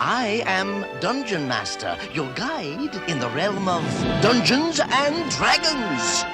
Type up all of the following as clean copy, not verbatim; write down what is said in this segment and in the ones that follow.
I am Dungeon Master, your guide in the realm of Dungeons and Dragons.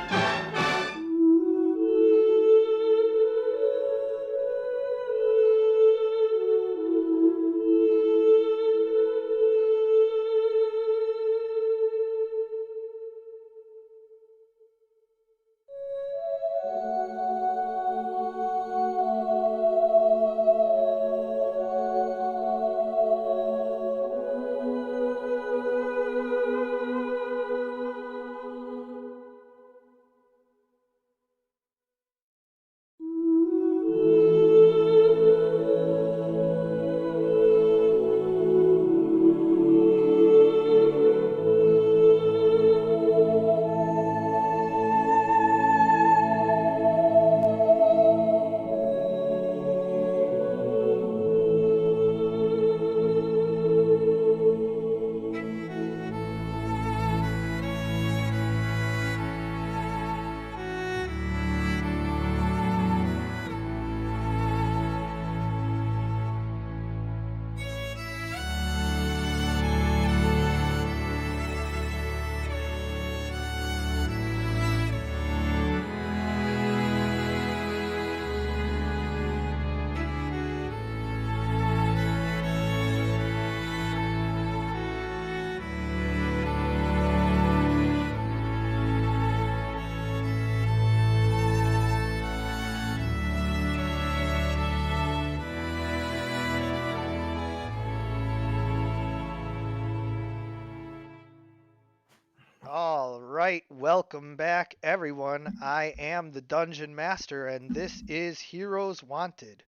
All right, welcome back, everyone. I am the Dungeon Master, and this is Heroes Wanted.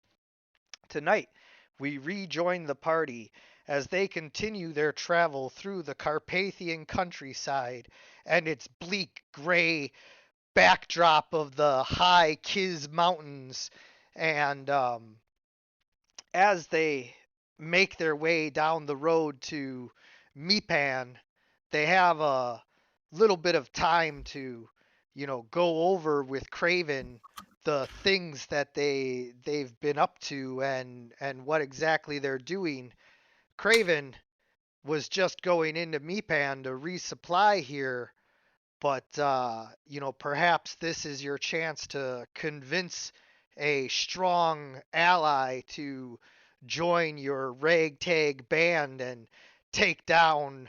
Tonight, we rejoin the party as they continue their travel through the Carpathian countryside and its bleak, gray backdrop of the high Kiz Mountains. And as they make their way down the road to Mipan, they have a little bit of time to, go over with Craven the things that they've been up to and what exactly they're doing. Craven was just going into Mipan to resupply here, but perhaps this is your chance to convince a strong ally to join your ragtag band and take down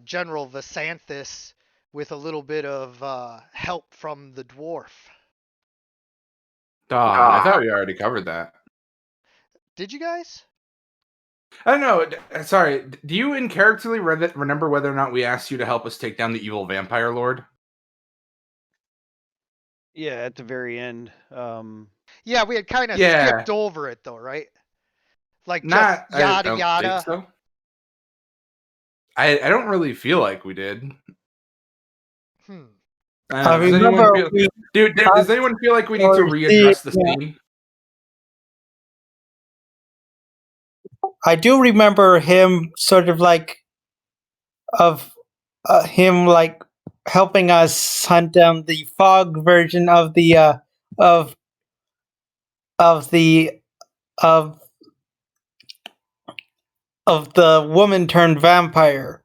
General Vasanthus with a little bit of help from the dwarf. I thought we already covered that. Did you guys? I don't know. Sorry. Do you in characterly remember whether or not we asked you to help us take down the evil vampire lord? Yeah, at the very end. Yeah, we had kind of skipped over it though, right? Like Not just yada I don't yada. think so. I don't really feel like we did. I remember does anyone feel like we need to readdress the scene? I do remember him sort of like him like helping us hunt down the fog version of the of the of of the woman turned vampire.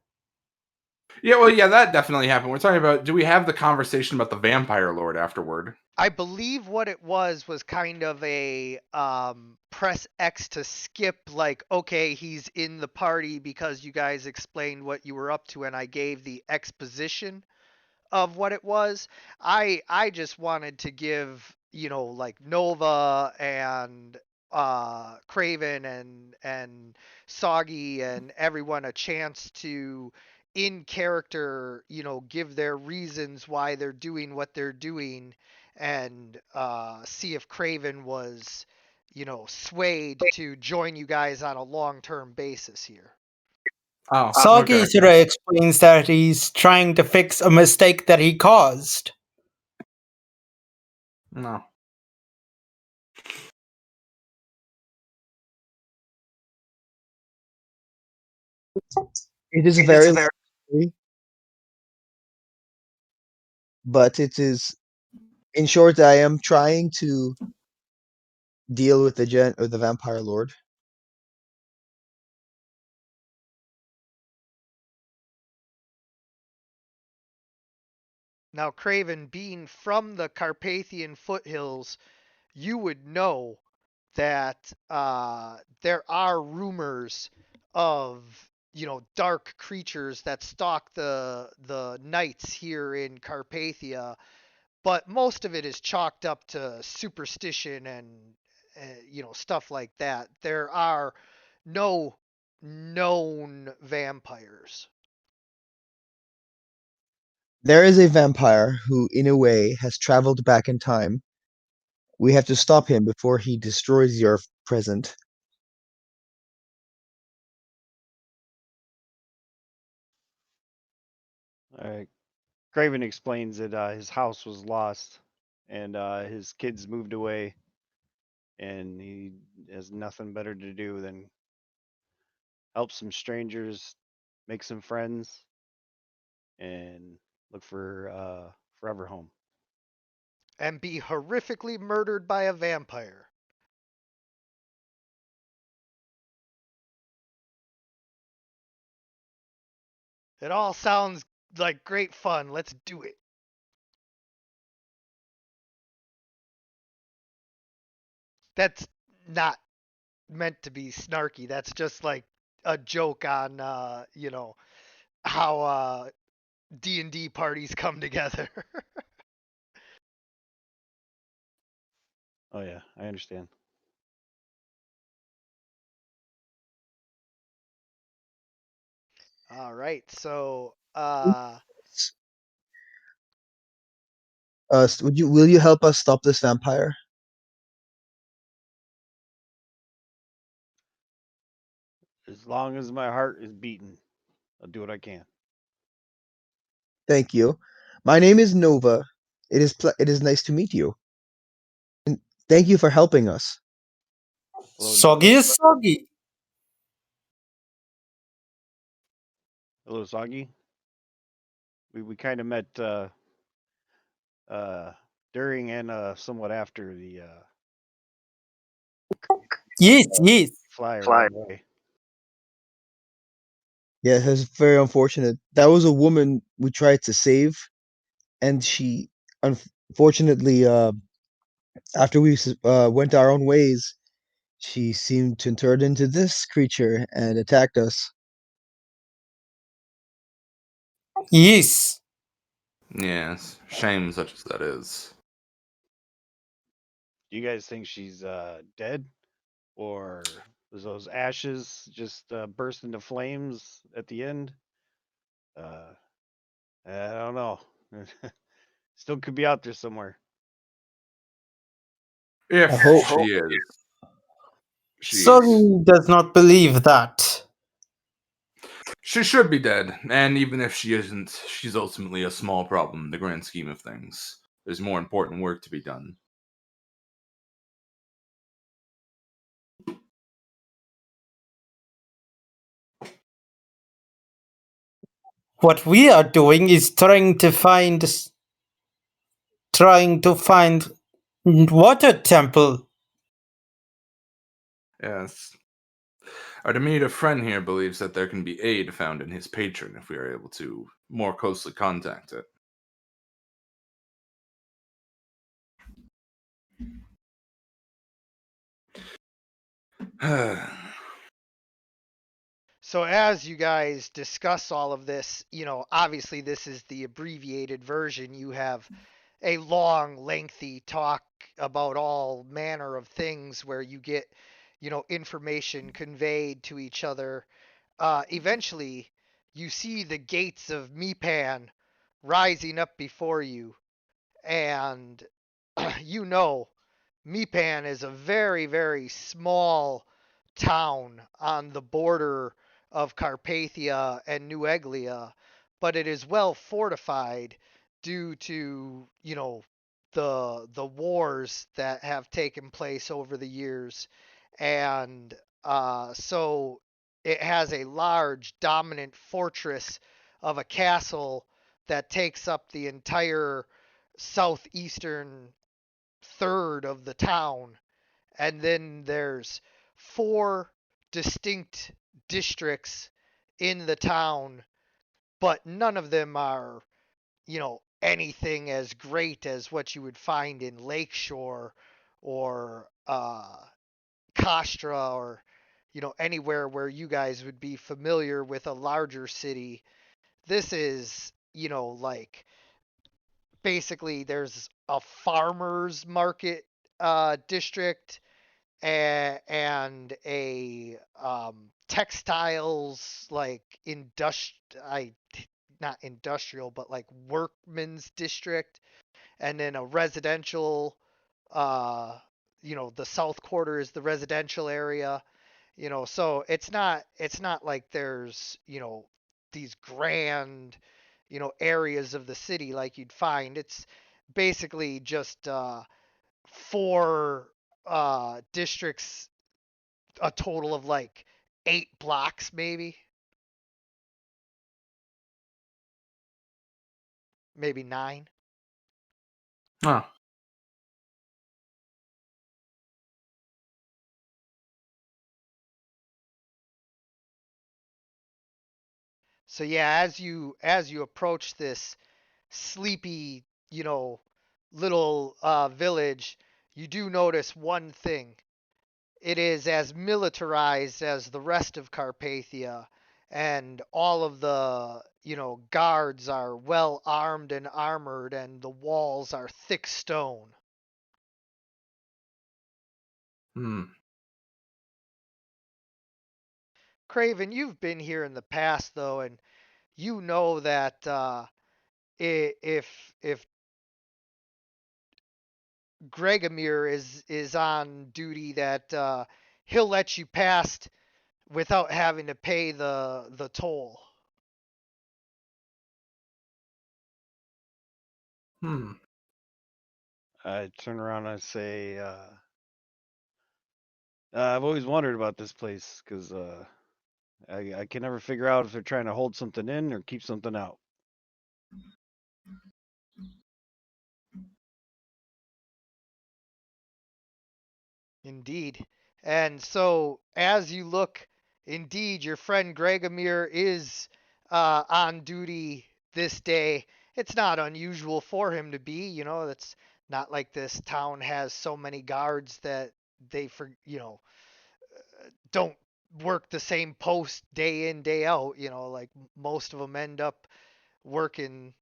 Yeah, that definitely happened. We're talking about, do we have the conversation about the vampire lord afterward? I believe what it was kind of a press X to skip, like, okay, he's in the party because you guys explained what you were up to and I gave the exposition of what it was. I just wanted to give, like Nova and Craven and Soggy and everyone a chance to in character, give their reasons why they're doing what they're doing and see if Craven was, swayed to join you guys on a long-term basis here. Soggy sort of explains that he's trying to fix a mistake that he caused. No. It is very long, but it is, in short, I am trying to deal with the vampire lord. Now, Craven, being from the Carpathian foothills, you would know that there are rumors of dark creatures that stalk the nights here in Carpathia, but most of it is chalked up to superstition and stuff like that. There are no known vampires. There is a vampire who, in a way, has traveled back in time. We have to stop him before he destroys the Earth present. Craven explains that his house was lost and his kids moved away, and he has nothing better to do than help some strangers, make some friends, and look for forever home. And be horrifically murdered by a vampire. It all sounds like great fun. Let's do it. That's not meant to be snarky. That's just like a joke on how D&D parties come together. Oh yeah, I understand. All right. So Will you help us stop this vampire? As long as my heart is beating, I'll do what I can. Thank you. My name is Nova. It is nice to meet you. And thank you for helping us. Hello, Soggy Nova. is soggy. Hello, Soggy. We kind of met during and somewhat after the Yes, yes. flyer ran away. Yeah, it was very unfortunate. That was a woman we tried to save, and she unfortunately, after we went our own ways, she seemed to turn into this creature and attacked us. Yes. Yes, shame such as that is. Do you guys think she's dead, or was those ashes just burst into flames at the end? I don't know. Still could be out there somewhere. If I hope. she is, she's Soggy does not believe that. she should be dead, and even if she isn't, she's ultimately a small problem in the grand scheme of things. There's more important work to be done. What we are doing is trying to find water temple. Yes. Our diminutive friend here believes that there can be aid found in his patron if we are able to more closely contact it. So as you guys discuss all of this, obviously this is the abbreviated version. You have a long, lengthy talk about all manner of things where you get, information conveyed to each other. Eventually, you see the gates of Mipan rising up before you, and Mipan is a very, very small town on the border of Carpathia and New Eglia, but it is well fortified due to, the wars that have taken place over the years. And so it has a large, dominant fortress of a castle that takes up the entire southeastern third of the town. And then there's 4 distinct districts in the town, but none of them are, anything as great as what you would find in Lakeshore or Kostra or anywhere where you guys would be familiar with a larger city. This is like basically there's a farmers market district and a textiles like not industrial but like workman's district, and then a residential the south quarter is the residential area. So it's not like there's these grand areas of the city like you'd find. It's basically just four districts, a total of like 8 blocks maybe 9. Huh. So yeah, as you approach this sleepy, little village, you do notice one thing. It is as militarized as the rest of Carpathia, and all of the, guards are well armed and armored, and the walls are thick stone. Hmm. Craven, you've been here in the past though, and you know that if Gregomir is on duty, that he'll let you pass without having to pay the toll. Hmm. I turn around and I say, I've always wondered about this place because I can never figure out if they're trying to hold something in or keep something out. Indeed. And so, as you look, indeed, your friend Gregomir is on duty this day. It's not unusual for him to be, it's not like this town has so many guards that don't work the same post day in, day out. Like most of them end up working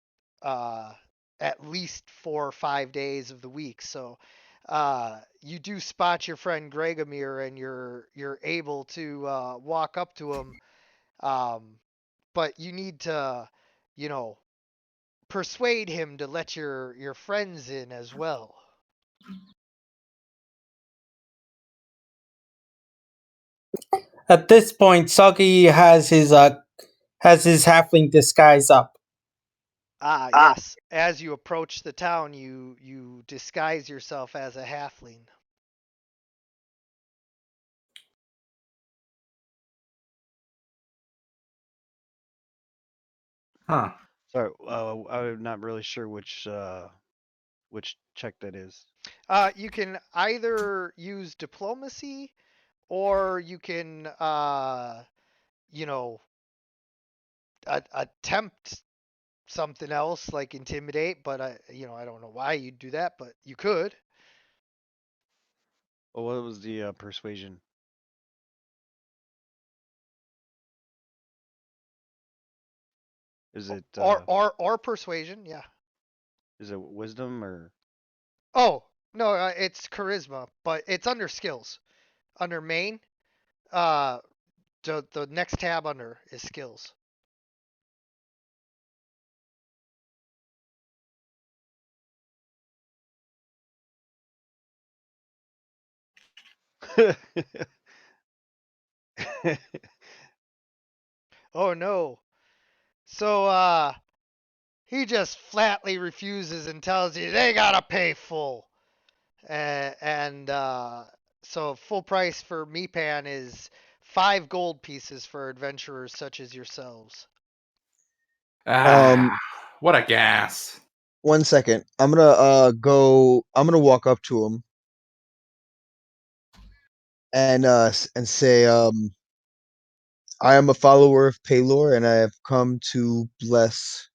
uh, at least 4 or 5 days of the week. So you do spot your friend Gregomir, and you're able to walk up to him, but you need to, you know, persuade him to let your friends in as well. At this point, Soggy has his halfling disguise up. Ah, yes. As you approach the town, you disguise yourself as a halfling. Huh. Sorry, I'm not really sure which check that is. You can either use diplomacy, or you can, you know, attempt something else like intimidate. But I don't know why you'd do that, but you could. Well, what was the persuasion? Is it Or persuasion, yeah. is it wisdom or? Oh no, it's charisma, but it's under skills, under main. Uh, the next tab under is skills. Oh no. So he just flatly refuses and tells you they gotta pay full. And so full price for Meepan is 5 gold pieces for adventurers such as yourselves. Ah, what a gas. 1 second. I'm gonna I'm gonna walk up to him and say, I am a follower of Paylor, and I have come to bless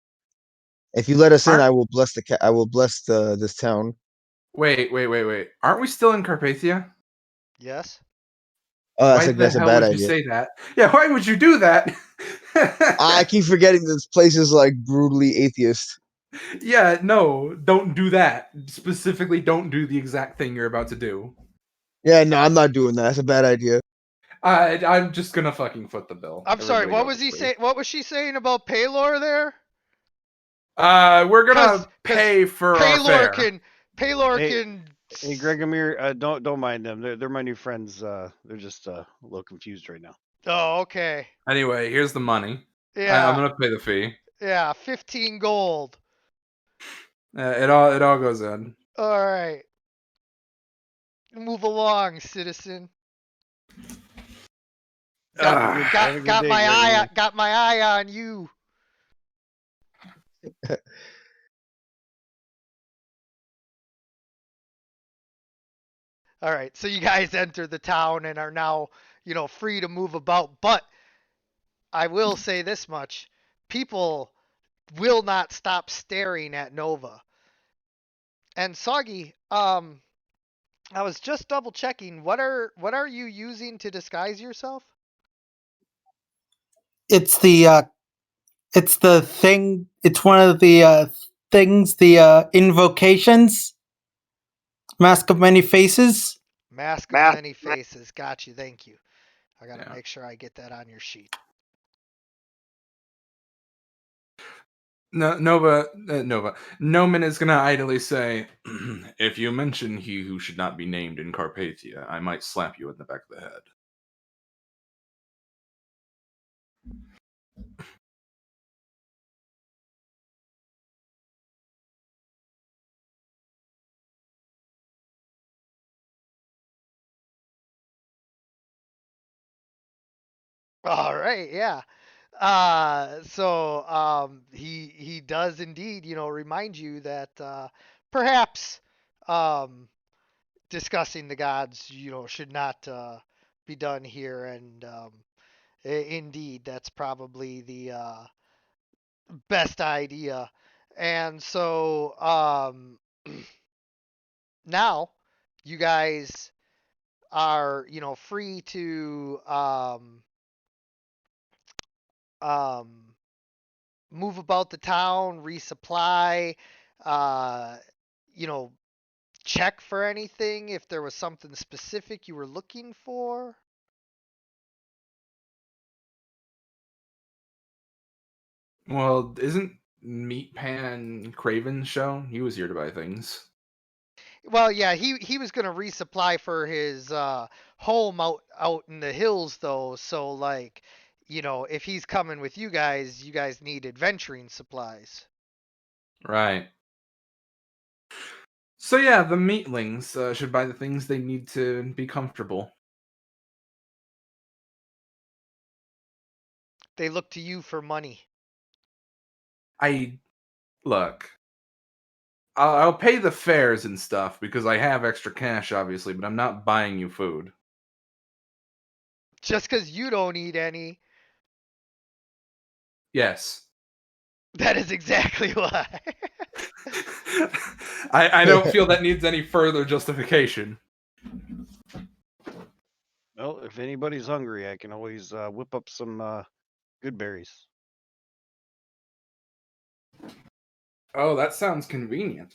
If you let us in, Aren't- I will bless I will bless this town. Wait. Aren't we still in Carpathia? Yes. Why the That's a hell bad would you idea. say that? Yeah, why would you do that? I keep forgetting this place is like brutally atheist. Yeah, no, don't do that. Specifically, don't do the exact thing you're about to do. Yeah, no, I'm not doing that. That's a bad idea. I'm just gonna fucking foot the bill. I'm sorry. Everybody What go was to he sleep. saying? What was she saying about Paylor there? We're gonna 'Cause pay for our Paylor fare. can. Hey, Gregomir, don't mind them. They're my new friends. They're just a little confused right now. Oh, okay. Anyway, here's the money. I'm Yeah, gonna pay the fee. yeah. 15 gold. It all goes in. All right. Move along, citizen. Ah, Have a good Got day, my eye. Gregomir. Got my eye on you. All right. So you guys enter the town and are now, free to move about. But I will say this much: people will not stop staring at Nova. And Soggy, I was just double checking. What are you using to disguise yourself? It's the thing. It's one of the things. The invocations. Mask of Many Faces. Mask of Many Faces. Got you. Thank you. I gotta Yeah. make sure I get that on your sheet. No, Nova. Noman is gonna idly say, "If you mention he who should not be named in Carpathia, I might slap you in the back of the head." All right. Yeah. He does indeed, remind you that perhaps um, discussing the gods, should not be done here, and indeed, that's probably the best idea. And so now you guys are, free to um, move about the town, resupply, uh, you know, check for anything if there was something specific you were looking for. Well, isn't Meat Pan Craven's show? He was here to buy things. Well, yeah, he was gonna resupply for his home out in the hills though, so like, if he's coming with you guys need adventuring supplies. Right. So yeah, the meatlings should buy the things they need to be comfortable. They look to you for money. I look. I'll pay the fares and stuff because I have extra cash, obviously, but I'm not buying you food. Just because you don't eat any, Yes. that is exactly why. I don't feel that needs any further justification. Well, if anybody's hungry, I can always whip up some good berries. Oh, that sounds convenient.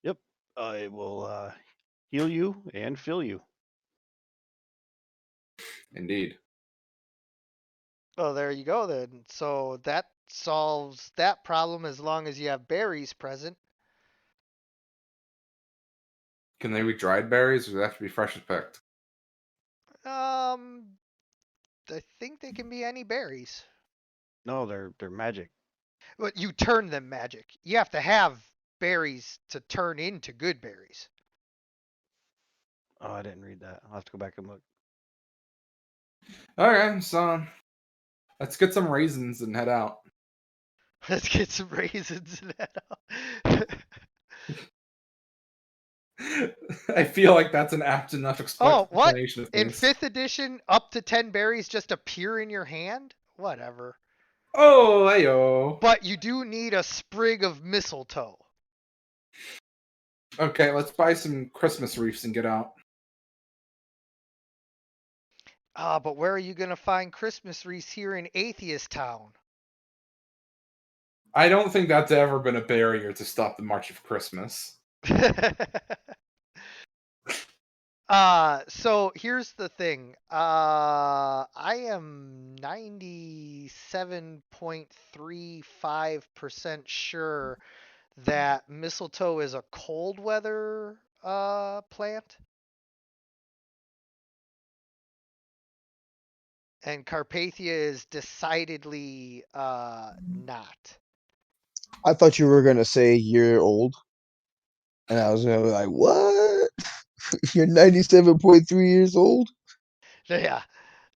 Yep, it will heal you and fill you. Indeed. Well, there you go then. So that solves that problem as long as you have berries present. Can they be dried berries or do they have to be freshly picked? I think they can be any berries. No, they're magic. But you turn them magic. You have to have berries to turn into good berries. Oh, I didn't read that. I'll have to go back and look. Okay, so let's get some raisins and head out. Let's get some raisins in that. I feel like that's an apt enough Oh, what? explanation of In things. 5th edition, up to 10 berries just appear in your hand? Whatever. Oh, ayo. But you do need a sprig of mistletoe. Okay, let's buy some Christmas wreaths and get out. But where are you going to find Christmas wreaths here in Atheist Town? I don't think that's ever been a barrier to stop the March of Christmas. So here's the thing. I am 97.35% sure that mistletoe is a cold weather plant. And Carpathia is decidedly not. I thought you were gonna say you're old, and I was gonna be like, "What? You're 97.3 years old?" Yeah.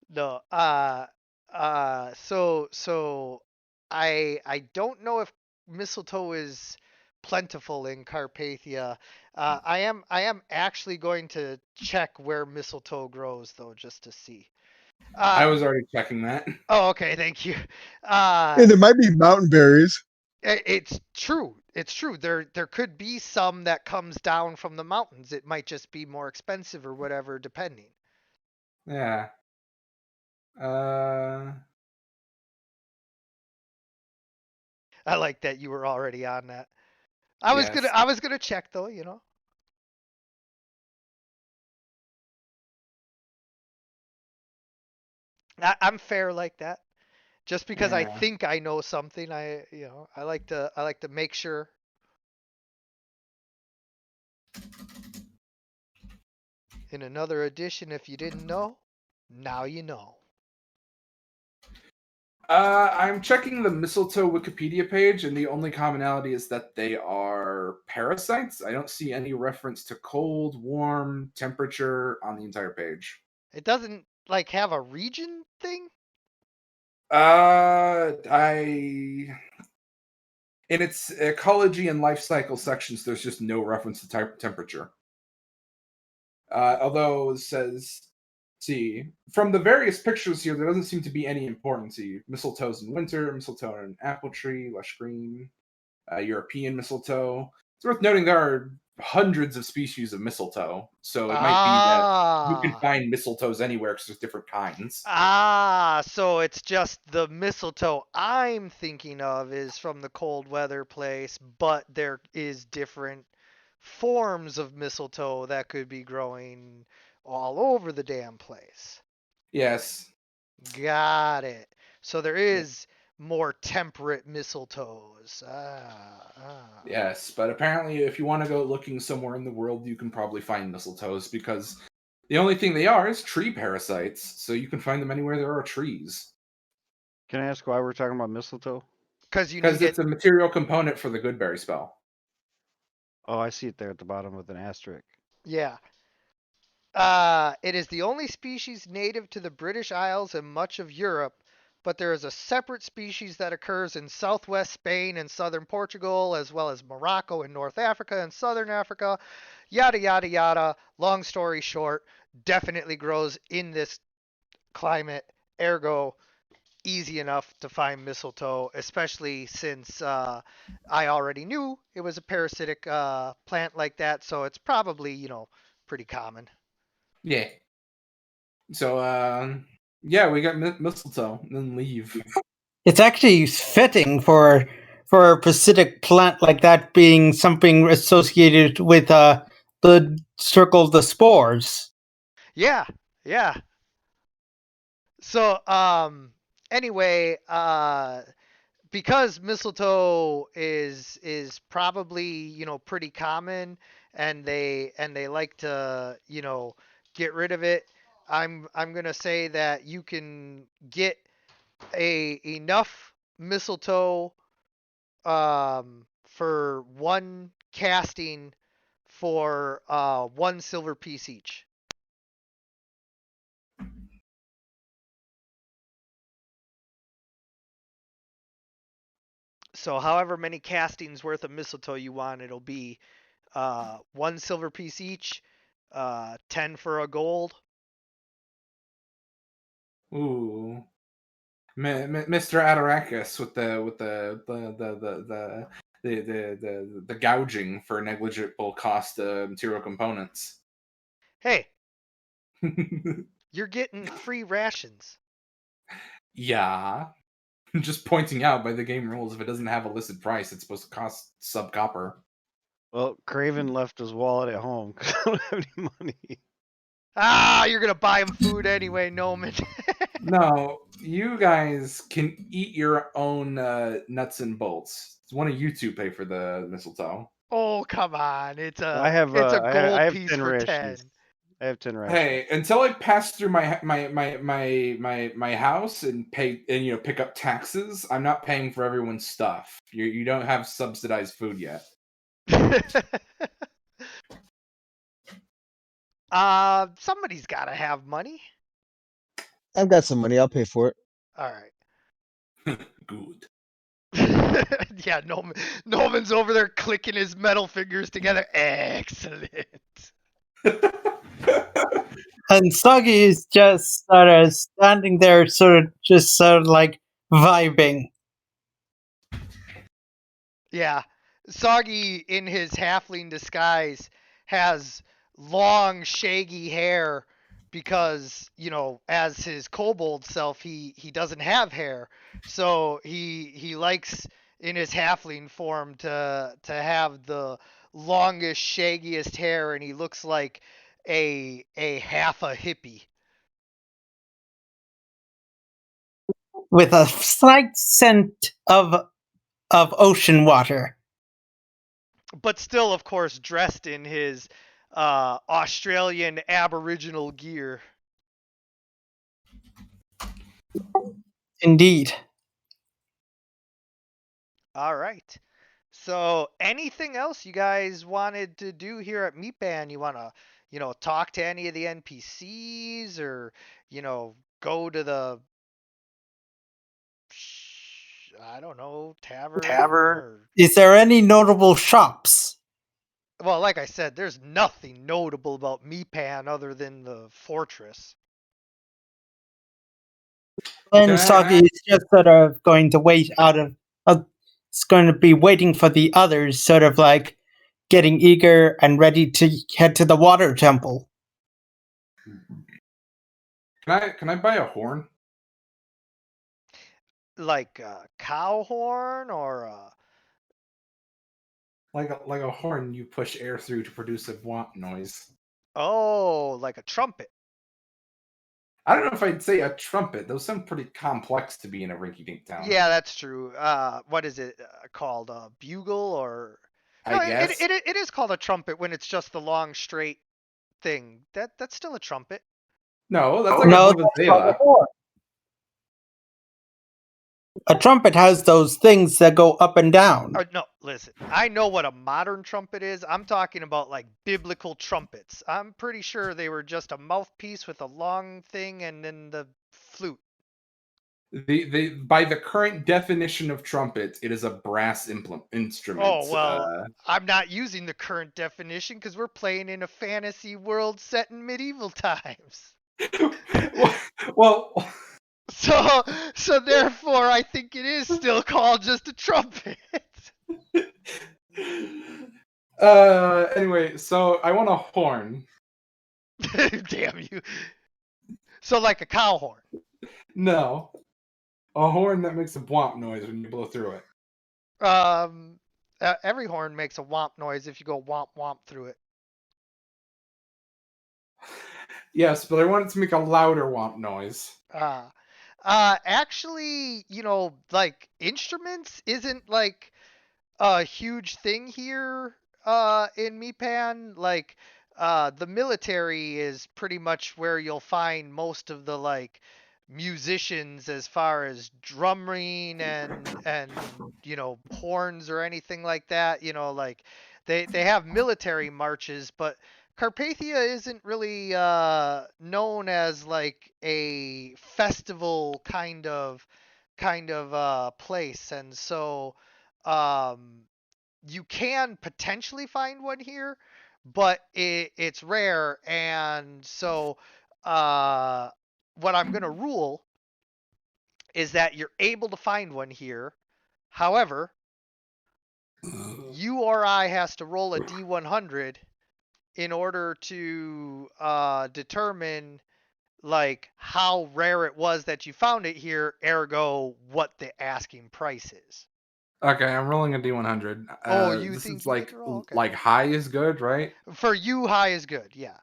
No. So I don't know if mistletoe is plentiful in Carpathia. I am actually going to check where mistletoe grows though, just to see. I was already checking that. Oh, okay, thank you. And there might be mountain berries. It's true. It's true. There could be some that comes down from the mountains. It might just be more expensive or whatever, depending. Yeah. I like that you were already on that. I was Yes. gonna check though, you know. I'm fair like that. Just because I Yeah. think I know something, I like to make sure. In another edition, if you didn't know, now you know. I'm checking the mistletoe Wikipedia page, and the only commonality is that they are parasites. I don't see any reference to cold, warm, temperature on the entire page. It doesn't like have a region thing? I in its ecology and life cycle sections, there's just no reference to temperature. Although it says, see, from the various pictures here, there doesn't seem to be any importance. See, mistletoe's in winter, mistletoe in apple tree, lush green, European mistletoe. It's worth noting there are hundreds of species of mistletoe, so it might be that you can Ah. find mistletoes anywhere because there's different kinds. So it's just the mistletoe I'm thinking of is from the cold weather place, but there is different forms of mistletoe that could be growing all over the damn place. Yes. Got it. So there is more temperate mistletoes. Yes, but apparently, if you want to go looking somewhere in the world, you can probably find mistletoes because the only thing they are is tree parasites, so you can find them anywhere there are trees. Can I ask why we're talking about mistletoe? Because you Because need it. it's a material component for the Goodberry spell. Oh, I see it there at the bottom with an asterisk. Yeah. It is the only species native to the British Isles and much of Europe, but there is a separate species that occurs in southwest Spain and southern Portugal, as well as Morocco and North Africa and southern Africa. Yada, yada, yada. Long story short, definitely grows in this climate, ergo, easy enough to find mistletoe, especially since I already knew it was a parasitic plant like that, so it's probably, pretty common. Yeah. So, yeah, we got mistletoe, and then leave. It's actually fitting for a parasitic plant like that being something associated with the circle of the spores. Yeah, yeah. So, anyway, because mistletoe is probably pretty common, and they like to get rid of it. I'm gonna say that you can get enough mistletoe for one casting for 1 silver piece each. So however many castings worth of mistletoe you want, it'll be 1 silver piece each, 10 for a gold. Ooh. Mr. Atarakis with the gouging for negligible cost material components. Hey, you're getting free rations. Yeah. Just pointing out by the game rules, if it doesn't have a listed price, it's supposed to cost sub copper. Well, Craven left his wallet at home because I don't have any money. Ah, you're gonna buy him food anyway, Noman. No, you guys can eat your own nuts and bolts. Why don't you two pay for the mistletoe? Oh, come on. It's I a have it's a I gold have piece 10 for 10. rations. I have 10 rations. Hey, until I pass through my house and pay and pick up taxes, I'm not paying for everyone's stuff. You don't have subsidized food yet. Somebody's gotta have money. I've got some money. I'll pay for it. All right. Good. Yeah, Noman's over there clicking his metal fingers together. Excellent. And Soggy is just sort of standing there, sort of like vibing. Yeah. Soggy, in his halfling disguise, has long, shaggy hair because, as his kobold self, he doesn't have hair. So he likes in his halfling form to have the longest, shaggiest hair, and he looks like a half a hippie. With a slight scent of ocean water. But still, of course, dressed in his Australian Aboriginal gear. Indeed. All right. So, anything else you guys wanted to do here at Meatband? You want to, talk to any of the NPCs or, go to the, I don't know, tavern? Or... Is there any notable shops? Well, like I said, there's nothing notable about Meepan other than the fortress. Then Soggy is just sort of going to wait it's going to be waiting for the others, sort of like getting eager and ready to head to the water temple. Can I buy a horn? Like a cow horn or a... Like a horn you push air through to produce a womp noise. Oh, like a trumpet. I don't know if I'd say a trumpet. Those sound pretty complex to be in a rinky-dink town. Yeah, that's true. What is it called? A bugle or? No, I guess. it is called a trumpet when it's just the long straight thing. That's still a trumpet. No, that's like No, a vuvuzela. A trumpet has those things that go up and down. No, listen. I know what a modern trumpet is. I'm talking about like biblical trumpets. I'm pretty sure they were just a mouthpiece with a long thing and then the flute. By the current definition of trumpet, it is a brass instrument. Oh, well, I'm not using the current definition because we're playing in a fantasy world set in medieval times. well, so therefore, I think it is still called just a trumpet. Anyway, so I want a horn. Damn you. So like a cow horn. No. A horn that makes a womp noise when you blow through it. Every horn makes a womp noise if you go womp womp through it. Yes, but I want it to make a louder womp noise. Actually, like instruments isn't like a huge thing here in Meepan. Like the military is pretty much where you'll find most of the like musicians as far as drumming and horns or anything like that. Like they have military marches, but Carpathia isn't really known as like a festival kind of place, and so you can potentially find one here, but it's rare, and so what I'm gonna rule is that you're able to find one here. However, you or I has to roll a D100 in order to determine like how rare it was that you found it here, ergo what the asking price is. Okay, I'm rolling a D100. Oh, you This think is you get to roll? Okay. like high is good, right? For you, high is good, yeah.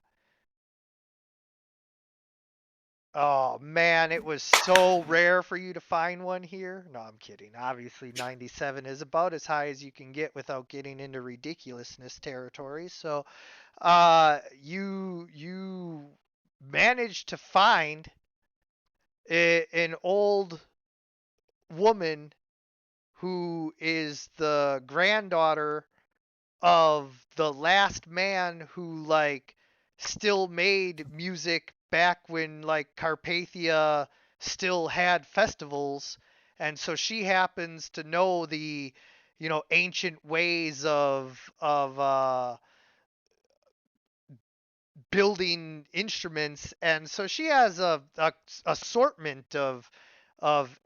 Oh man, it was so rare for you to find one here. No, I'm kidding. Obviously, 97 is about as high as you can get without getting into ridiculousness territory. So, you managed to find an old woman who is the granddaughter of the last man who like still made music back when like Carpathia still had festivals, and so she happens to know the ancient ways of building instruments, and so she has a assortment of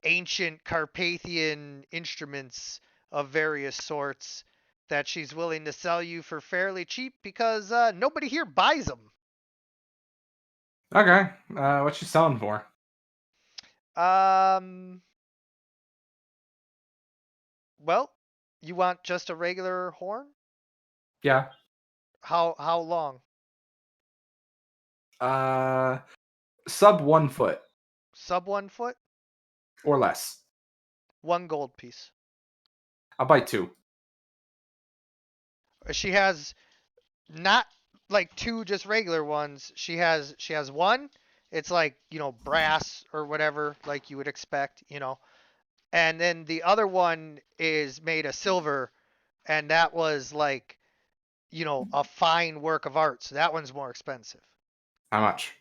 ancient Carpathian instruments of various sorts that she's willing to sell you for fairly cheap because nobody here buys them. Okay, what's she selling for? Well, you want just a regular horn? Yeah. How long? Sub 1 foot Sub 1 foot? or less. 1 gold piece. I'll buy 2. She has not like 2 just regular ones. She has one. It's like, brass or whatever, like you would expect. And then the other one is made of silver, and that was like, a fine work of art. So that one's more expensive. How much?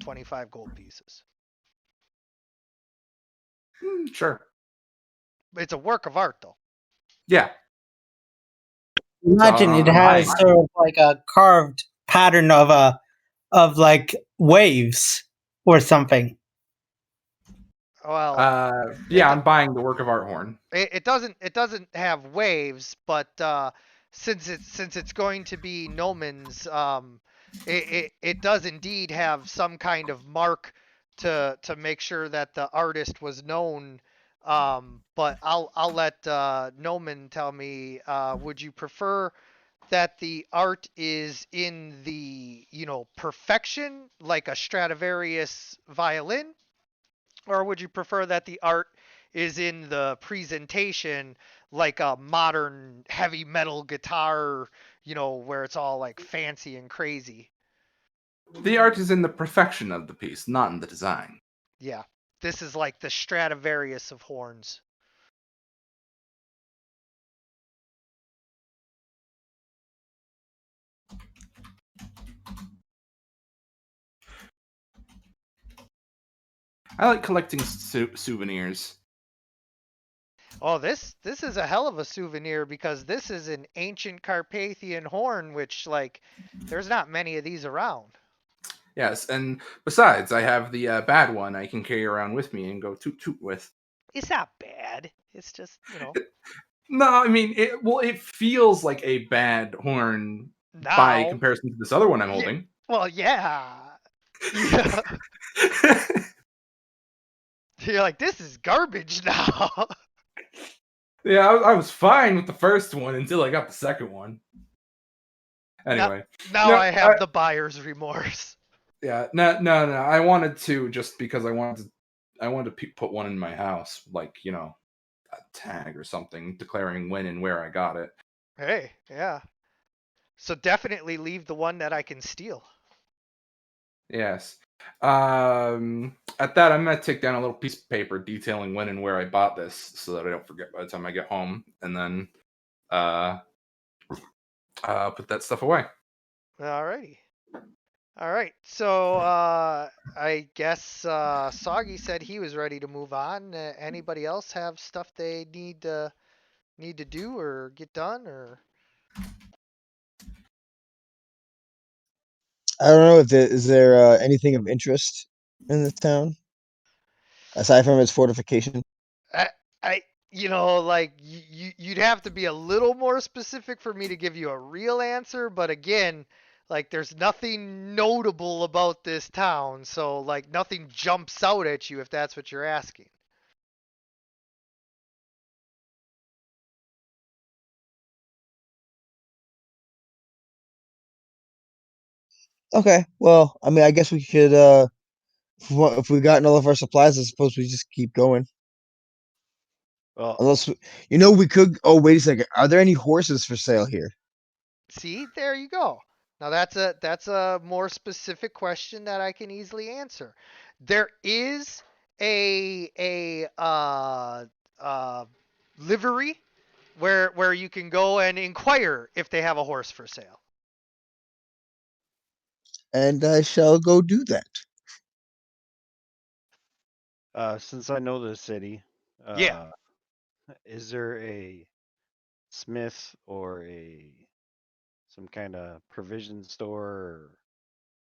25 gold pieces. Sure. It's a work of art though. Yeah. Imagine it has Mine. sort of like a carved pattern of like waves or something. Well, Yeah, I'm buying the work of art horn. it doesn't have waves, but since it's going to be Noman's, it does indeed have some kind of mark to make sure that the artist was known. But I'll let Noman tell me. Would you prefer that the art is in the perfection, like a Stradivarius violin, or would you prefer that the art is in the presentation, like a modern heavy metal guitar, where it's all like fancy and crazy? The art is in the perfection of the piece, not in the design. Yeah, this is like the Stradivarius of horns. I like collecting souvenirs. Oh, this is a hell of a souvenir because this is an ancient Carpathian horn, which like there's not many of these around. Yes, and besides, I have the bad one I can carry around with me and go toot toot with. It's not bad. It's just No, I mean, it feels like a bad horn by now. comparison to this other one I'm Yeah. holding. Well, yeah. Yeah. You're like, this is garbage now. Yeah, I was fine with the first one until I got the second one. Anyway, Now No, I have the buyer's remorse. yeah, no. I wanted to just because I wanted to put one in my house, like a tag or something declaring when and where I got it. Hey, yeah. So definitely leave the one that I can steal. Yes. At that, I'm gonna take down a little piece of paper detailing when and where I bought this, so that I don't forget by the time I get home, and then put that stuff away. Alrighty. Alright, so I guess Soggy said he was ready to move on. Anybody else have stuff they need to do or get done, or? I don't know if is there anything of interest in this town. aside from its fortification. I, like you'd have to be a little more specific for me to give you a real answer. But again, like there's nothing notable about this town, so like nothing jumps out at you if that's what you're asking. Okay, well, I mean, I guess we could. If we gotten all of our supplies, I suppose we just keep going. Well, Unless we could. Oh, wait a second. Are there any horses for sale here? See, there you go. Now that's a more specific question that I can easily answer. There is a livery where you can go and inquire if they have a horse for sale. And I shall go do that. since I know the city, Yeah. is there a smith or some kind of provision store? Or,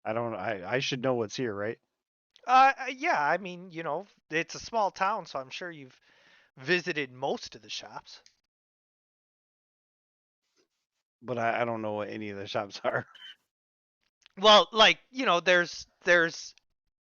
I don't. I should know what's here, right? Yeah, I mean, it's a small town, so I'm sure you've visited most of the shops. But I don't know what any of the shops are. Well, like, there's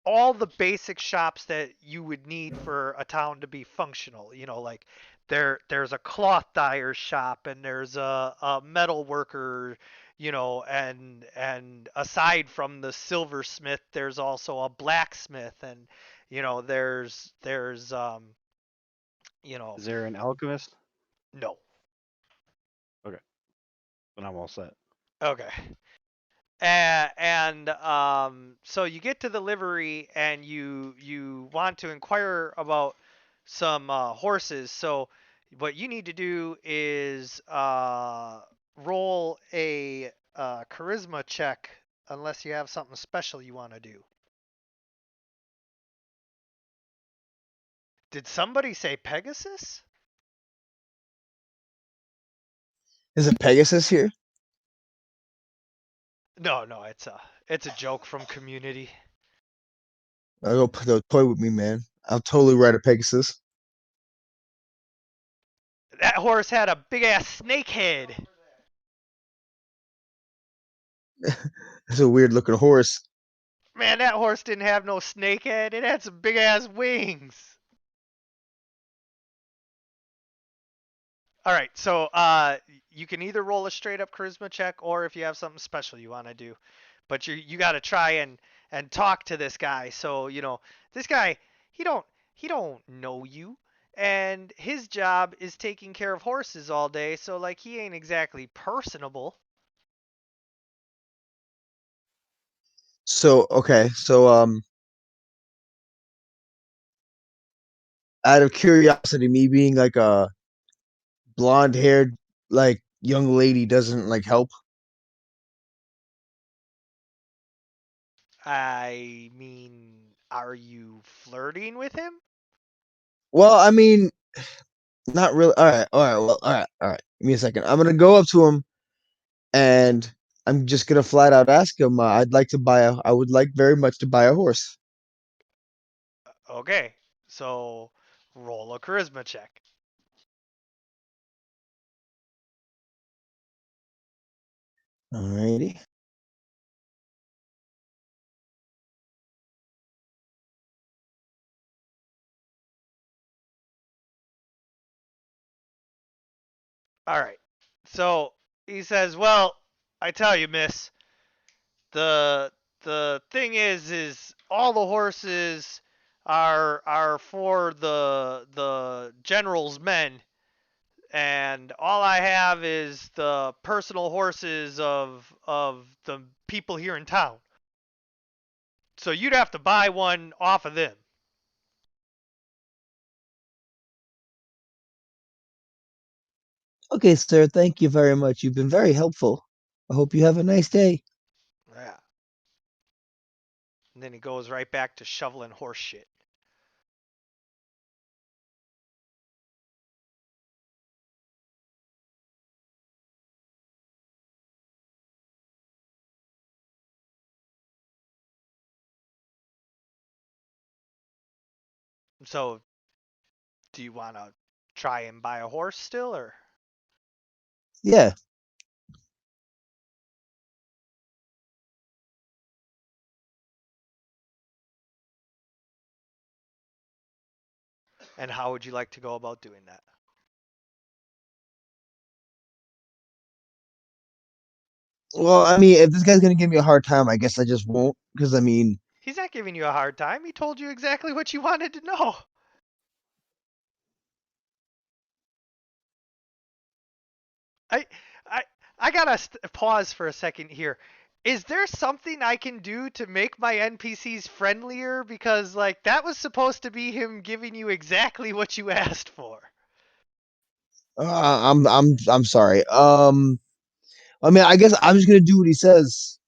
all the basic shops that you would need for a town to be functional. Like there's a cloth dyer shop and there's a metal worker, and aside from the silversmith, there's also a blacksmith, and there's Is there an alchemist? no. Okay, then I'm all set. Okay. And so you get to the livery and you want to inquire about some horses. So what you need to do is roll a charisma check, unless you have something special you want to do. Did somebody say Pegasus? Is it Pegasus here? No, it's a joke from Community. I'll go toy with me, man. I'll totally ride a Pegasus. That horse had a big ass snake head. It's a weird looking horse. Man, that horse didn't have no snake head. It had some big ass wings. All right, so you can either roll a straight up charisma check, or if you have something special you want to do, but you got to try and talk to this guy. So this guy, he don't know you, and his job is taking care of horses all day. So like he ain't exactly personable. So okay, so out of curiosity, me being like a blonde haired like young lady doesn't like help. I mean, are you flirting with him? Well, I mean, not really. All right. Give me a second. I'm gonna go up to him and I'm just gonna flat out ask him. I would like very much to buy a horse. Okay, so roll a charisma check. Alrighty. All right. So he says, "Well, I tell you, miss, the the thing is all the horses are for the general's men, and all I have is the personal horses of the people here in town. So you'd have to buy one off of them." Okay, sir. Thank you very much. You've been very helpful. I hope you have a nice day. Yeah. And then he goes right back to shoveling horse shit. So, do you want to try and buy a horse still, or? Yeah. And how would you like to go about doing that? Well, I mean, if this guy's gonna give me a hard time, I guess I just won't. Because I mean, He's not giving you a hard time. He told you exactly what you wanted to know. I I I gotta pause for a second here. Is there something I can do to make my NPCs friendlier? Because like that was supposed to be him giving you exactly what you asked for. I'm sorry. I mean, I guess I'm just gonna do what he says.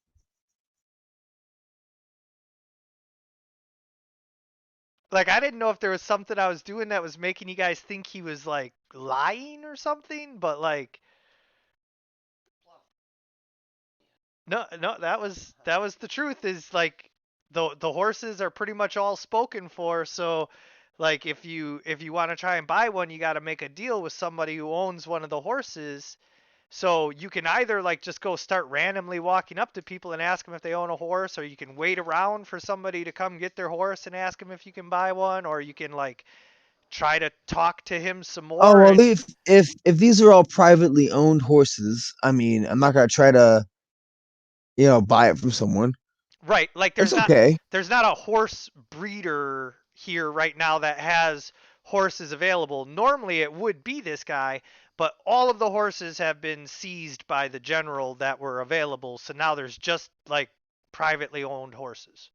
Like I didn't know if there was something I was doing that was making you guys think he was like lying or something, but like no, that was the truth. Is like the horses are pretty much all spoken for. So, like if you want to try and buy one, you got to make a deal with somebody who owns one of the horses. So you can either like just go start randomly walking up to people and ask them if they own a horse, or you can wait around for somebody to come get their horse and ask them if you can buy one, or you can like try to talk to him some Oh more well, and if these are all privately owned horses, I mean, I'm not gonna try to buy it from someone. right, like It's okay. there's not a horse breeder here right now that has horses available. Normally it would be this guy, but all of the horses have been seized by the general that were available. So now there's just like privately owned horses.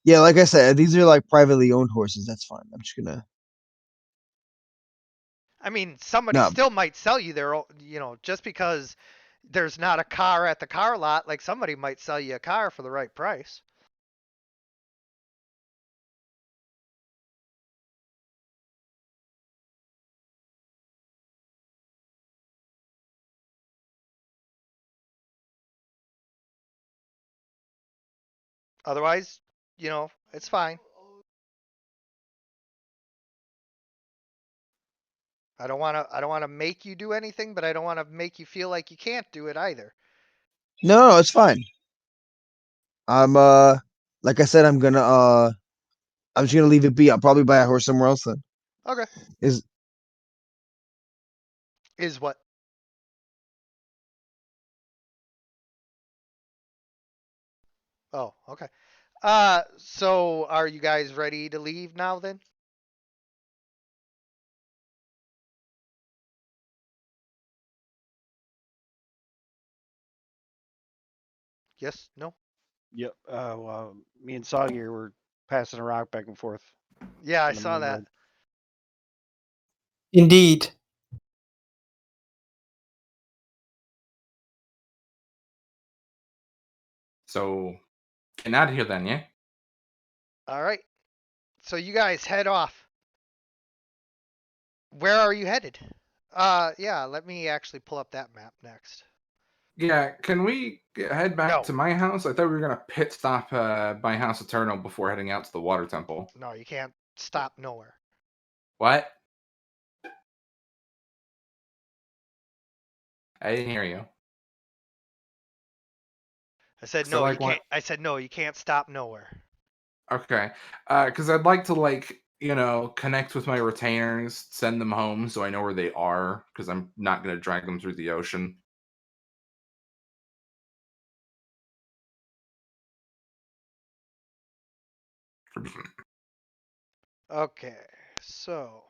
Yeah, like I said, these are like privately owned horses. That's fine. I'm just gonna I mean, somebody no. still might sell you their own, just because there's not a car at the car lot, like somebody might sell you a car for the right price. Otherwise, it's fine. I don't want to make you do anything, but I don't want to make you feel like you can't do it either. No, it's fine. I'm like I said, I'm just gonna leave it be. I'll probably buy a horse somewhere else then. Okay. Is Is what? Oh, okay. So are you guys ready to leave now then? Yes? No? Yep. Well, me and Soggy were passing a rock back and forth Yeah, I on the saw main that. road. Indeed. So, getting out of here then, yeah? All right. So you guys head off. Where are you headed? Yeah, let me actually pull up that map next. Yeah, can we head back No. to my house? I thought we were gonna pit stop by House Eternal before heading out to the Water Temple. No, you can't stop nowhere. What? I didn't hear you. I said So no, you like can't. what? I said no, you can't stop nowhere. Okay. Because I'd like to connect with my retainers, send them home so I know where they are. Because I'm not gonna drag them through the ocean. Okay, so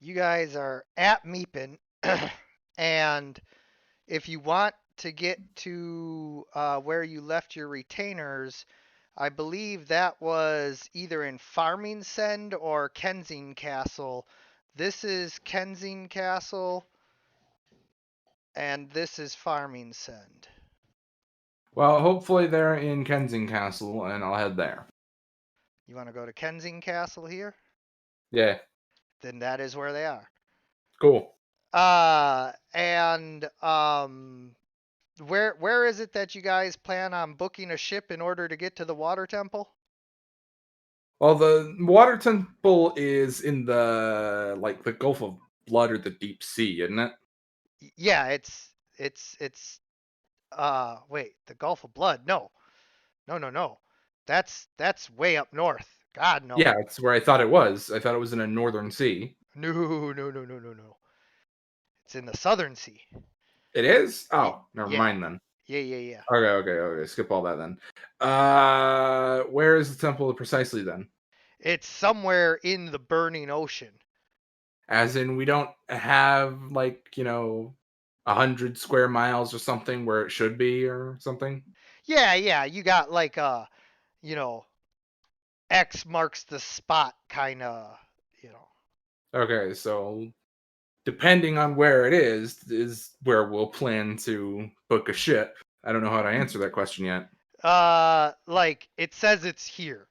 you guys are at Meepin, and if you want to get to where you left your retainers, I believe that was either in Farmingsend or Kensington Castle. This is Kensington Castle, and this is Farmingsend. Well, hopefully they're in Kensington Castle, and I'll head there. You want to go to Kensington Castle here? Yeah, Then that is where they are. cool. And where is it that you guys plan on booking a ship in order to get to the water temple? Well, the water temple is in the the Gulf of Blood or the Deep Sea, isn't it? Yeah, it's wait, the Gulf of Blood. No. No. That's way up north. God no. Yeah, it's where I thought it was. I thought it was in a northern sea. No. It's in the Southern Sea. It is? Oh, never yeah. mind then. Yeah. Okay. Skip all that then. Where is the temple precisely then? It's somewhere in the burning ocean. As in, we don't have 100 square miles or something where it should be or something. Yeah. You got X marks the spot kind of. Okay, so depending on where it is where we'll plan to book a ship. I don't know how to answer that question yet. It says it's here.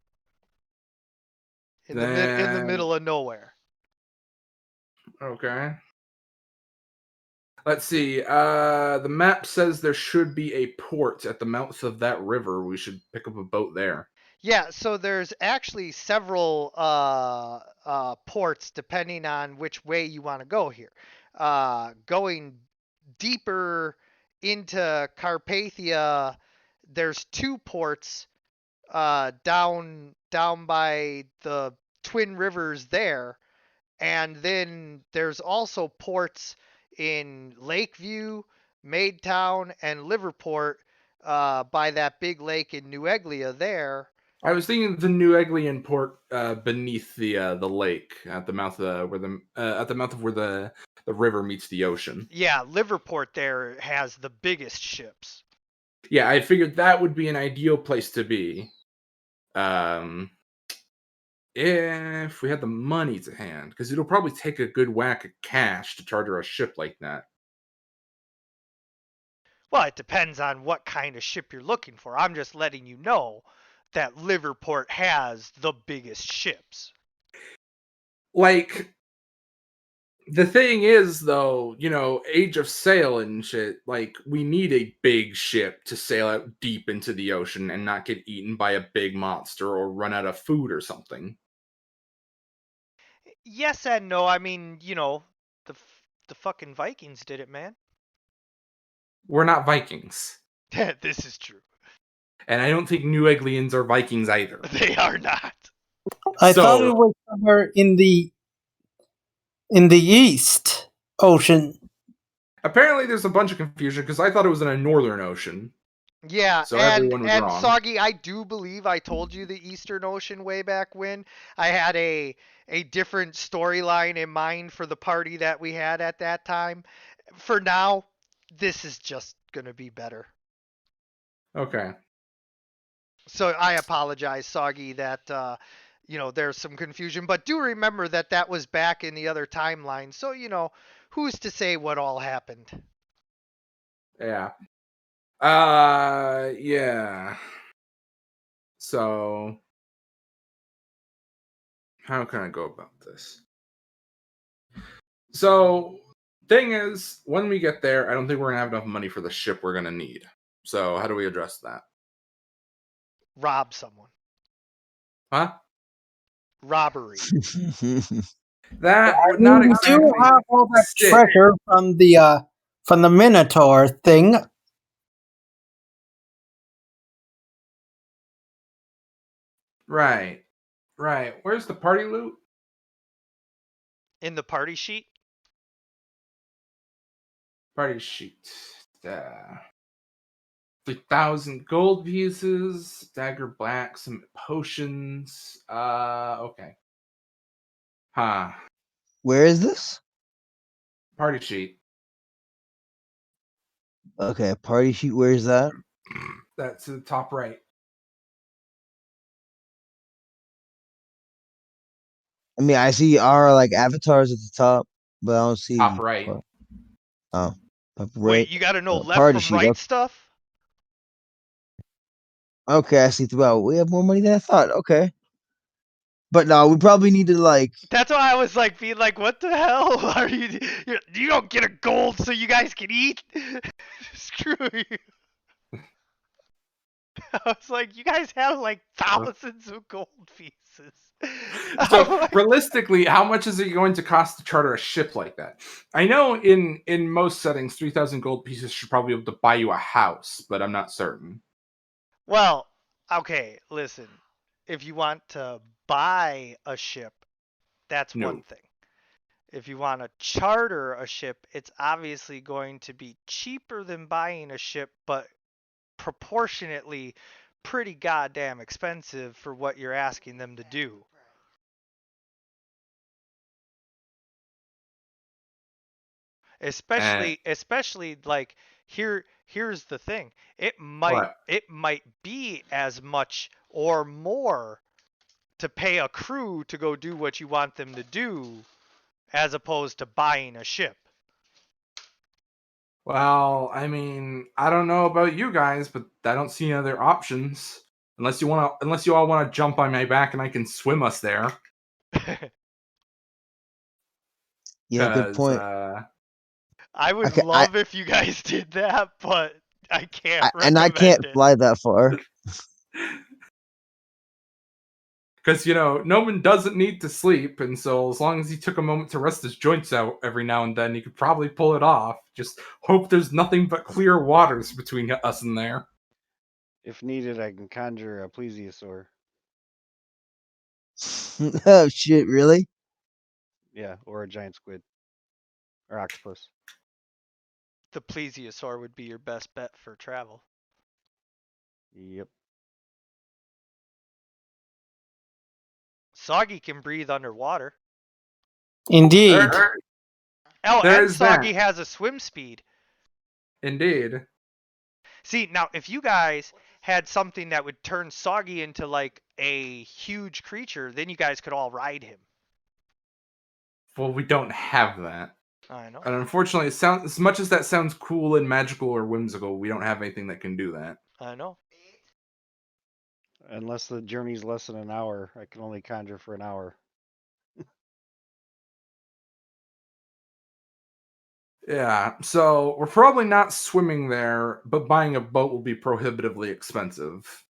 In the middle of nowhere. Okay. Let's see. The map says there should be a port at the mouth of that river. We should pick up a boat there. Yeah, so there's actually several ports depending on which way you want to go here. Going deeper into Carpathia, there's 2 ports down by the Twin Rivers there, and then there's also ports in Lakeview, Maidtown, and Liverport by that big lake in New Eglia there. I was thinking the New Eglian port beneath the lake at the mouth of where the river meets the ocean. Yeah, Liverport there has the biggest ships. Yeah, I figured that would be an ideal place to be. If we had the money to hand, because it'll probably take a good whack of cash to charter a ship like that. Well, it depends on what kind of ship you're looking for. I'm just letting you know that Liverport has the biggest ships. The thing is, though, age of sail and shit, we need a big ship to sail out deep into the ocean and not get eaten by a big monster or run out of food or something. Yes and no. I mean, the fucking Vikings did it, man. We're not Vikings. This is true. And I don't think New Eglians are Vikings either. They are not. I thought it was somewhere in the East Ocean. Apparently there's a bunch of confusion because I thought it was in a northern ocean. Yeah, so everyone was wrong. Soggy, I do believe I told you the Eastern Ocean way back when. I had a different storyline in mind for the party that we had at that time. For now, this is just going to be better. Okay. So I apologize, Soggy, that there's some confusion, but do remember that was back in the other timeline. So, who's to say what all happened? Yeah. Yeah. So, how can I go about this? So, thing is, when we get there, I don't think we're going to have enough money for the ship we're going to need. So, how do we address that? Rob someone. Huh? Robbery. That would not exactly do have all that stick. treasure from the Minotaur thing. Right. Where's the party loot? In the party sheet? Party sheet. 3,000 gold pieces, dagger black, some potions. Okay. Huh. Where is this? Party sheet. Okay, party sheet. Where's that? That's to the top right. mean, I see our like avatars at the top, but I don't see. Top right. Oh, top Wait, right. you gotta know left party from sheet. right stuff? Okay, I see. Well, we have more money than I thought. Okay, but no, we probably need to like. That's why I was like, being like, what the hell are you? You don't get a gold so you guys can eat? Screw you. I was like, you guys have like thousands of gold pieces. So realistically, how much is it going to cost to charter a ship like that? I know in most settings, 3,000 gold pieces should probably be able to buy you a house, but I'm not certain. Well, okay, listen. If you want to buy a ship, that's No. one thing. If you want to charter a ship, it's obviously going to be cheaper than buying a ship, but proportionately pretty goddamn expensive for what you're asking them to do. Especially like here's the thing. It might be as much or more to pay a crew to go do what you want them to do as opposed to buying a ship. Well, I mean, I don't know about you guys, but I don't see any other options. Unless you all want to jump on my back and I can swim us there. Yeah, good point. I would Okay, love if you guys did that, but I can't. And I can't fly that far. Because, Noman doesn't need to sleep, and so as long as he took a moment to rest his joints out every now and then, he could probably pull it off. Just hope there's nothing but clear waters between us and there. If needed, I can conjure a plesiosaur. Oh, shit, really? Yeah, or a giant squid. Or octopus. The plesiosaur would be your best bet for travel. Yep. Soggy can breathe underwater. Indeed. Oh, and There's Soggy that. has a swim speed. Indeed. See, now if you guys had something that would turn Soggy into like a huge creature, then you guys could all ride him. Well, we don't have that. I know. And unfortunately, it sounds as much as that sounds cool and magical or whimsical, we don't have anything that can do that. I know. Unless the journey's less than an hour, I can only conjure for an hour. Yeah, so we're probably not swimming there, but buying a boat will be prohibitively expensive.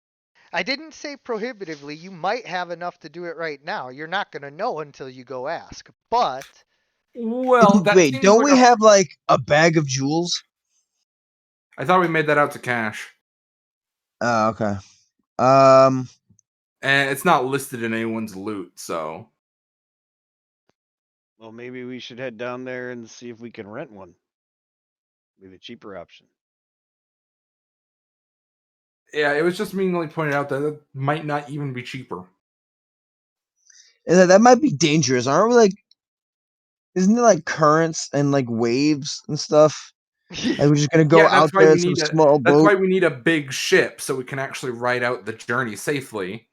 I didn't say prohibitively. You might have enough to do it right now. You're not going to know until you go ask. But Well, that wait, seems don't like we have like a bag of jewels? I thought we made that out to cash. Oh, okay. And it's not listed in anyone's loot, so. Well, maybe we should head down there and see if we can rent one. Be the cheaper option. Yeah, it was just meanly pointed out that it might not even be cheaper. And that might be dangerous. Aren't we like? Isn't it like currents and like waves and stuff? Like we're just gonna go out there in some small boat. That's why we need a big ship so we can actually ride out the journey safely.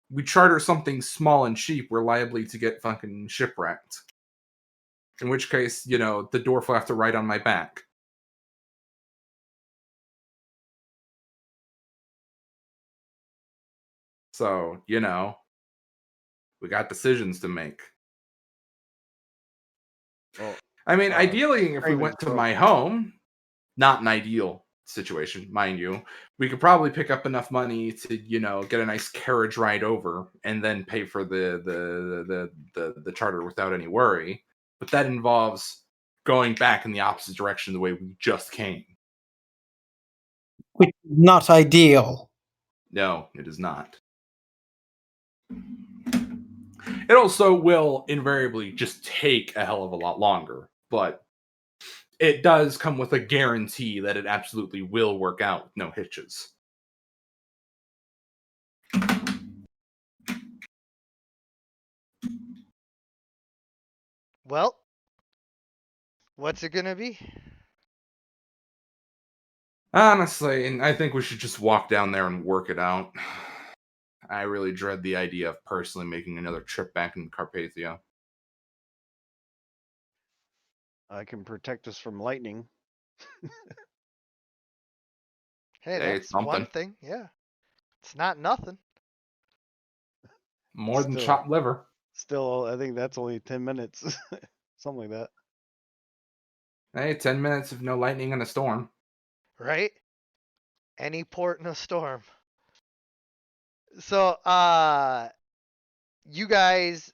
We charter something small and cheap, we're liable to get fucking shipwrecked. In which case, the dwarf will have to ride on my back. So, we got decisions to make. Well, I mean, ideally, if we Craven's went to broke. my home, not an ideal situation, mind you, we could probably pick up enough money to, get a nice carriage ride over and then pay for the charter without any worry. But that involves going back in the opposite direction the way we just came. Which is not ideal. No, it is not. It also will invariably just take a hell of a lot longer, but it does come with a guarantee that it absolutely will work out with no hitches. Well, what's it gonna be? Honestly, I think we should just walk down there and work it out. I really dread the idea of personally making another trip back into Carpathia. I can protect us from lightning. Hey, Hey, it's that's one something. thing. Yeah. It's not nothing. More than Still. chopped liver. Still, I think that's only 10 minutes. Something like that. Hey, 10 minutes of no lightning in a storm. Right? Any port in a storm. So, you guys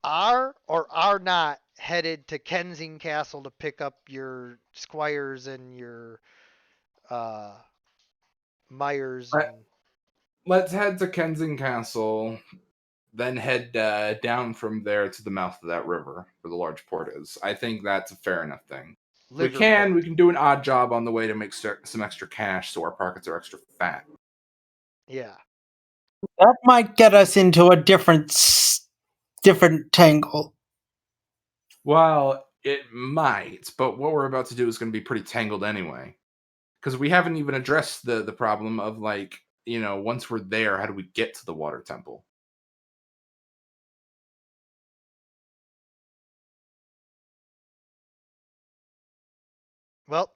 are or are not headed to Kensington Castle to pick up your squires and your Myers Right. and Let's head to Kensington Castle, then head down from there to the mouth of that river where the large port is. I think that's a fair enough thing. We Liverport. can do an odd job on the way to make some extra cash so our pockets are extra fat. Yeah. That might get us into a different tangle. Well, it might, but what we're about to do is going to be pretty tangled anyway. Because we haven't even addressed the problem of, like, once we're there, how do we get to the water temple? Well,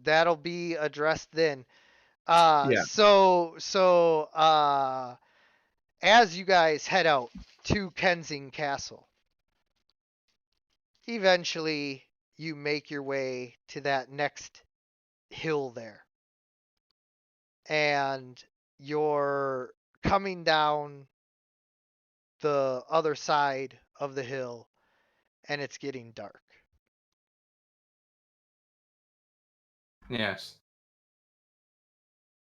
that'll be addressed then. Yeah. As you guys head out to Kensington Castle, eventually you make your way to that next hill there. And you're coming down the other side of the hill, and it's getting dark. Yes.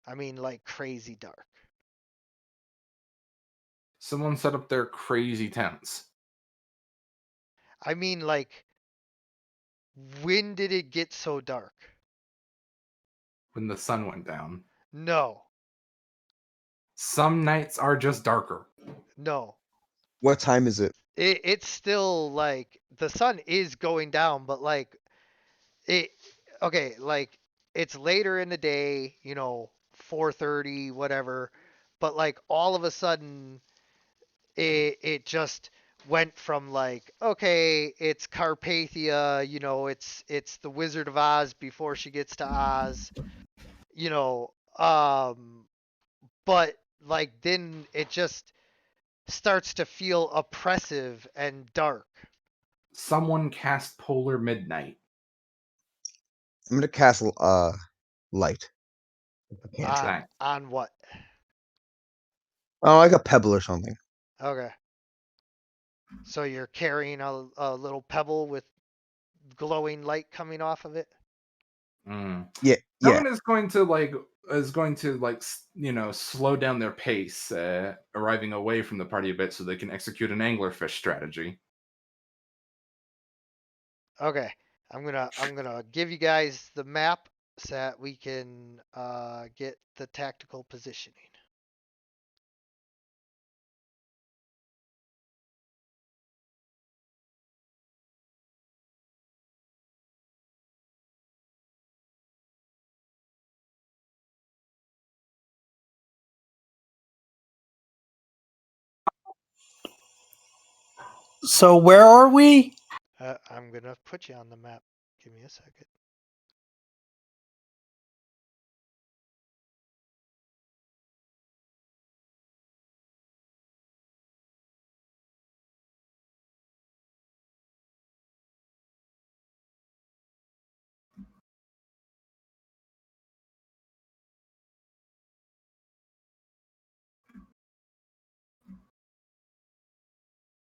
I mean, like crazy dark. Someone set up their crazy tents. I mean, like, when did it get so dark? When the sun went down. No. Some nights are just darker. No. What time is it? It's still like the sun is going down, but like like it's later in the day, 4:30, whatever, but like all of a sudden it just went from like, okay, it's Carpathia, it's the Wizard of Oz before she gets to Oz, you know, but like then it just starts to feel oppressive and dark. Someone cast Polar Midnight. I'm gonna castle light. A cantrip. Nice. On what? Oh, like a pebble or something. Okay. So you're carrying a little pebble with glowing light coming off of it? Mm. Yeah. Someone is going to slow down their pace, arriving away from the party a bit so they can execute an anglerfish strategy. Okay. I'm gonna give you guys the map so that we can get the tactical positioning. So where are we? I'm gonna put you on the map. Give me a second.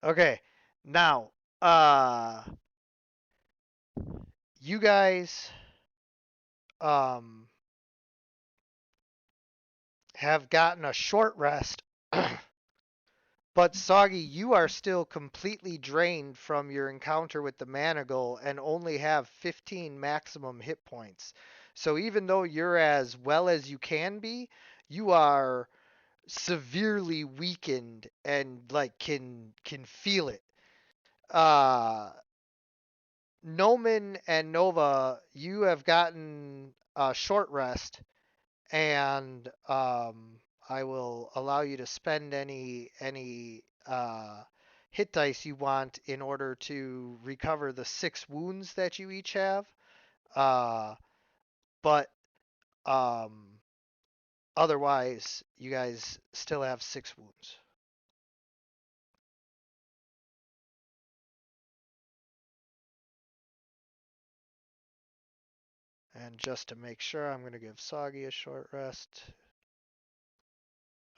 Okay. Now, you guys have gotten a short rest. But Soggy, you are still completely drained from your encounter with the Managle and only have 15 maximum hit points. So even though you're as well as you can be, you are severely weakened and like can feel it. Noman and Nova, you have gotten a short rest and I will allow you to spend any hit dice you want in order to recover the 6 wounds that you each have. But otherwise, you guys still have 6 wounds. And just to make sure, I'm going to give Soggy a short rest.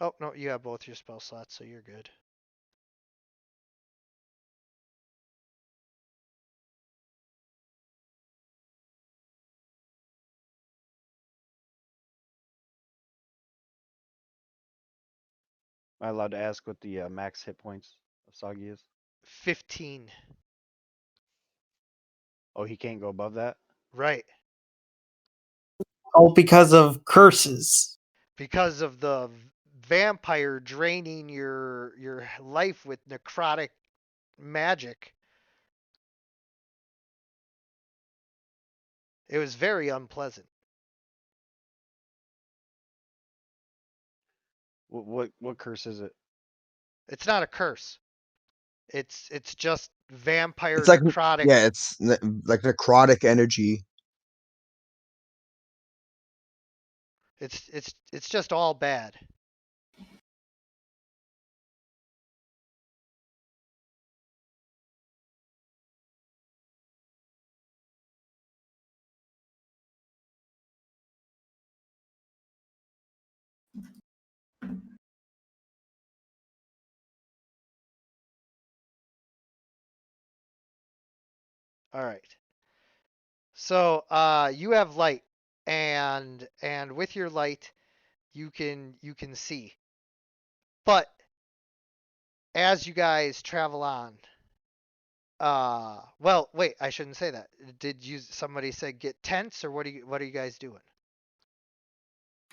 Oh, no, you have both your spell slots, so you're good. Am I allowed to ask what the max hit points of Soggy is? 15. Oh, he can't go above that? Right. All because of curses. Because of the vampire draining your life with necrotic magic. It was very unpleasant. What curse is it? It's not a curse. It's just vampire It's like necrotic. yeah, it's like necrotic energy. It's just all bad. All right. So you have light, and with your light, you can see. But as you guys travel on, well, wait, I shouldn't say that. Did somebody say get tense, or what are you guys doing?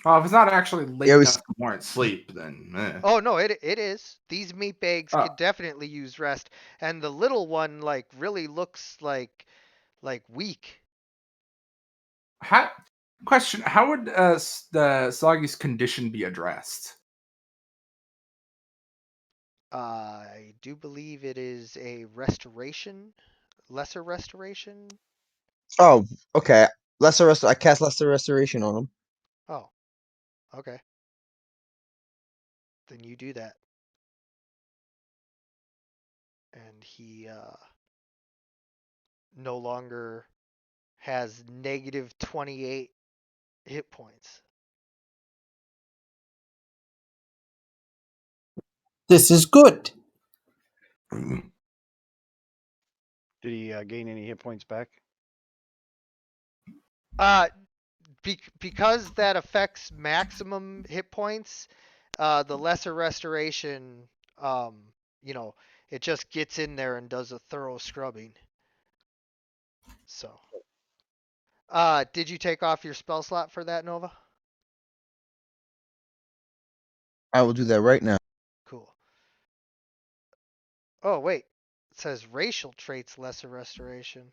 Well, if it's not actually late Yeah, we enough to warrant sleep, then Oh no, it is. These meat bags Oh. could definitely use rest, and the little one like really looks like weak. Question: how would the Soggy's condition be addressed? I do believe it is a restoration, lesser restoration. Oh, okay. I cast lesser restoration on him. Oh, okay. Then you do that. And he no longer has negative 28 hit points. This is good. Did he gain any hit points back? Because that affects maximum hit points, the lesser restoration, you know, it just gets in there and does a thorough scrubbing. So, did you take off your spell slot for that, Nova? I will do that right now. Cool. Oh, wait. It says racial traits lesser restoration.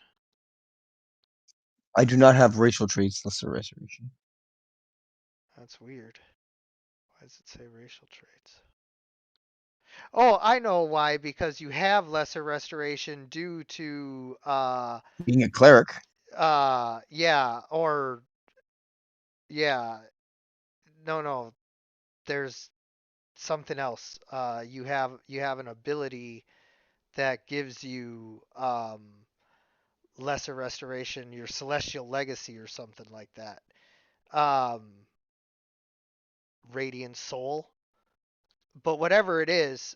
I do not have racial traits lesser restoration. That's weird. Why does it say racial traits? Oh, I know why. Because you have lesser restoration due to Being a cleric. yeah, or yeah. No. There's something else. You have an ability that gives you lesser restoration, your celestial legacy or something like that. Radiant soul. But whatever it is,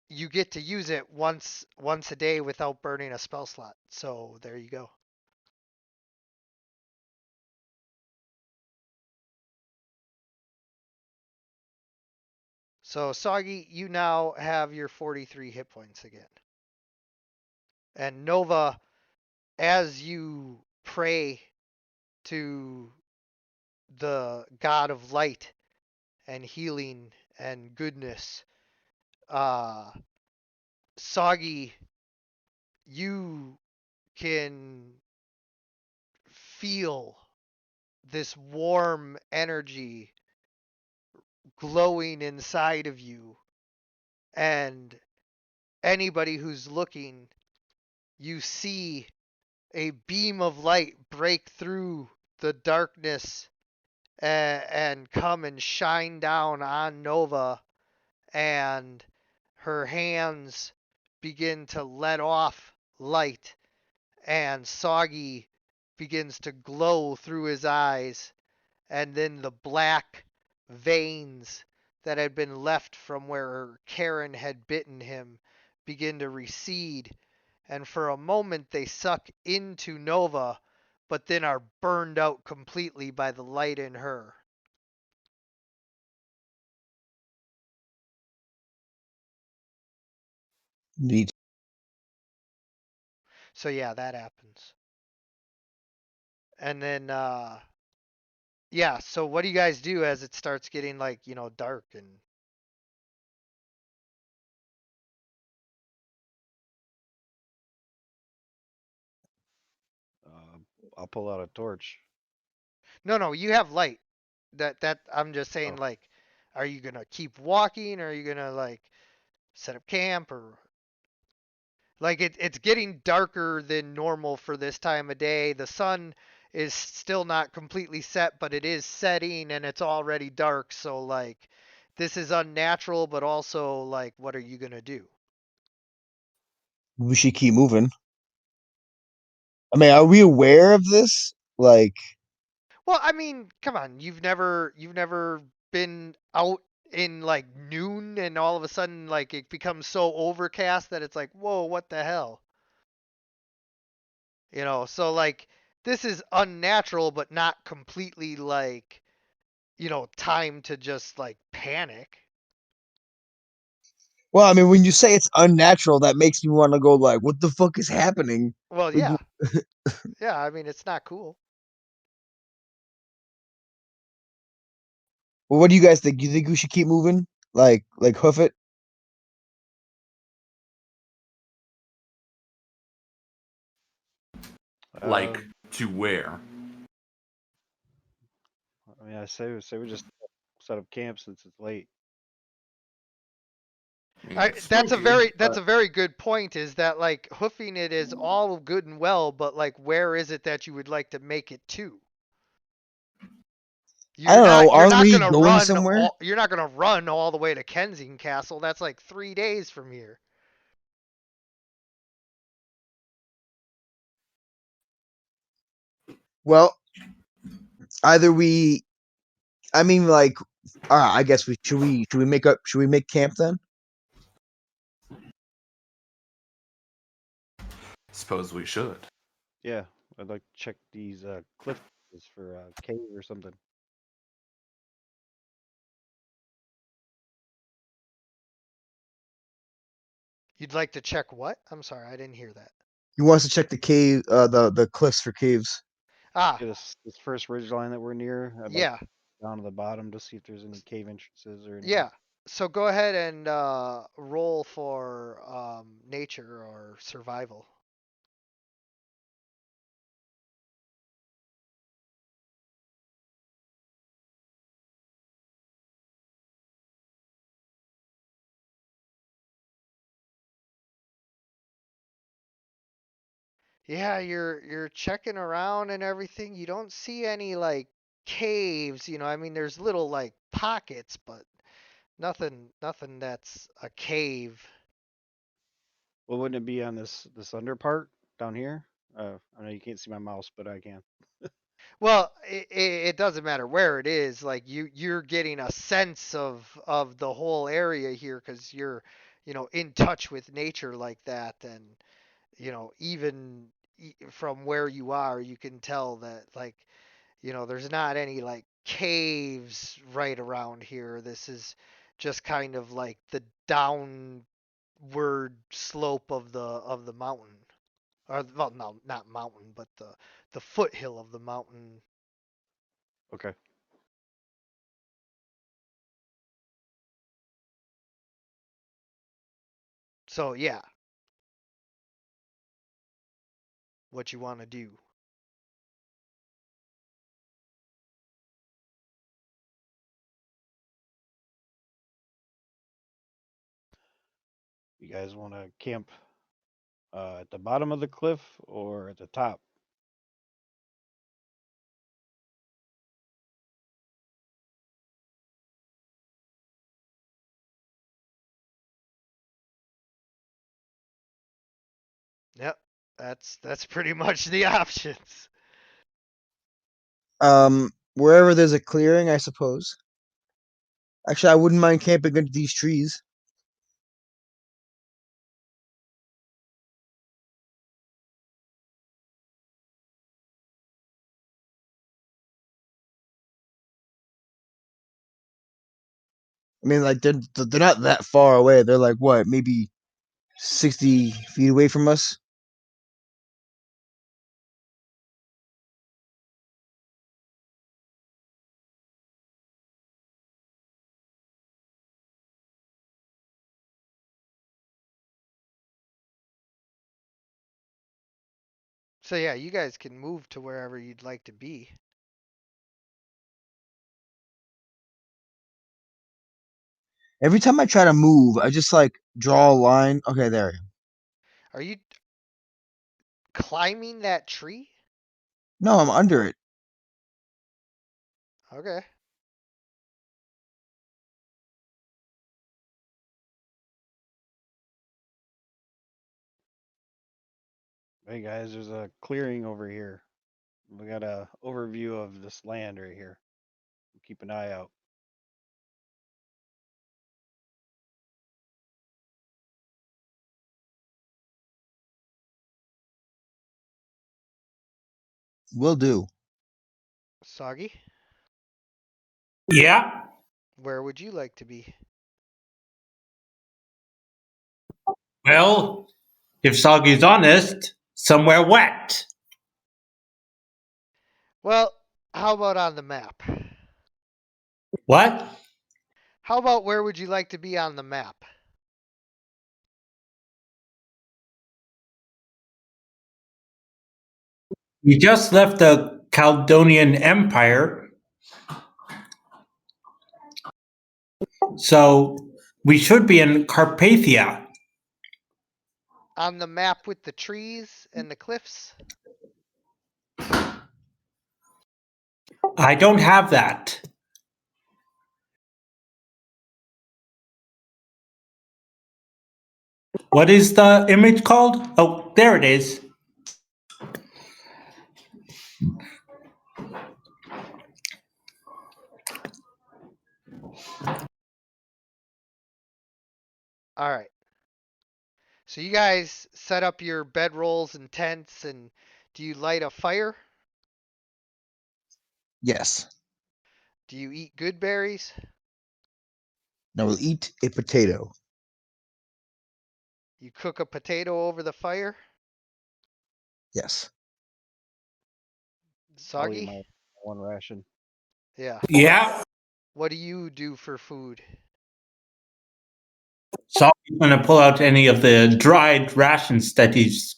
you get to use it once a day without burning a spell slot. So there you go. So Soggy, you now have your 43 hit points again. And Nova, as you pray to the God of light and healing and goodness, Soggy, you can feel this warm energy glowing inside of you, and anybody who's looking, you see a beam of light break through the darkness and come and shine down on Nova, and her hands begin to let off light, and Soggy begins to glow through his eyes, and then the black veins that had been left from where Karen had bitten him begin to recede, and for a moment they suck into Nova, but then are burned out completely by the light in her. Neat. So yeah, that happens. And then yeah, so what do you guys do as it starts getting like, dark and I'll pull out a torch. No, you have light. That I'm just saying, Oh. like, are you gonna keep walking, or are you gonna like set up camp, or like it's getting darker than normal for this time of day. The sun is still not completely set, but it is setting and it's already dark, so like this is unnatural, but also like what are you gonna do? We should keep moving. I mean, are we aware of this? Like, Well, I mean, come on, you've never been out in like noon and all of a sudden like it becomes so overcast that it's like, whoa, what the hell? So like this is unnatural but not completely like, time to just like panic. well, I mean, when you say it's unnatural, that makes me want to go like, what the fuck is happening? Well, Like, yeah. Yeah, I mean, it's not cool. well, what do you guys think? You think we should keep moving? Like hoof it? Like Um, to where? I mean, I say we just set up camp since it's late. I mean, it's That's a spooky, very that's but a very good point, is that like hoofing it is all good and well, but like where is it that you would like to make it to? I don't know. You're Aren't not we gonna going run somewhere? all the way to Kensington Castle. That's like 3 days from here. Well, either we. I mean, like, all right. I guess we should we make up? Should we make camp then? suppose we should. Yeah, I'd like to check these cliff faces for a cave or something. You'd like to check what? I'm sorry, I didn't hear that. He wants to check the cave, the cliffs for caves. Ah, Yeah, this first ridge line that we're near, I'd like yeah. down to the bottom to see if there's any cave entrances or anything. Yeah. So go ahead and roll for nature or survival. Yeah, you're checking around and everything. You don't see any like caves, I mean there's little like pockets, but nothing that's a cave. Well, wouldn't it be on this under part down here? I know you can't see my mouse, but I can. Well, it doesn't matter where it is. Like you're getting a sense of the whole area here because you're, in touch with nature like that, and even from where you are, you can tell that like, there's not any like caves right around here. This is just kind of like the downward slope of the mountain, or well, no, not mountain, but the foothill of the mountain. Okay. So yeah, what you want to do? You guys want to camp at the bottom of the cliff or at the top? Yep, that's pretty much the options. Wherever there's a clearing, I suppose. Actually, I wouldn't mind camping under these trees. I mean, like they're not that far away. They're like what, maybe 60 feet away from us. So yeah, you guys can move to wherever you'd like to be. Every time I try to move, I just like draw a line. Okay, there. Are you climbing that tree? No, I'm under it. Okay. Hey guys, there's a clearing over here. We got a overview of this land right here. Keep an eye out. Will do. Soggy, Yeah. where would you like to be? Well, if Soggy's honest, somewhere wet. Well, how about on the map? What? How about where would you like to be on the map? We just left the Caldonian Empire. So we should be in Carpathia. On the map with the trees and the cliffs? I don't have that. What is the image called? Oh, there it is. All right. So you guys set up your bedrolls and tents, and do you light a fire? Yes. Do you eat good berries? Now we'll eat a potato. You cook a potato over the fire? Yes. I'll eat Soggy? my one ration. Yeah. Yeah. What do you do for food? Soggy's gonna pull out any of the dried rations that he's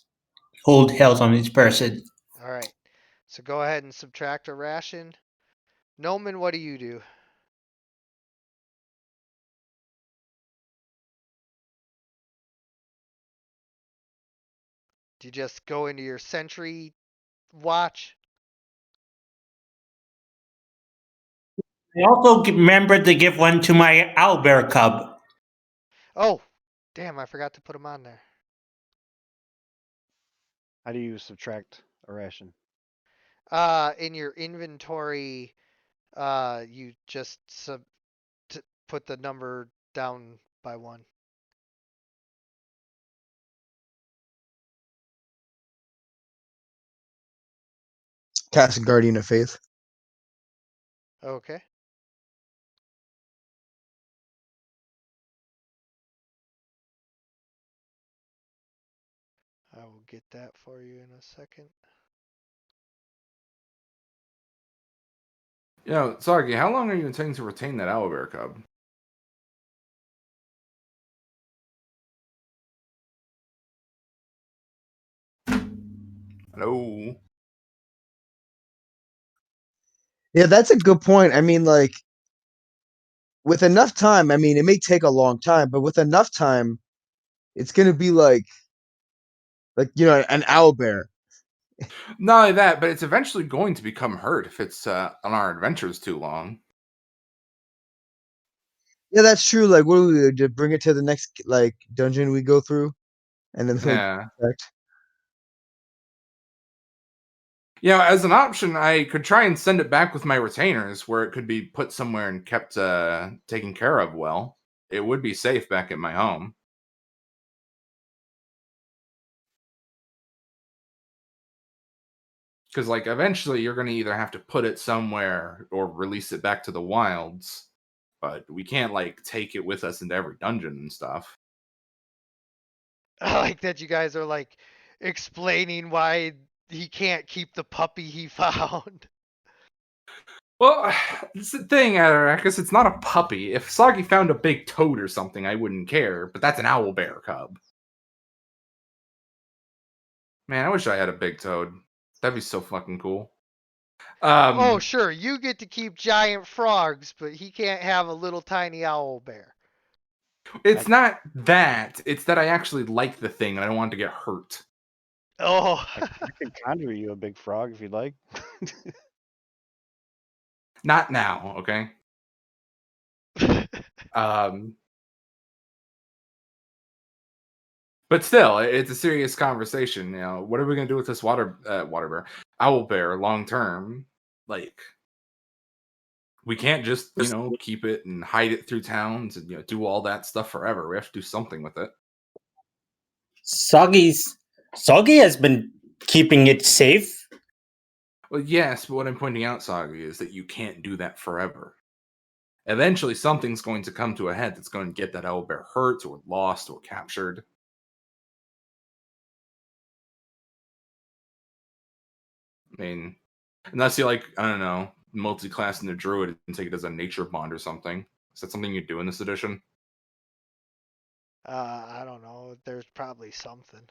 held on his person. All right. So go ahead and subtract a ration. Noman, what do you do? Do you just go into your sentry watch? I also remembered to give one to my owlbear cub. Oh, damn, I forgot to put them on there. How do you subtract a ration? In your inventory, you just put the number down by 1. Cast Guardian of Faith. Okay. I will get that for you in a second. You know, Soggy, how long are you intending to retain that owlbear cub? Hello. Yeah, that's a good point. I mean, like, with enough time, I mean, it may take a long time, but with enough time, It's gonna be like an owl bear. Not only that, but it's eventually going to become hurt if it's on our adventures too long. Yeah, that's true. Like, what do we do? Just bring it to the next like dungeon we go through, and then like Yeah. protect? Yeah, as an option, I could try and send it back with my retainers, where it could be put somewhere and kept taken care of well. It would be safe back at my home. Because, like, eventually you're going to either have to put it somewhere or release it back to the wilds. But we can't, like, take it with us into every dungeon and stuff. I like that you guys are like explaining why he can't keep the puppy he found. Well, it's the thing, Adaracus, it's not a puppy. If Soggy found a big toad or something, I wouldn't care, but that's an owl bear cub. Man, I wish I had a big toad. That'd be so fucking cool. Oh, sure, you get to keep giant frogs, but he can't have a little tiny owl bear. It's not that. It's that I actually like the thing and I don't want it to get hurt. Oh, I could conjure you a big frog if you'd like. Not now, okay? But still, it's a serious conversation. You know, what are we gonna do with this water bear, owl bear, long term? Like, we can't just keep it and hide it through towns and do all that stuff forever. We have to do something with it. Soggy has been keeping it safe. Well, yes, but what I'm pointing out, Soggy, is that you can't do that forever. Eventually, something's going to come to a head that's going to get that owl bear hurt or lost or captured. I mean, unless you like, I don't know, multi-class in the druid and take it as a nature bond or something. Is that something you do in this edition? I don't know. There's probably something.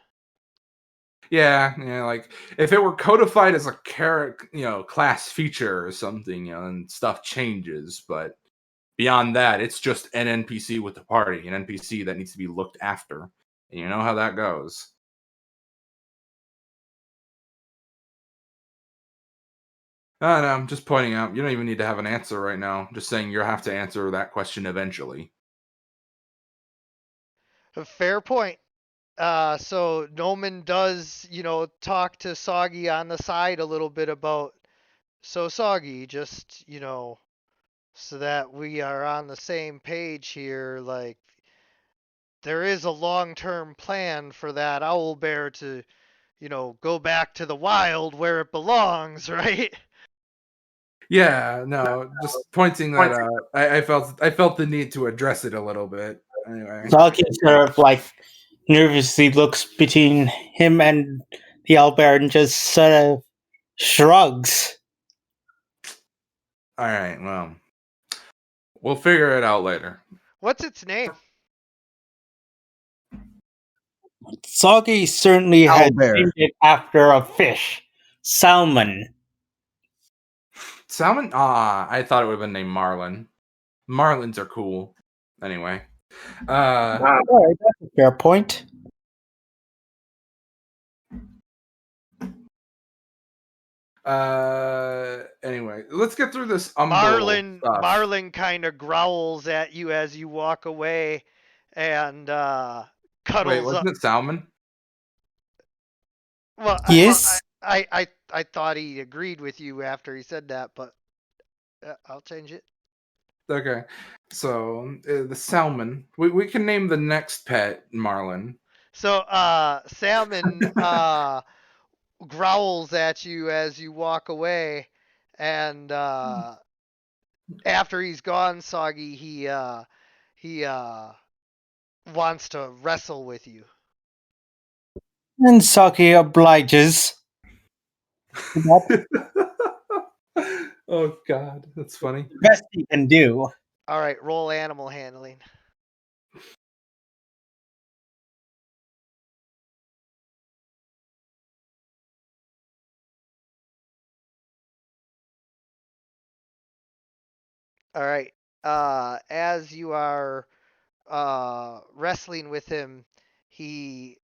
Yeah, like if it were codified as a class feature or something, and stuff changes. But beyond that, it's just an NPC with the party, an NPC that needs to be looked after, and you know how that goes. No, I'm just pointing out. You don't even need to have an answer right now. I'm just saying you'll have to answer that question eventually. A fair point. So Noman does, talk to Soggy on the side a little bit about, so Soggy, just, so that we are on the same page here, like, there is a long-term plan for that owl bear to, go back to the wild where it belongs, right? Yeah, no, just pointing that out. I felt the need to address it a little bit. Anyway. Soggy sort of like nervously looks between him and the owlbear and just sort of shrugs. All right, well, we'll figure it out later. What's its name? Soggy certainly had Owlbear. named it after a fish, salmon. Salmon? I thought it would have been named Marlin. Marlins are cool. Anyway. Alright, that's a fair point. Anyway, let's get through this Marlin kind of growls at you as you walk away and cuddles Wait, wasn't up. it salmon? Well, Yes. I thought he agreed with you after he said that, but I'll change it. Okay. So, the salmon. We can name the next pet Marlin. So, Salmon growls at you as you walk away, and after he's gone, Soggy, he wants to wrestle with you. And Soggy obliges. Oh God, that's funny. The best he can do. All right, roll animal handling. All right. As you are wrestling with him, he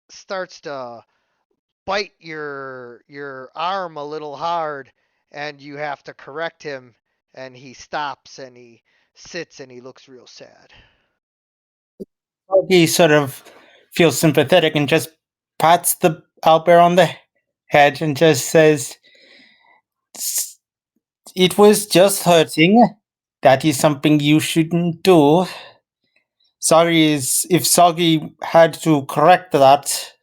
starts to bite your arm a little hard, and you have to correct him, and he stops and he sits and he looks real sad. He sort of feels sympathetic and just pats the owlbear on the head and just says, "It was just hurting. That is something you shouldn't do. Sorry if Soggy had to correct that.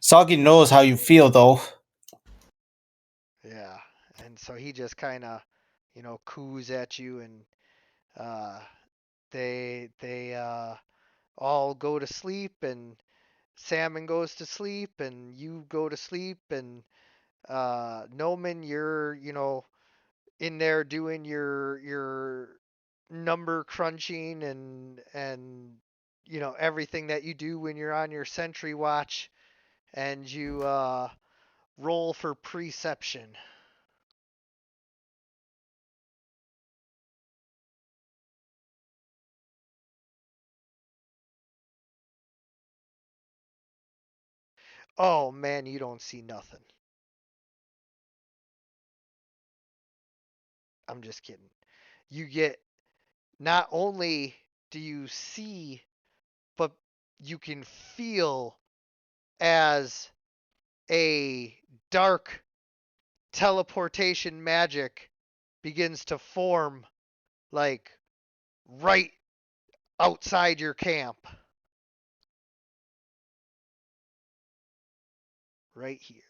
Soggy knows how you feel, though." Yeah, and so he just kind of, coos at you, and uh, they all go to sleep, and Salmon goes to sleep, and you go to sleep, and Noman, you're in there doing your number crunching and everything that you do when you're on your sentry watch, and you roll for perception. Oh man, you don't see nothing. I'm just kidding. You get, not only do you see, but you can feel as a dark teleportation magic begins to form, like right outside your camp. Right here.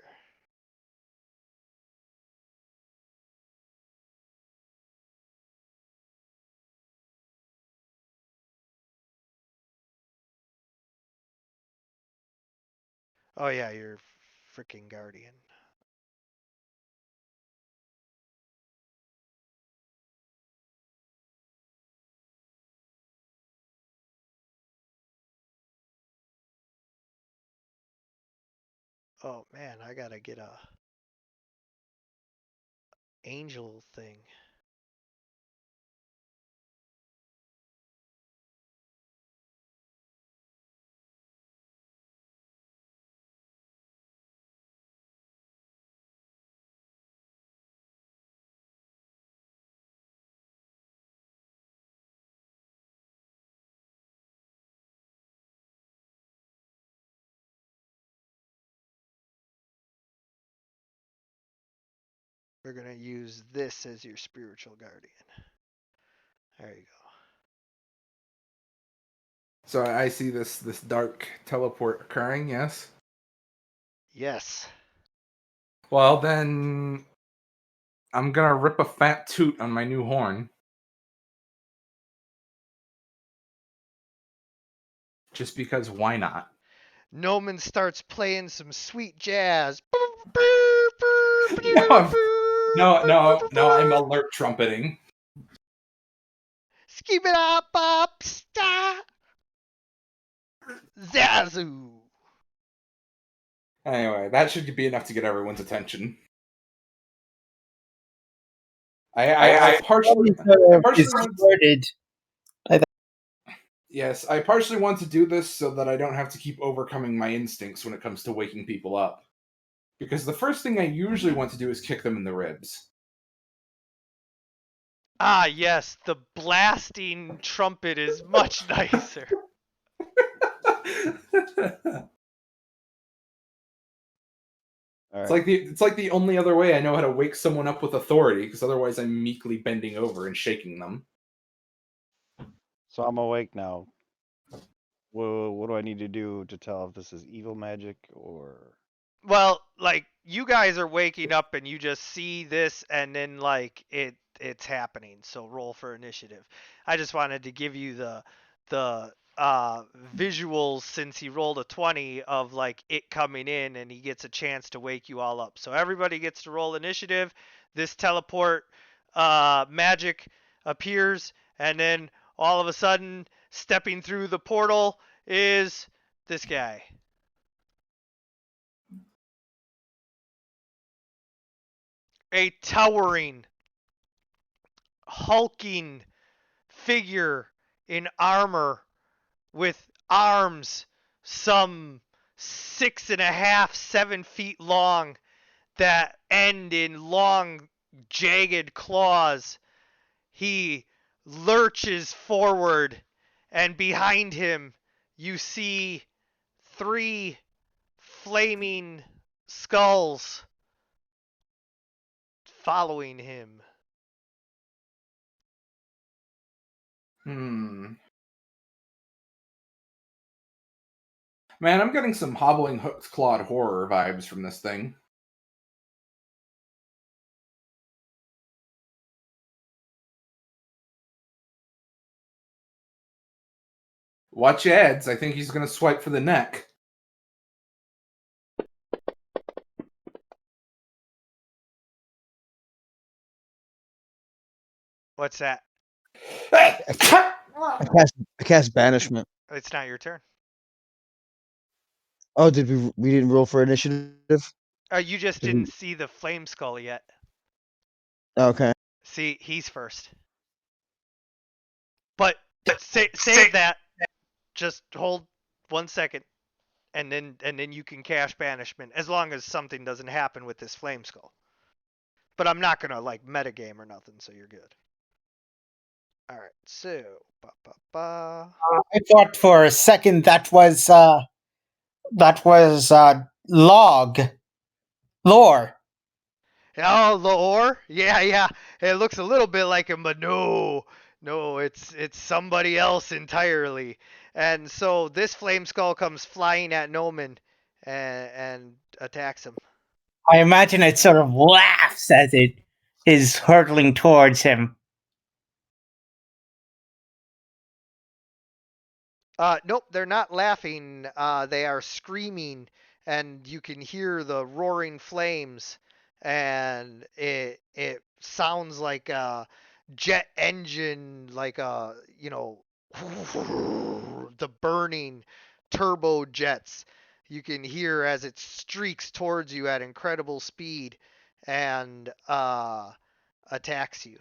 Oh yeah, you're freaking guardian. Oh man, I gotta get a angel thing. We're gonna use this as your spiritual guardian. There you go. So I see this dark teleport occurring. Yes. Yes. Well then, I'm gonna rip a fat toot on my new horn. Just because, why not? Noman starts playing some sweet jazz. No, I'm alert trumpeting. Skip it up, sta. Zazu. Anyway, that should be enough to get everyone's attention. I partially Distorted. Yes, I partially want to do this so that I don't have to keep overcoming my instincts when it comes to waking people up. Because the first thing I usually want to do is kick them in the ribs. Ah, yes, the blasting trumpet is much nicer. It's like the only other way I know how to wake someone up with authority, because otherwise I'm meekly bending over and shaking them. So I'm awake now. What do I need to do to tell if this is evil magic or? Well, like, you guys are waking up and you just see this, and then like it's happening. So roll for initiative. I just wanted to give you the visuals, since he rolled a 20, of like it coming in, and he gets a chance to wake you all up. So everybody gets to roll initiative. This teleport magic appears, and then all of a sudden, stepping through the portal is this guy. A towering, hulking figure in armor with arms some 6.5, 7 feet long that end in long, jagged claws. He lurches forward, and behind him, you see 3 flaming skulls following him. Man, I'm getting some hobbling hooked clawed horror vibes from this thing. Watch your ads. I think he's going to swipe for the neck. What's that? I cast banishment. It's not your turn. Oh, did we didn't roll for initiative? You just Did we- didn't see the flame skull yet. Okay. See, he's first. But save that. Just hold 1 second, and then you can cast banishment as long as something doesn't happen with this flame skull. But I'm not gonna like metagame or nothing, so you're good. All right, so I thought for a second that was log lore. oh, lore, yeah, it looks a little bit like him, but no, it's somebody else entirely. And so this flame skull comes flying at Noman and attacks him. I imagine it sort of laughs as it is hurtling towards him. Nope, they're not laughing. They are screaming, and you can hear the roaring flames, and it sounds like a jet engine, like a the burning turbo jets. You can hear as it streaks towards you at incredible speed and attacks you.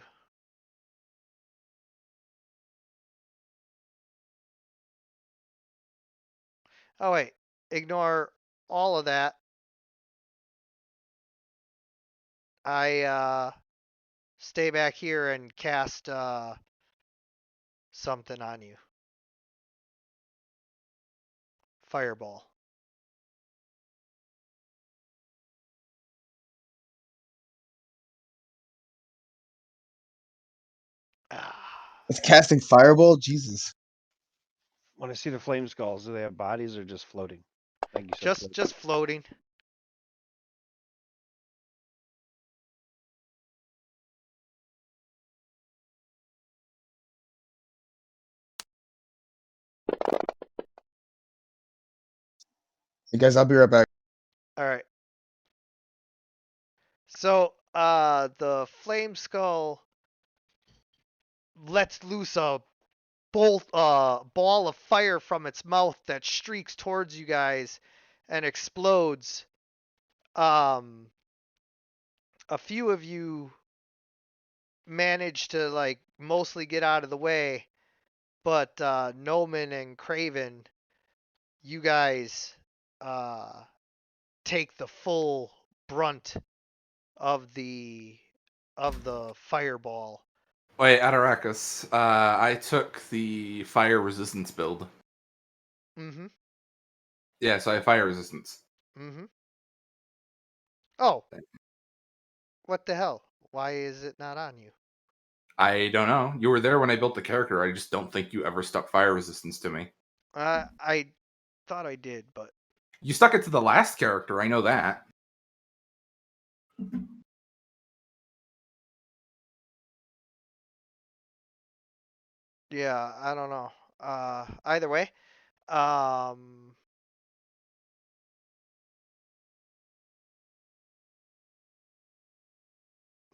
Oh wait, ignore all of that. I stay back here and cast something on you. Fireball. Ah, It's casting fireball. Jesus. When I see the flame skulls, do they have bodies or just floating? Thank you. So just floating. Hey guys, I'll be right back. All right. So the flame skull lets loose a ball of fire from its mouth that streaks towards you guys and explodes. A few of you manage to like mostly get out of the way, but Noman and Craven, you guys take the full brunt of the fireball. Wait, Atarakis, I took the fire resistance build. Mm-hmm. Yeah, so I have fire resistance. Mm-hmm. Oh. What the hell? Why is it not on you? I don't know. You were there when I built the character. I just don't think you ever stuck fire resistance to me. I thought I did, but You stuck it to the last character. I know that. yeah, I don't know. Either way,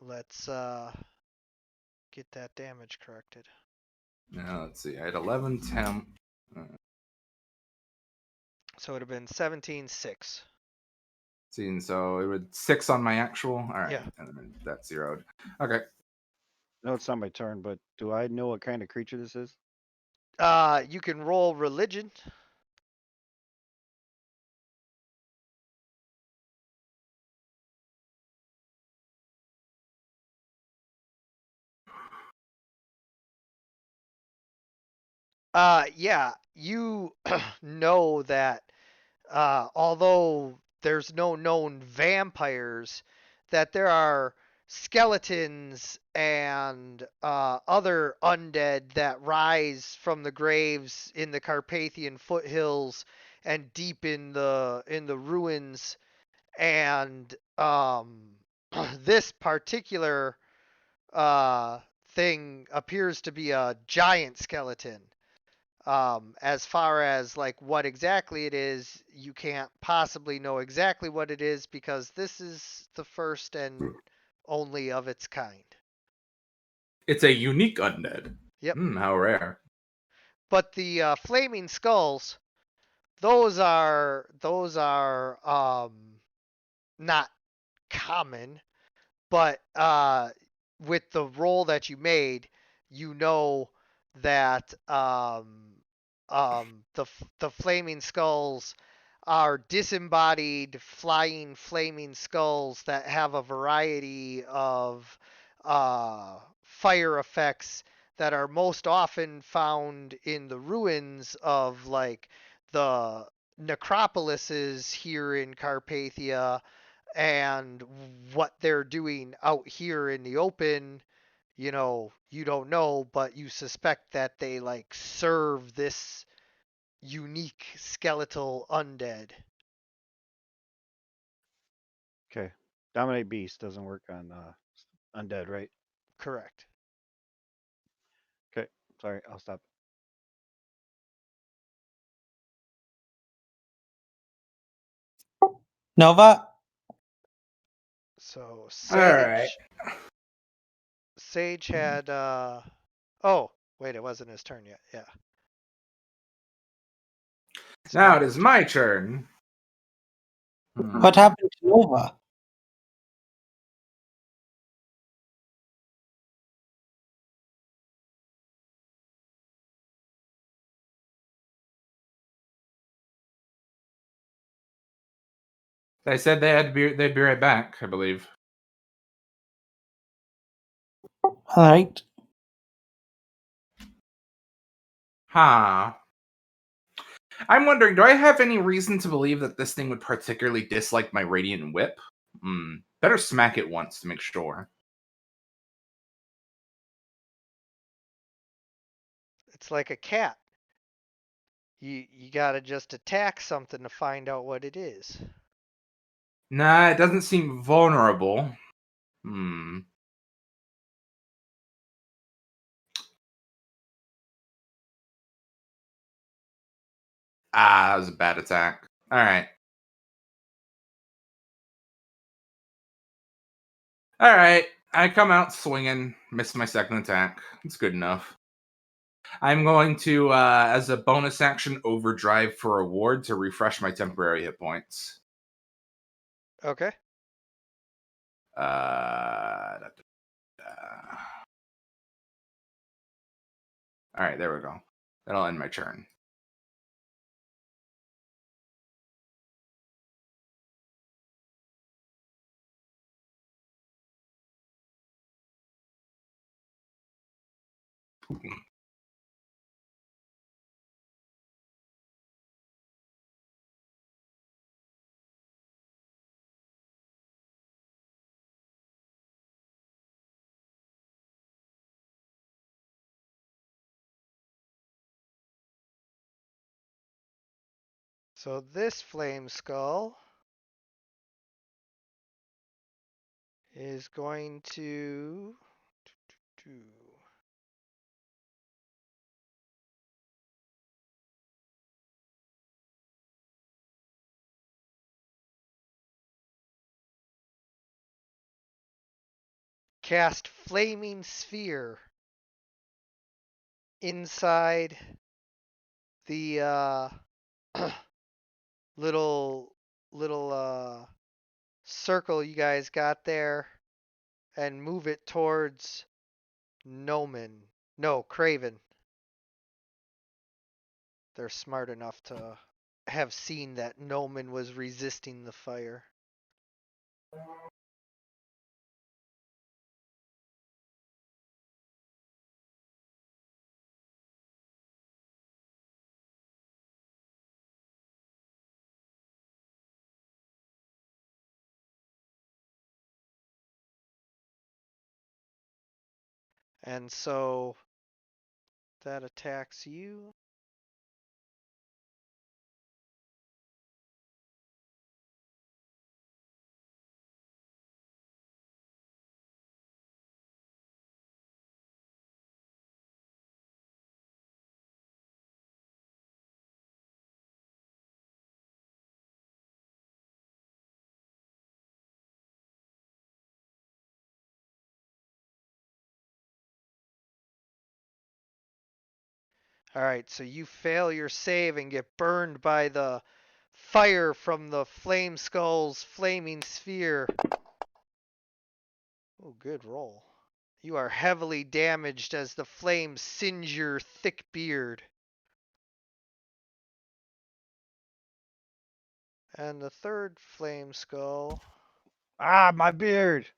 let's get that damage corrected. Now, let's see. I had 11, 10. So it would have been 17-6. See, so it would 6 on my actual. All right, Yeah. and then that's zeroed. Okay. no, it's not my turn, but do I know what kind of creature this is? You can roll religion. Yeah, you know that although there's no known vampires, that there are skeletons and other undead that rise from the graves in the Carpathian foothills and deep in the ruins. And this particular uh, thing appears to be a giant skeleton. As far as like what exactly it is, you can't possibly know exactly what it is because this is the first and only of its kind. It's a unique undead. Yep. How rare. But the flaming skulls, those are not common, but with the roll that you made, you know that the flaming skulls are disembodied flaming skulls that have a variety of fire effects that are most often found in the ruins of like the necropolises here in Carpathia, and what they're doing out here in the open, you don't know, but you suspect that they like serve this unique skeletal undead. Okay. Dominate Beast doesn't work on undead, right? Correct. Okay. Sorry, I'll stop. Nova, So All right. Sage had oh, wait, it wasn't his turn yet. Yeah. It's Now it Nova's is turn. my turn. what happened to Nova? They said they'd be right back, I believe. All right. Huh. I'm wondering, do I have any reason to believe that this thing would particularly dislike my Radiant Whip? Better smack it once to make sure. It's like a cat. You gotta just attack something to find out what it is. Nah, it doesn't seem vulnerable. Hmm. Ah, that was a bad attack. Alright. Alright. I come out swinging, miss my second attack. It's good enough. I'm going to, as a bonus action, overdrive for a ward to refresh my temporary hit points. Okay. Alright, there we go. That'll end my turn. So this flame skull is going to cast flaming sphere inside the little circle you guys got there and move it towards Noman. No, Craven. They're smart enough to have seen that Noman was resisting the fire. And so that attacks you. All right, so you fail your save and get burned by the fire from the flame skull's flaming sphere. Oh, good roll. You are heavily damaged as the flames singe your thick beard. And the third flame skull Ah, my beard.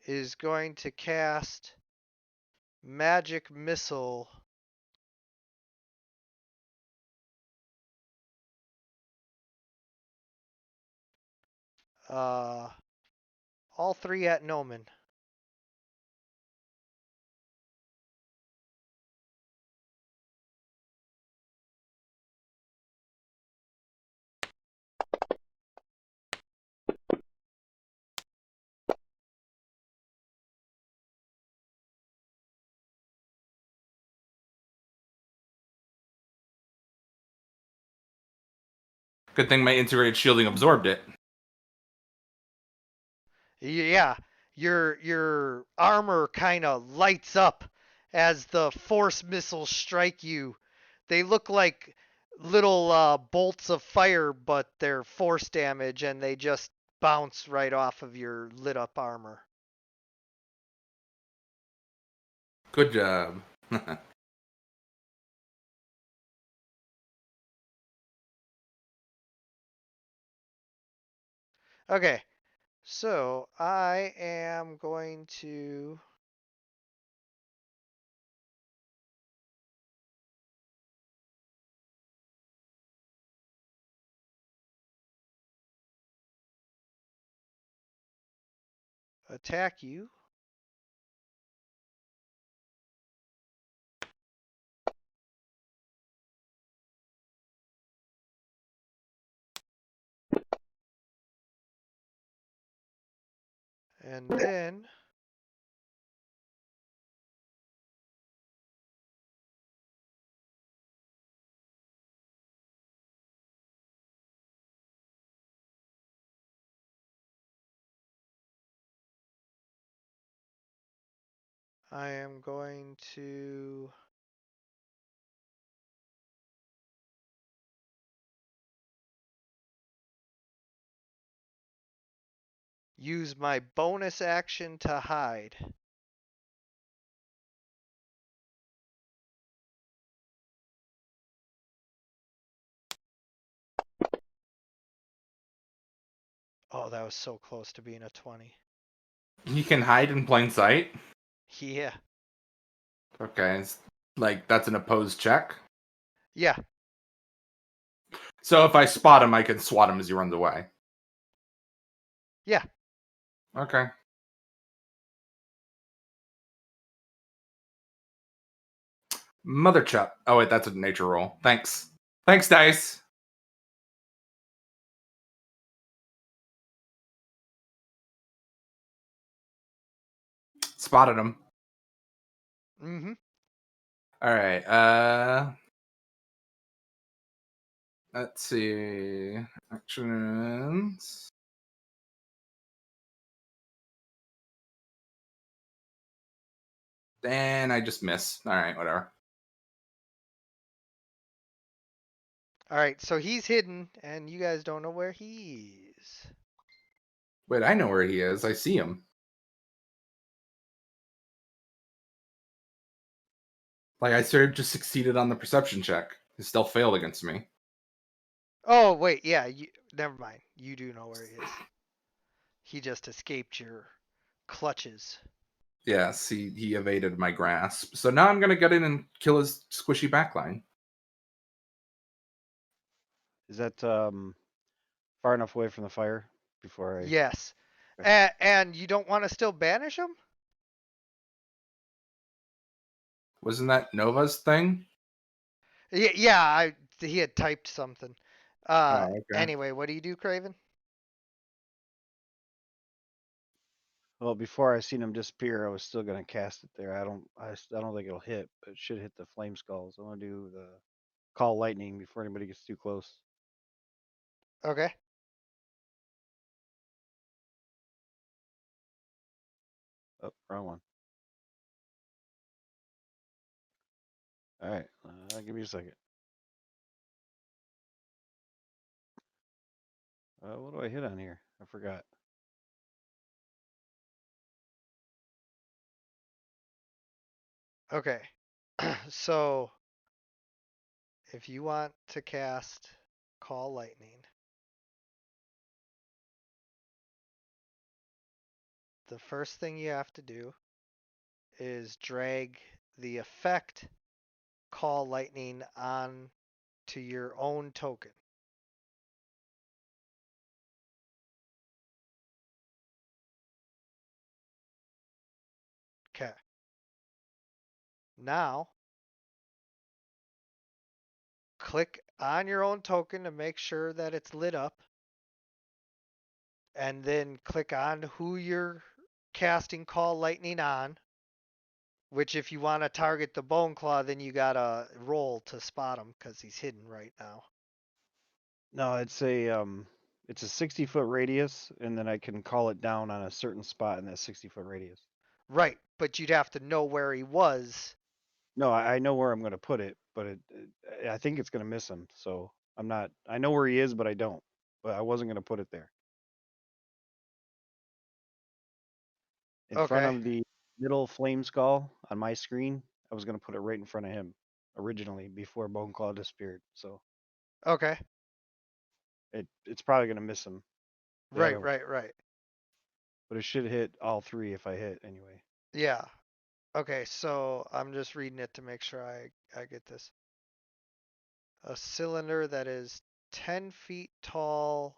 is going to cast Magic Missile all three at Noman. Good thing my integrated shielding absorbed it. Yeah, your armor kind of lights up as the force missiles strike you. They look like little bolts of fire, but they're force damage, and they just bounce right off of your lit up armor. Good job. Okay, so I am going to attack you. And then I am going to use my bonus action to hide. Oh, that was so close to being a 20. He can hide in plain sight. Yeah. Okay, like that's an opposed check. Yeah. So if I spot him, I can swat him as he runs away. Yeah. Okay. Mother chup. Oh wait, that's a nature roll. Thanks. Thanks, dice. Spotted him. Mm-hmm. All right. Let's see. Actions. And I just miss. All right, whatever. All right, so he's hidden, and you guys don't know where he is. Wait, I know where he is. I see him. Like I sort of just succeeded on the perception check. He still failed against me. Oh, wait, yeah, never mind. You do know where he is. He just escaped your clutches. Yes, he evaded my grasp. So now I'm gonna get in and kill his squishy backline. Is that far enough away from the fire before I? Yes. Okay. And you don't want to still banish him? Wasn't that Nova's thing? Yeah, he had typed something. Oh, okay. Anyway, what do you do, Craven? Well, before I seen him disappear, I was still gonna cast it there. I don't think it'll hit, but it should hit the flame skulls. I want to do the call lightning before anybody gets too close. Okay. Oh, wrong one. All right, give me a second. What do I hit on here? I forgot. Okay. So if you want to cast Call Lightning, the first thing you have to do is drag the effect Call Lightning on to your own token. Okay. Now, click on your own token to make sure that it's lit up. And then click on who you're casting Call Lightning on. Which, if you want to target the Bone Claw, then you gotta roll to spot him because he's hidden right now. No, it's a 60-foot radius, and then I can call it down on a certain spot in that 60-foot radius. Right, but you'd have to know where he was. No, I know where I'm gonna put it, but I think it's gonna miss him. So I'm not. I know where he is, but I don't. But I wasn't gonna put it there. In front Okay. of the middle flame skull on my screen, I was gonna put it right in front of him originally before Bone Claw disappeared. So Okay. it's probably gonna miss him. But I Right, don't. right. But it should hit all three if I hit anyway. Yeah. Okay, so I'm just reading it to make sure I get this. A cylinder that is 10 feet tall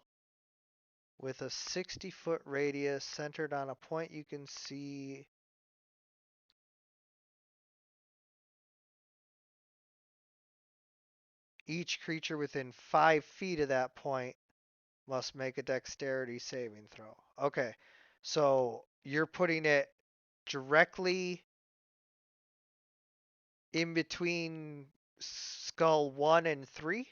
with a 60-foot radius centered on a point you can see. Each creature within 5 feet of that point must make a dexterity saving throw. Okay, so you're putting it directly in between skull 1 and 3?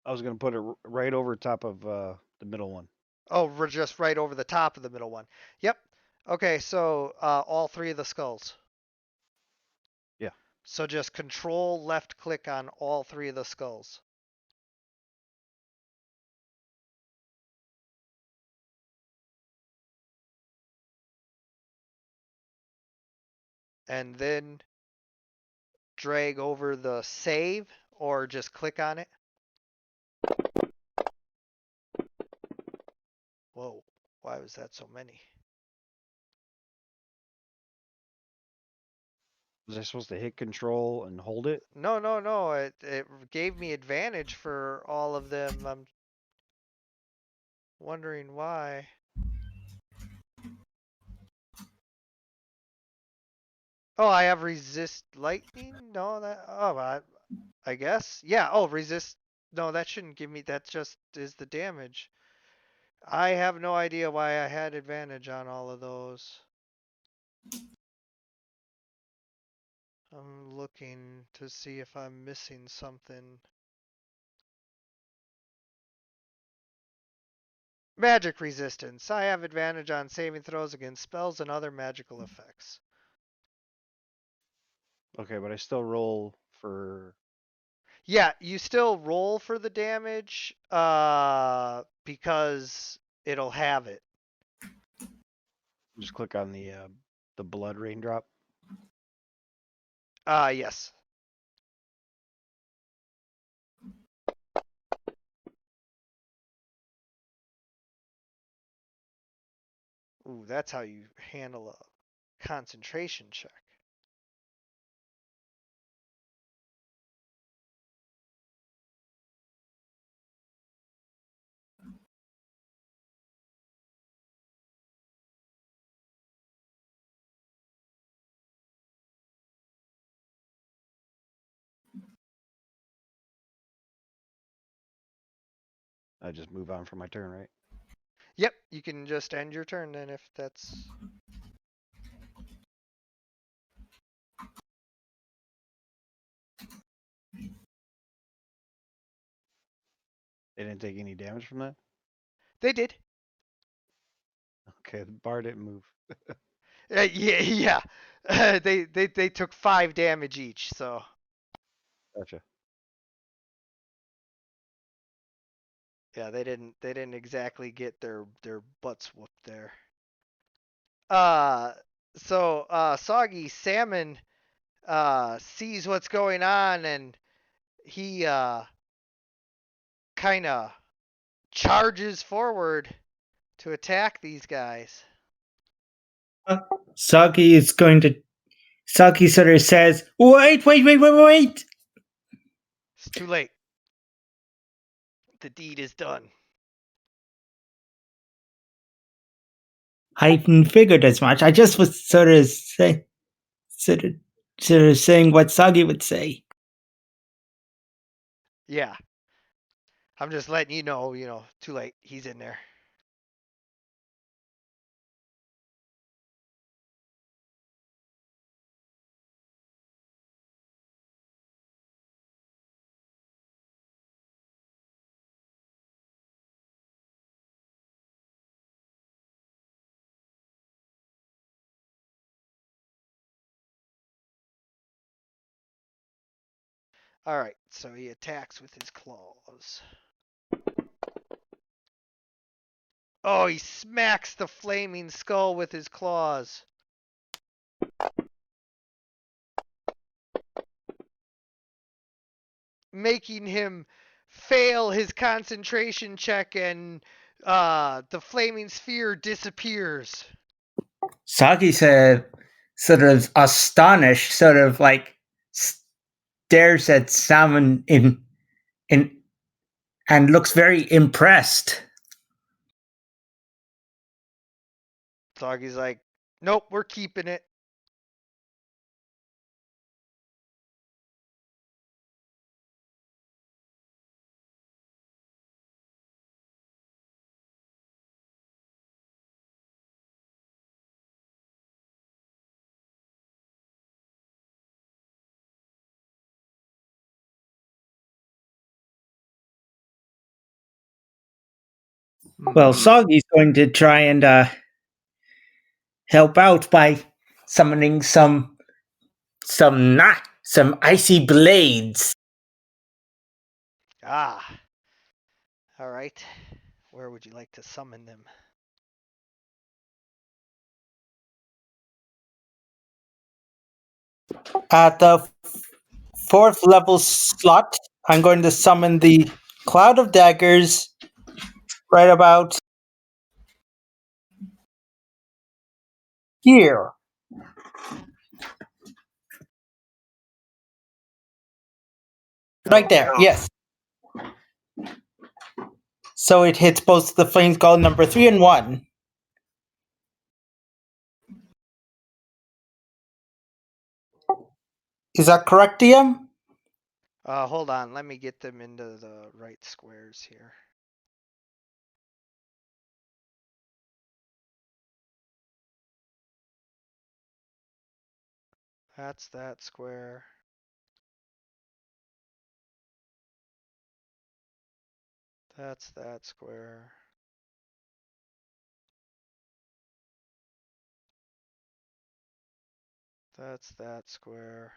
I was gonna put it right over top of the middle one. Oh, we're just right over the top of the middle one. Yep. Okay, so all 3 of the skulls. Yeah. So just control left click on all 3 of the skulls. And then drag over the save or just click on it. Whoa, why was that so many? Was I supposed to hit control and hold it? No. It gave me advantage for all of them. I'm wondering why. Oh, I have resist lightning? No, I guess. Yeah, oh, resist. No, that shouldn't give me, that just is the damage. I have no idea why I had advantage on all of those. I'm looking to see if I'm missing something. Magic resistance. I have advantage on saving throws against spells and other magical effects. Okay, but I still roll for. Yeah, you still roll for the damage, because it'll have it. Just click on the blood raindrop. Yes. Ooh, that's how you handle a concentration check. I just move on from my turn, right? Yep, you can just end your turn then if that's. They didn't take any damage from that? They did. Okay, the bar didn't move. Yeah. They took 5 damage each, so. Gotcha. Yeah, they didn't exactly get their butts whooped there. Soggy Salmon sees what's going on, and he kind of charges forward to attack these guys. Soggy is going to. Soggy sort of says, "Wait! It's too late. The deed is done. I hadn't figured as much. I just was sort of saying what Soggy would say." Yeah. I'm just letting you know, too late. He's in there. All right, so he attacks with his claws. Oh, he smacks the flaming skull with his claws. Making him fail his concentration check, and the flaming sphere disappears. Soggy said, sort of astonished, sort of like stares at Salmon in and looks very impressed. Soggy's like, nope, we're keeping it. Well, Soggy's going to try and help out by summoning some icy blades. Ah. All right. Where would you like to summon them? At the 4th level slot, I'm going to summon the Cloud of Daggers right about here. Right there, yes. So it hits both the Flame Skull number 3 and 1. Is that correct, DM? Hold on. Let me get them into the right squares here. That's that square. That's that square. That's that square.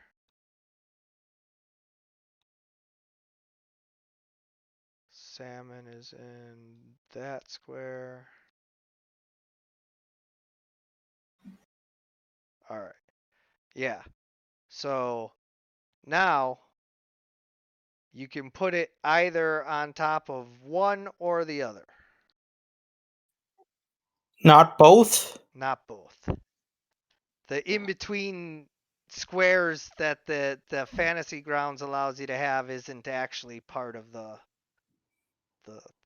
Salmon is in that square. All right. Yeah. So now you can put it either on top of one or the other. Not both? Not both. The in-between squares that the Fantasy Grounds allows you to have isn't actually part of the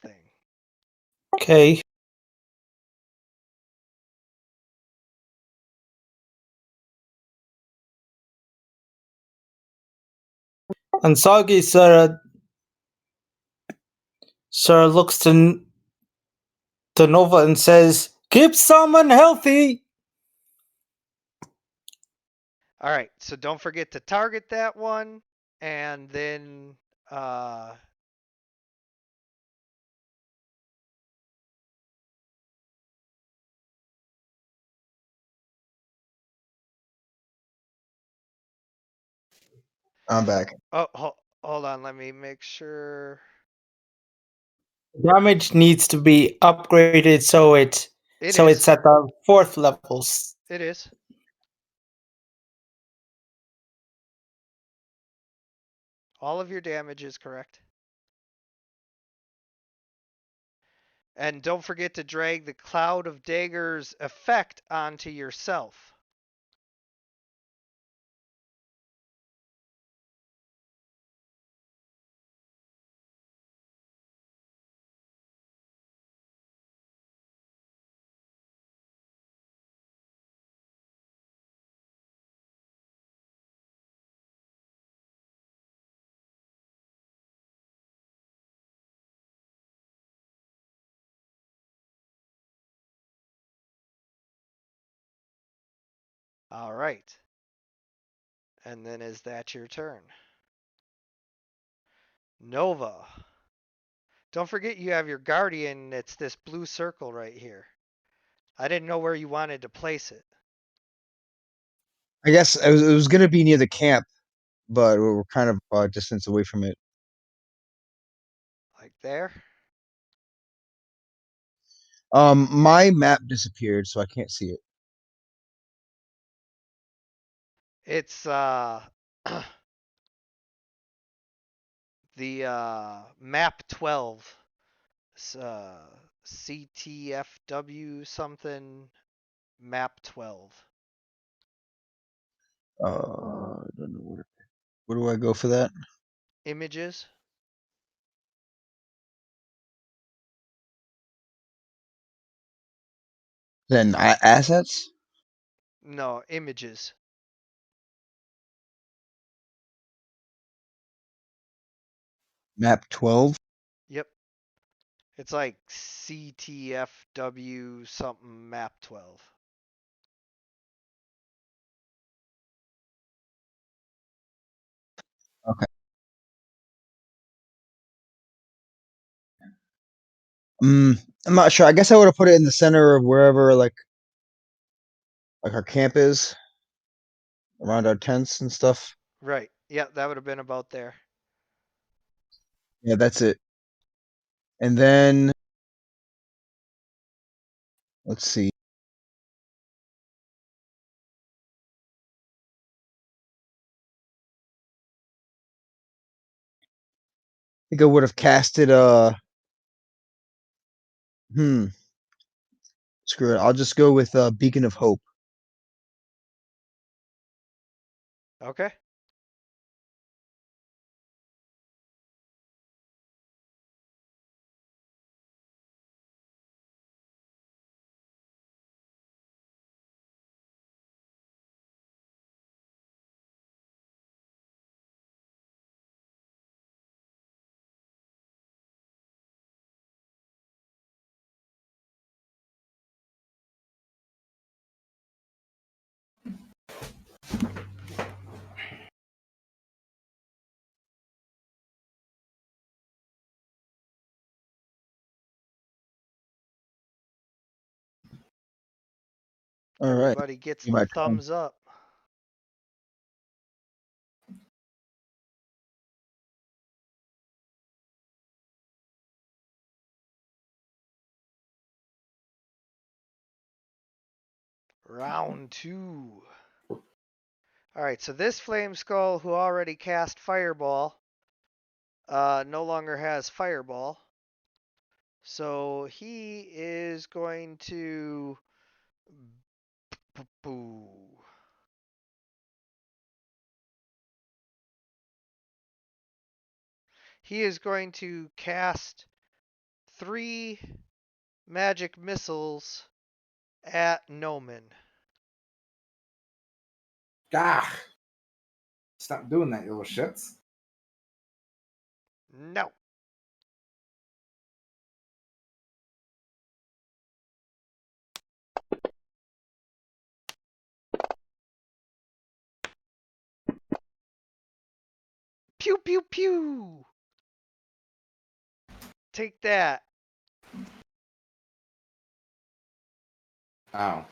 thing. Okay. And Soggy Sir looks to Nova and says, "Keep someone healthy." All right, so don't forget to target that one, and then I'm back. hold on, let me make sure. Damage needs to be upgraded so it's at the 4th levels. It is. All of your damage is correct. And don't forget to drag the Cloud of Daggers effect onto yourself. All right. And then is that your turn? Nova. Don't forget you have your Guardian. It's this blue circle right here. I didn't know where you wanted to place it. I guess it was going to be near the camp, but we're kind of a distance away from it. Like there? My map disappeared, so I can't see it. It's the map 12. CTFW something map 12. I don't know where do I go for that? Images? Then assets, No, images. map 12. Yep. It's like CTFW something map 12. Okay. I'm not sure. I guess I would have put it in the center of wherever like our camp is, around our tents and stuff. Right. Yeah, that would have been about there. Yeah, that's it. And then let's see. I think I would have casted screw it. I'll just go with Beacon of Hope. Okay. All right. Everybody gets You the might come. thumbs up. Round 2. Alright, so this Flame Skull who already cast Fireball no longer has Fireball. So he is going to he is going to cast 3 magic missiles at Noman. Gah! Stop doing that, you little shits. No. Pew pew pew. Take that. Ow.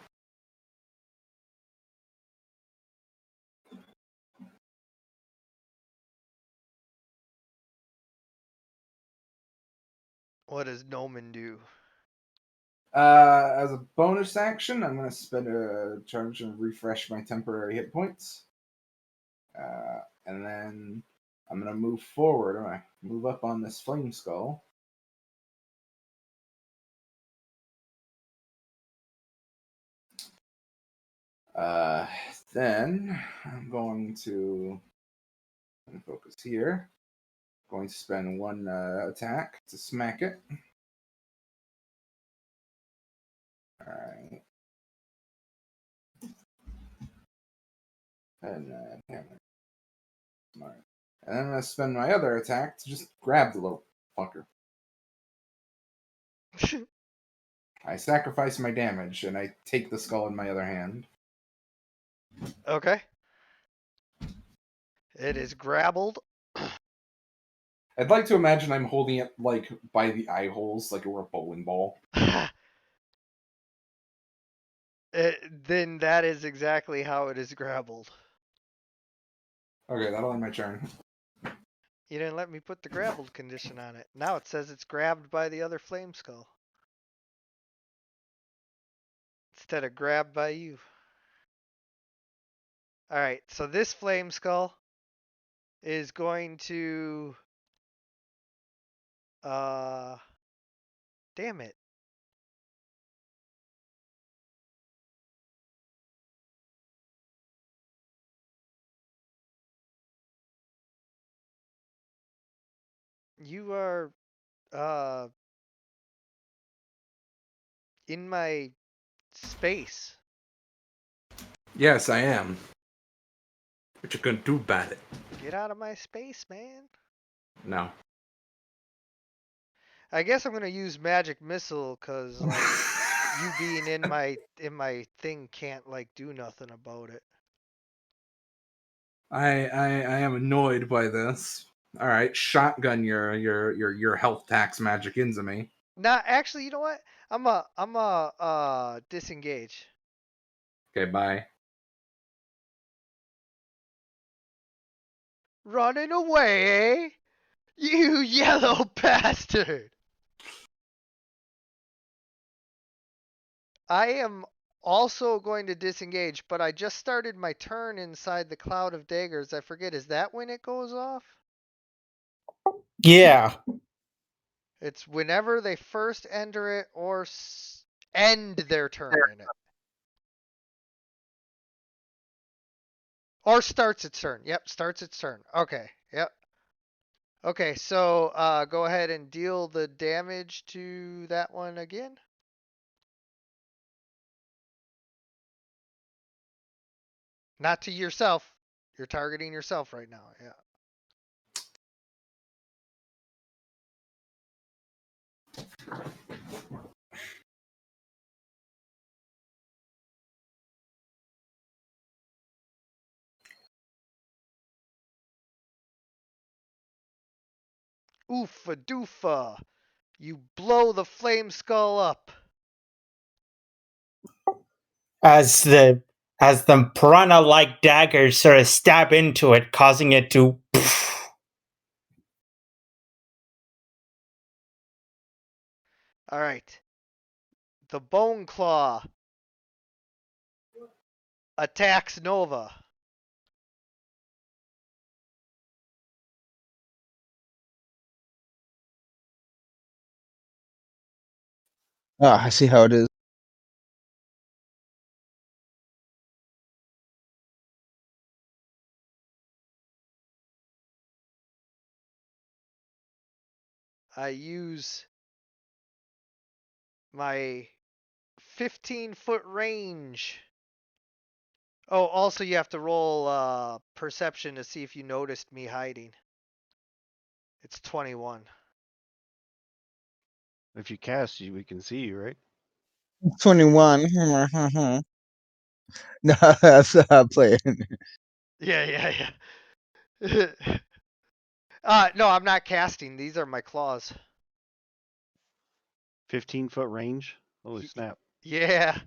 What does Noman do? As a bonus action, I'm going to spend a charge and refresh my temporary hit points. And then I'm going to move forward. I'm going to move up on this flame skull. Then I'm going to focus here. Going to spend one attack to smack it. Alright. And damn it. Alright. And then I'm going to spend my other attack to just grab the little fucker. I sacrifice my damage and I take the skull in my other hand. Okay. It is grappled. I'd like to imagine I'm holding it like by the eye holes, like it were a bowling ball. Then that is exactly how it is grappled. Okay, that'll end my turn. You didn't let me put the grappled condition on it. Now it says it's grabbed by the other flame skull. Instead of grabbed by you. Alright, so this flame skull is going to... Damn it. You are, in my space. Yes, I am. What you gonna do about it? Get out of my space, man. No. I guess I'm gonna use magic missile, cause like you being in my thing can't like do nothing about it. I am annoyed by this. All right, shotgun your health tax magic into me. Nah, actually, you know what? I'm a disengage. Okay, bye. Running away, eh? You yellow bastard! I am also going to disengage, but I just started my turn inside the cloud of daggers. I forget, is that when it goes off? Yeah. It's whenever they first enter it or end their turn in it. Or starts its turn. Yep, starts its turn. Okay, yep. Okay, so go ahead and deal the damage to that one again. Not to yourself. You're targeting yourself right now, yeah. Oofa doofa. You blow the flame skull up. As the piranha-like daggers sort of stab into it, causing it to. All right. The bone claw attacks Nova. Ah, I see how it is. I use my 15-foot range. Oh, also you have to roll perception to see if you noticed me hiding. It's 21. If you cast, we can see you, right? 21. No, that's not playing. Yeah. No, I'm not casting. These are my claws. 15-foot range. Holy Y- snap! Yeah.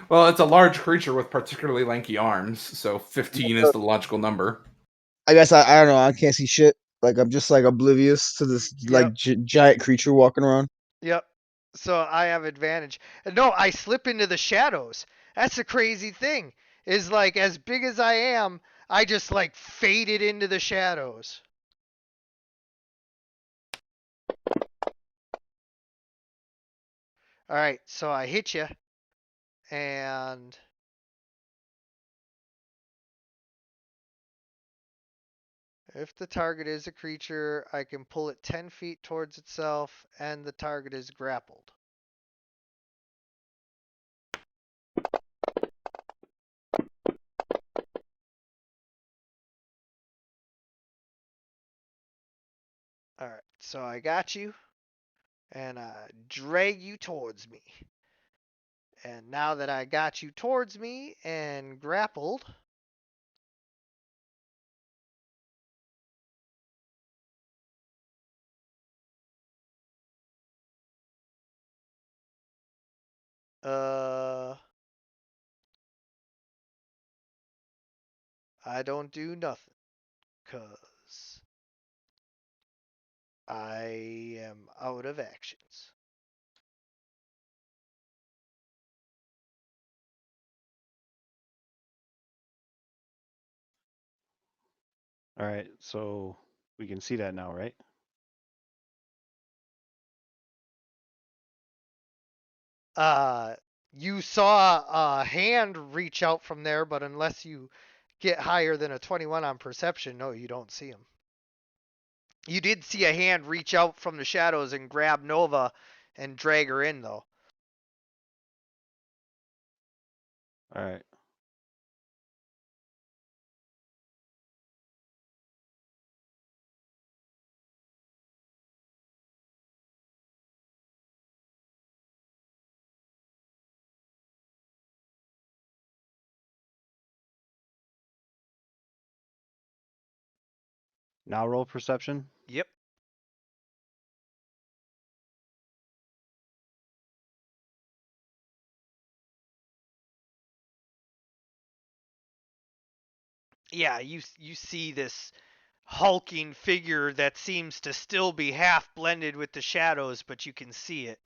Well, it's a large creature with particularly lanky arms, so 15 is the logical number. I guess I don't know. I can't see shit. Like I'm just like oblivious to this like Yep. giant creature walking around. Yep. So I have advantage. No, I slip into the shadows. That's the crazy thing. Is like as big as I am, I just like faded into the shadows. All right, so I hit you, and if the target is a creature, I can pull it 10 feet towards itself, and the target is grappled. All right, so I got you, and I drag you towards me. And now that I got you towards me and grappled, I don't do nothing, 'cause I am out of actions. All right, so we can see that now, right? You saw a hand reach out from there, but unless you get higher than a 21 on perception, no, you don't see him. You did see a hand reach out from the shadows and grab Nova and drag her in, though. All right. Now roll perception. Yep. Yeah, you see this hulking figure that seems to still be half blended with the shadows, but you can see it.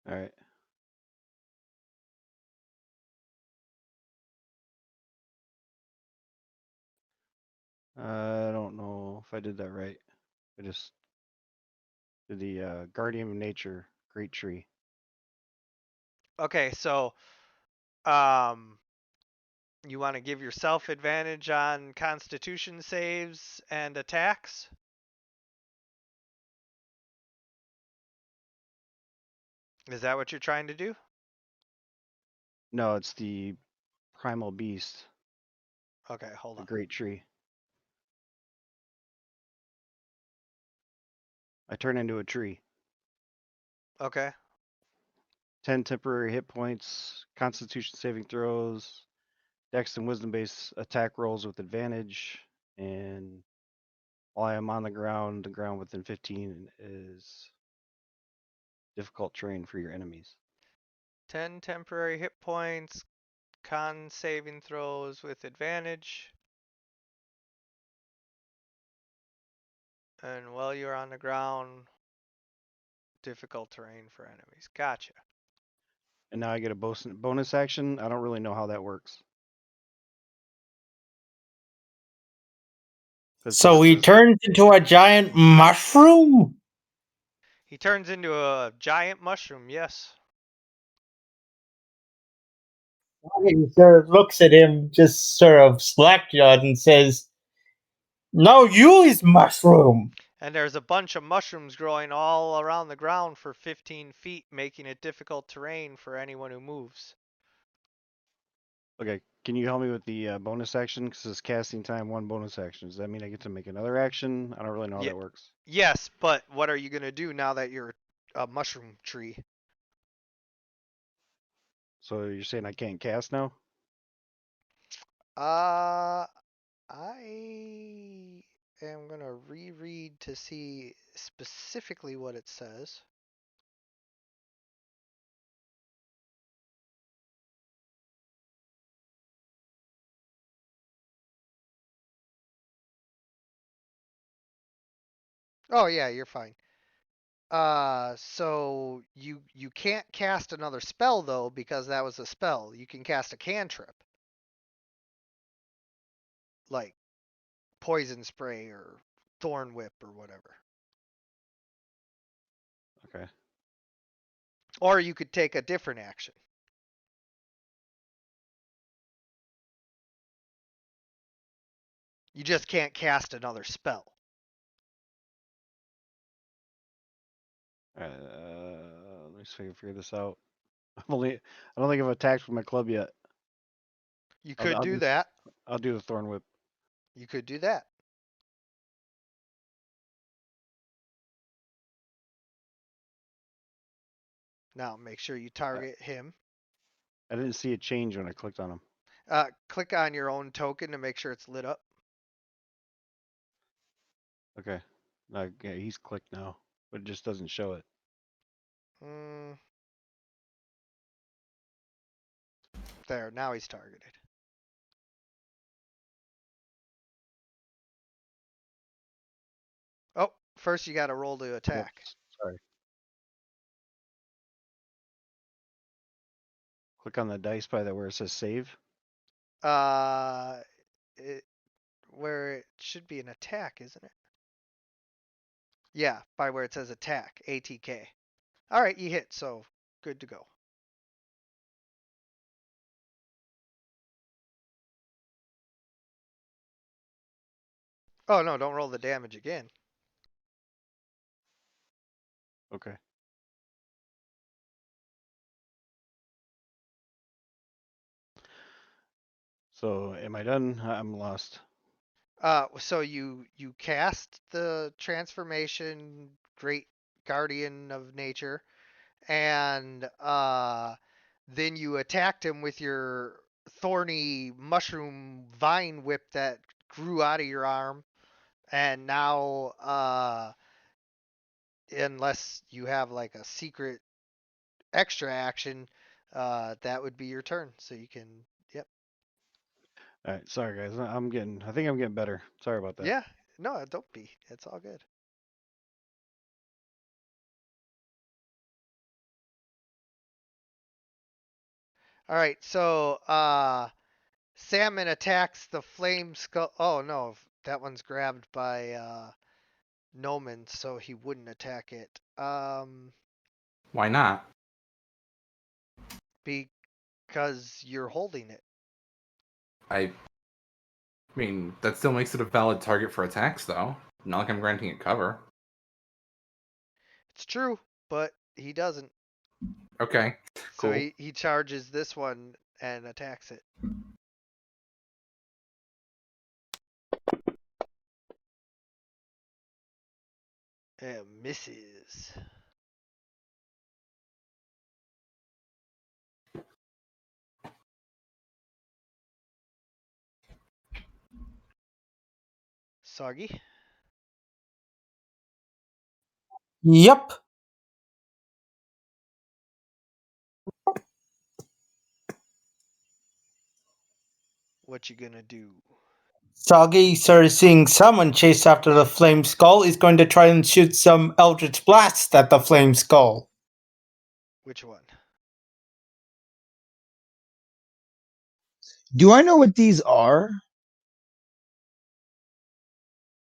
All right. I don't know if I did that right. I just did the Guardian of Nature, Great Tree. Okay, so um you want to give yourself advantage on constitution saves and attacks? Is that what you're trying to do? No, it's the Primal Beast, Okay, hold the on. Great Tree. I turn into a tree. Okay. 10 temporary hit points, Constitution saving throws, Dex and Wisdom based attack rolls with advantage, and while I am on the ground within 15 is difficult terrain for your enemies. 10 temporary hit points, con saving throws with advantage. And while you're on the ground, difficult terrain for enemies. Gotcha. And now I get a bonus action. I don't really know how that works. So he turns into a giant mushroom? He turns into a giant mushroom, yes. He sort of looks at him just sort of slack-jawed and says, "No, you is mushroom." And there's a bunch of mushrooms growing all around the ground for 15 feet, making it difficult terrain for anyone who moves. Okay, can you help me with the bonus action? Because it's casting time, one bonus action. Does that mean I get to make another action? I don't really know how that works. Yes, but what are you going to do now that you're a mushroom tree? So you're saying I can't cast now? I am gonna reread to see specifically what it says. Oh yeah, you're fine. So you can't cast another spell though because that was a spell. You can cast a cantrip, like poison spray or thorn whip or whatever. Okay. Or you could take a different action. You just can't cast another spell. Let me see if I can figure this out. I don't think I've attacked with my club yet. You I'll, could I'll do do, that. I'll do the thorn whip. You could do that. Now make sure you target him. I didn't see a change when I clicked on him. Click on your own token to make sure it's lit up. Okay. Yeah, he's clicked now, but it just doesn't show it. There, now he's targeted. Oh, first you gotta roll to attack. Whoops, sorry. Click on the dice by where it says save. Where it should be an attack, isn't it? Yeah, by where it says attack, ATK. All right, you hit, so good to go. Oh no, don't roll the damage again. Okay. So am I done? I'm lost. So you cast the transformation, Great Guardian of Nature, and then you attacked him with your thorny mushroom vine whip that grew out of your arm, and now unless you have like a secret extra action, that would be your turn. So you can, yep. All right. Sorry, guys. I think I'm getting better. Sorry about that. Yeah, no, don't be. It's all good. All right, so Salmon attacks the flame skull. Oh no, that one's grabbed by Noman, so he wouldn't attack it. Why not? Because you're holding it. I mean, that still makes it a valid target for attacks, though. Not like I'm granting it cover. It's true, but he doesn't. Okay, cool. So he charges this one and attacks it. And misses. Soggy. Yep. What you gonna do? Soggy, seeing someone chase after the flame skull, is going to try and shoot some eldritch blast at the flame skull. Which one? Do I know what these are?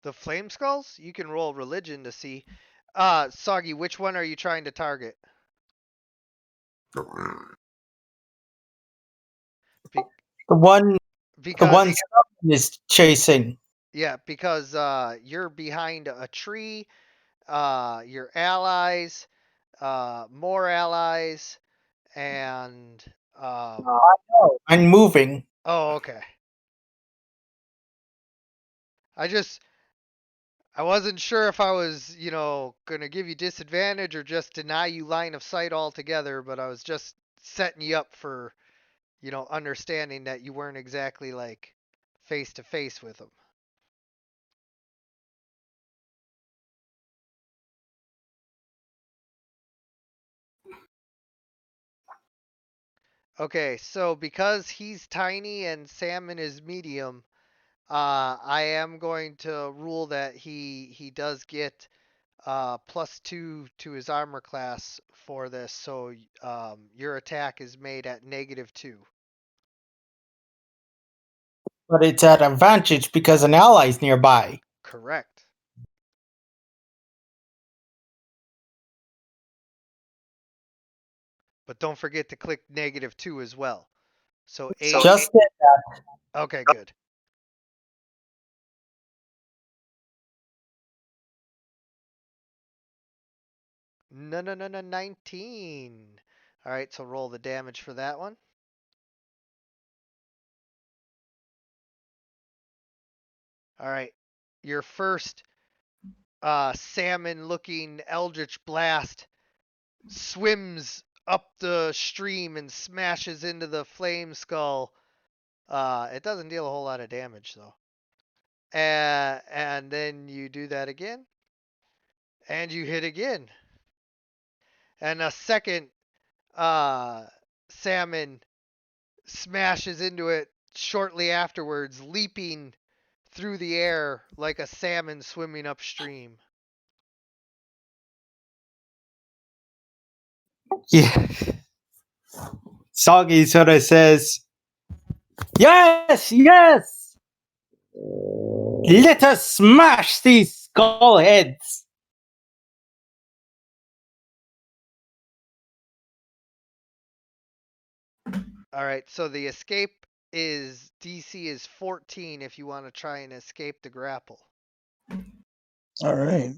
The flame skulls? You can roll religion to see. Soggy, which one are you trying to target? The one Because someone is chasing. yeah, because you're behind a tree, your allies, more allies, and I'm moving. oh, okay. I wasn't sure if I was, gonna give you disadvantage or just deny you line of sight altogether, but I was just setting you up for, understanding that you weren't exactly like face to face with him. Okay, so because he's tiny and Salmon is medium, I am going to rule that he does get +2 to his armor class for this. So your attack is made at -2. But it's at advantage because an ally is nearby. Correct. But don't forget to click -2 as well. So 8. Just did that. Okay, good. No, 19. All right, so roll the damage for that one. All right, your first salmon-looking eldritch blast swims up the stream and smashes into the flame skull. It doesn't deal a whole lot of damage though. And then you do that again, and you hit again, and a second salmon smashes into it shortly afterwards, leaping through the air like a salmon swimming upstream. Yeah. Soggy sort of says, "Yes, yes! Let us smash these skull heads!" All right, so the escape is DC is 14 if you want to try and escape the grapple. All right.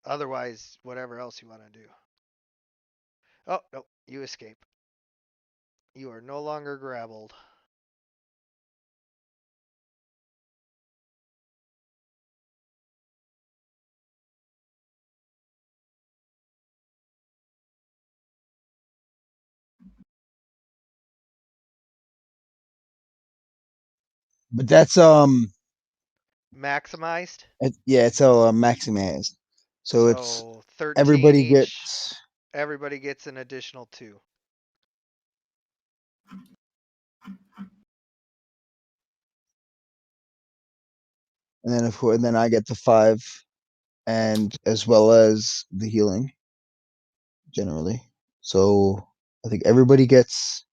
Otherwise, whatever else you want to do. Oh, no, you escape. You are no longer grappled. But that's Maximized. yeah, it's all maximized. So it's So 13 everybody each. gets Everybody gets an additional 2. and then of course and then I get the 5 and as well as the healing generally. So I think everybody gets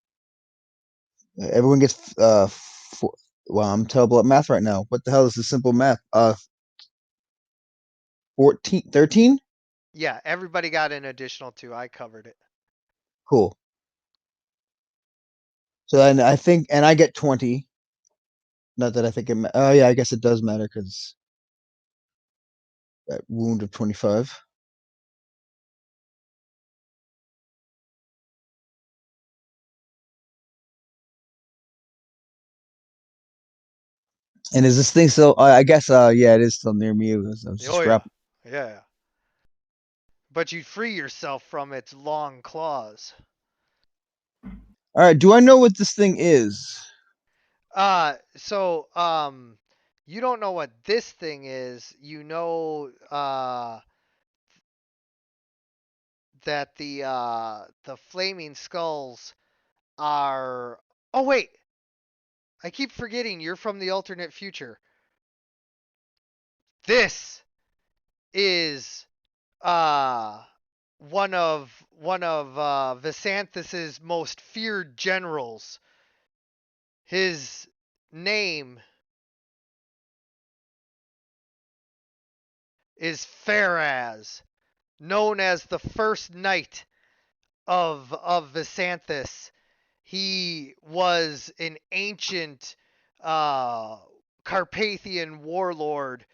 everyone gets 4. Wow, I'm terrible at math right now. What the hell is this simple math? 14 13? Yeah, everybody got an additional 2. I covered it. Cool. So then I think and I get 20. Not that I think it oh yeah, I guess it does matter cuz that wound of 25. And is this thing still I guess yeah, it is still near me. I was just Oh, yeah. grappling. Yeah. But you free yourself from its long claws. All right, do I know what this thing is? So you don't know what this thing is. You know that the flaming skulls are. Oh wait, I keep forgetting you're from the alternate future. This is one of Visanthis's most feared generals. His name is Faraz, known as the first knight of Visanthus. He was an ancient Carpathian warlord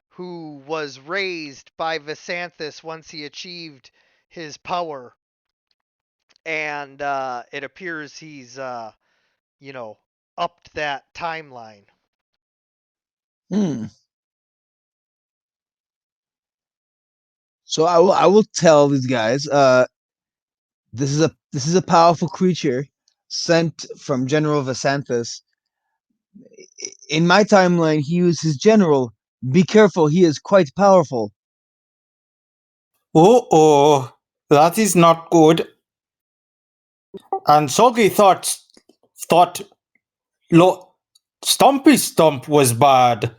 who was raised by Visanthus once he achieved his power, and it appears he's upped that timeline. So I will tell these guys This is a powerful creature sent from General Vasanthus. In my timeline, he was his general. Be careful, he is quite powerful. Oh, that is not good. And Soggy thought Stumpy Stump was bad.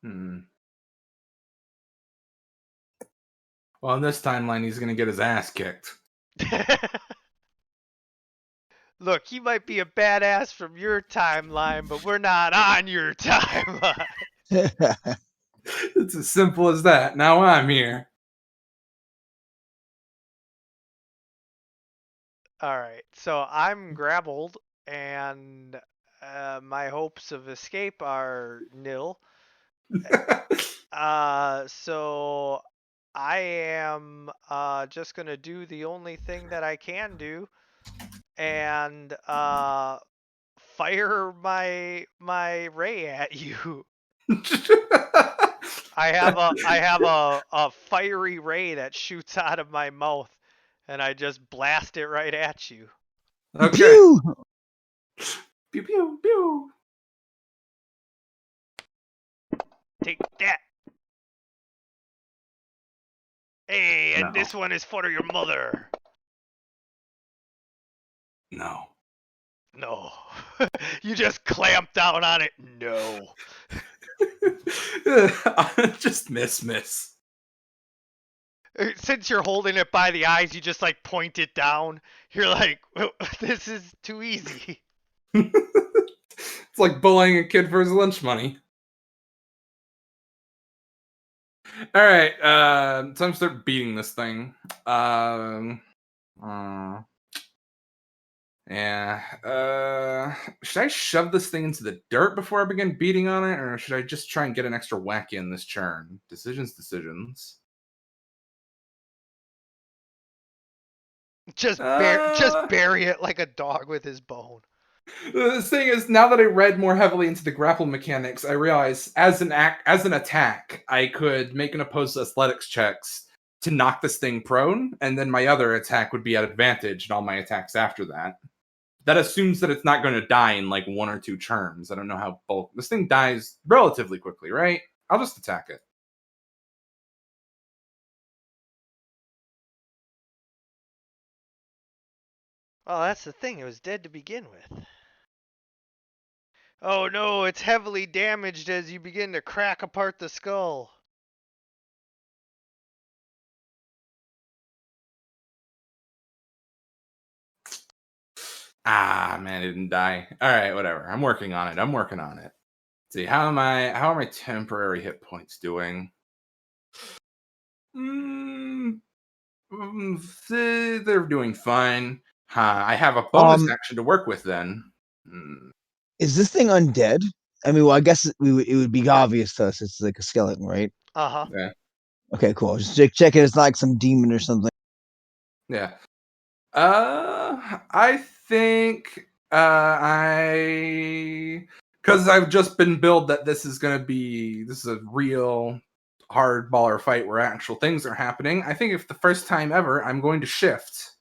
Hmm. Well, in this timeline, he's gonna get his ass kicked. Look, he might be a badass from your timeline, but we're not on your timeline. It's as simple as that. Now I'm here. All right, so I'm grappled, and my hopes of escape are nil. So I am just gonna do the only thing that I can do, and fire my ray at you. I have a fiery ray that shoots out of my mouth, and I just blast it right at you. Okay. Pew! Pew pew pew. Take that. Hey, and No. this one is for your mother. No. No. You just clamp down on it. No. Just miss. Since you're holding it by the eyes, you just like point it down. You're like, this is too easy. It's like bullying a kid for his lunch money. All right, time to start beating this thing. Yeah. Should I shove this thing into the dirt before I begin beating on it, or should I just try and get an extra whack in this churn? Decisions. Just Uh, bury it like a dog with his bone. The thing is, now that I read more heavily into the grapple mechanics, I realize as an attack, I could make an opposed athletics checks to knock this thing prone, and then my other attack would be at advantage in all my attacks after that. That assumes that it's not going to die in like 1 or 2 turns. I don't know how bulk. This thing dies relatively quickly, right? I'll just attack it. Well, that's the thing. It was dead to begin with. Oh no, it's heavily damaged as you begin to crack apart the skull. Ah, man, it didn't die. All right, whatever. I'm working on it. Let's see, how are my temporary hit points doing? They're doing fine. I have a bonus action to work with then. Is this thing undead? I mean, well, I guess it would be obvious to us. It's like a skeleton, right? Uh-huh. Yeah. Okay, cool. Just checking. It's not like some demon or something. Yeah. I think because I've just been billed that this is a real hard baller fight where actual things are happening. I think if the first time ever, I'm going to shift.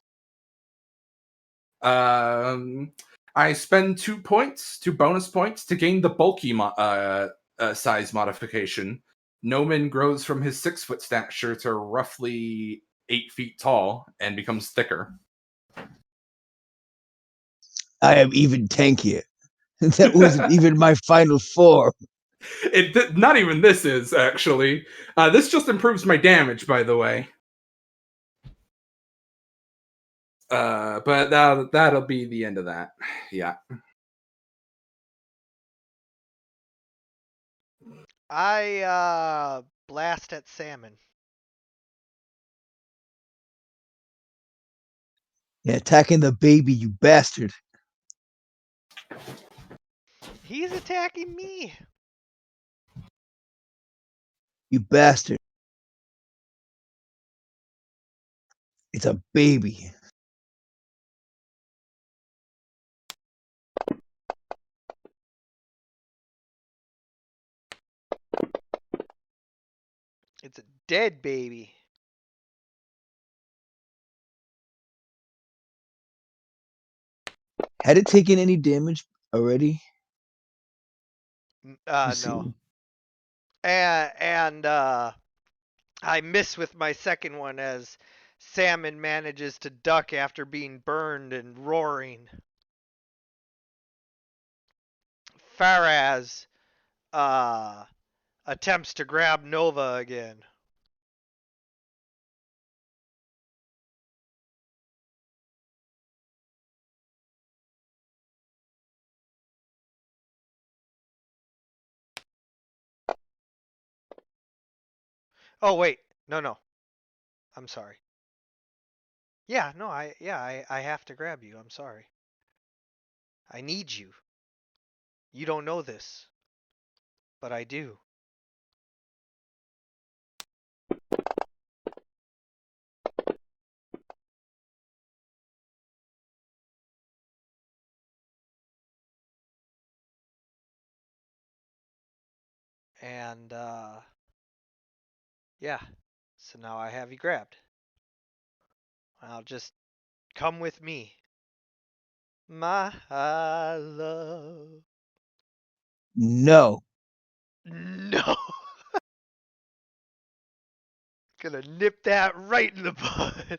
I spend 2 bonus points to gain the bulky size modification. Noman grows from his 6-foot stature to roughly 8 feet tall and becomes thicker. I am even tankier. That wasn't even my final form. Not even this is actually. This just improves my damage, by the way. But that'll be the end of that. Yeah. I blast at salmon. Yeah, attacking the baby, you bastard. He's attacking me. You bastard. It's a baby. It's a dead baby. Had it taken any damage already? Let's No. see. And I miss with my second one as Salmon manages to duck after being burned and roaring. Faraz attempts to grab Nova again. Oh wait, no. I'm sorry. Yeah, no, I have to grab you. I'm sorry. I need you. You don't know this, but I do. And yeah. So now I have you grabbed. I'll just come with me. My love. No. No. Gonna nip that right in the bud.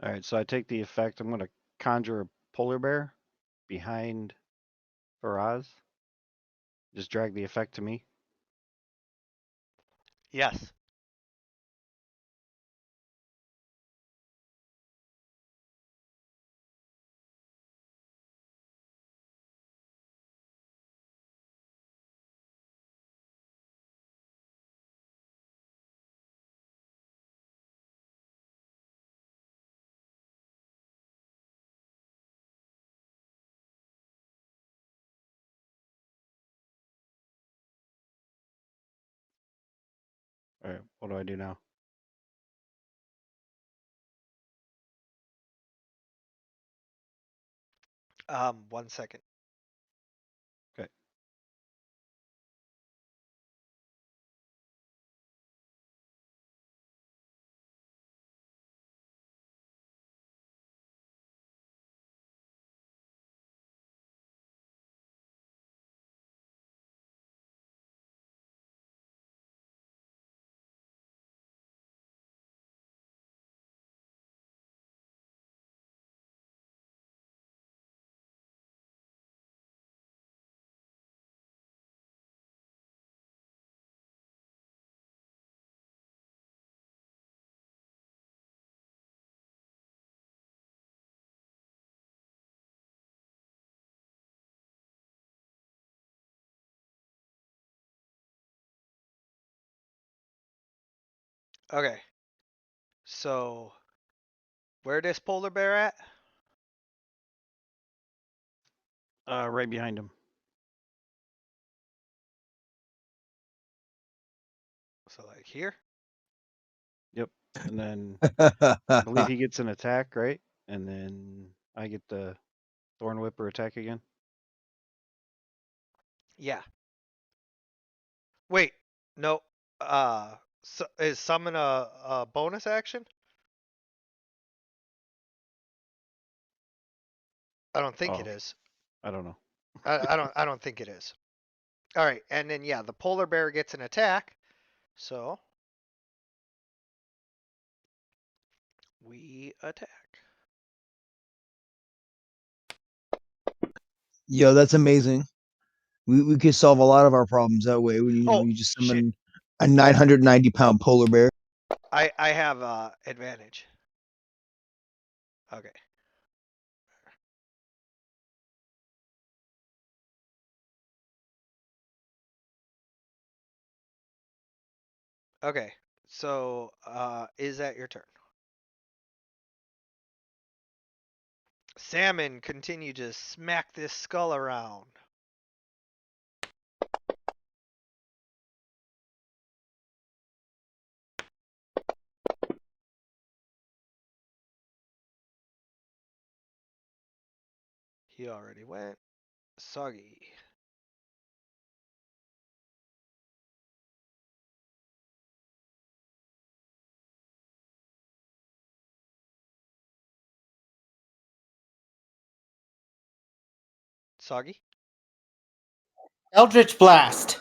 All right, so I take the effect. I'm going to conjure a polar bear behind Faraz. Just drag the effect to me. Yes. All right, what do I do now? One second. Okay. Okay. So, where this polar bear at? Right behind him. So like here? Yep. And then I believe he gets an attack, right? And then I get the Thorn Whipper attack again. Yeah. Wait. No. Is summon a bonus action? I don't think it Oh, is. I don't know. I don't think it is. All right, and then yeah, the polar bear gets an attack. So we attack. Yo, that's amazing. We could solve a lot of our problems that way. Oh We just shit! summon a 990-pound polar bear. I have advantage. Okay. Okay. So is that your turn? Salmon continue to smack this skull around. He already went. Soggy. Soggy? Eldritch Blast.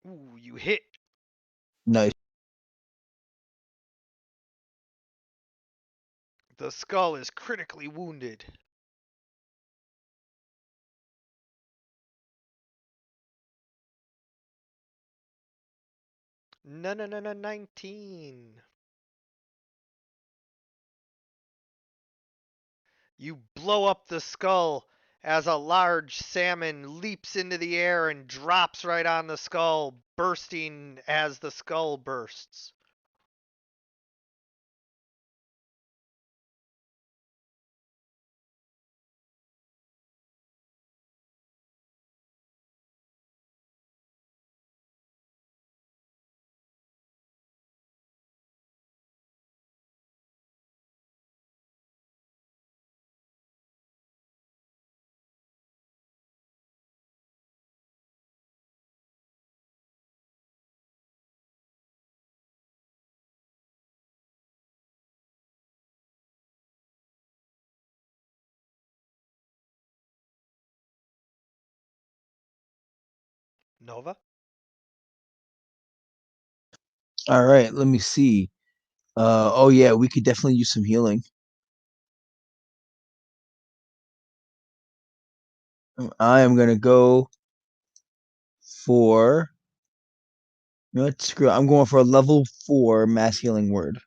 Ooh, you hit. Nice. The skull is critically wounded. No, 19. You blow up the skull as a large salmon leaps into the air and drops right on the skull, bursting as the skull bursts. Nova? All right, let me see. Oh yeah, we could definitely use some healing. I am gonna go for. You know what? Screw it. I'm going for a level 4 mass healing word.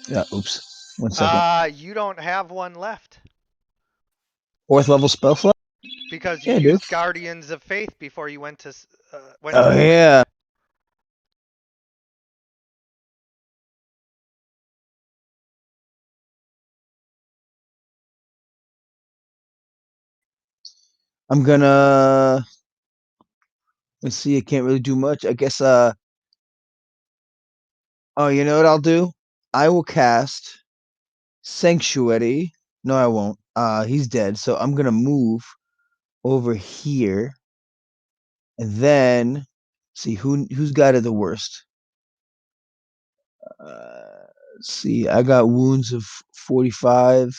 Yeah. Oops. 1 second. You don't have one left 4th level spell slot. because you Yeah, I do. used Guardians of Faith before you went to Oh sleep. yeah. I'm gonna. Let's see. I can't really do much. I guess. Oh, you know what I'll do? I will cast Sanctuary. No, I won't. He's dead. So I'm gonna move over here, and then see who's got it the worst. Let's see. I got wounds of 45.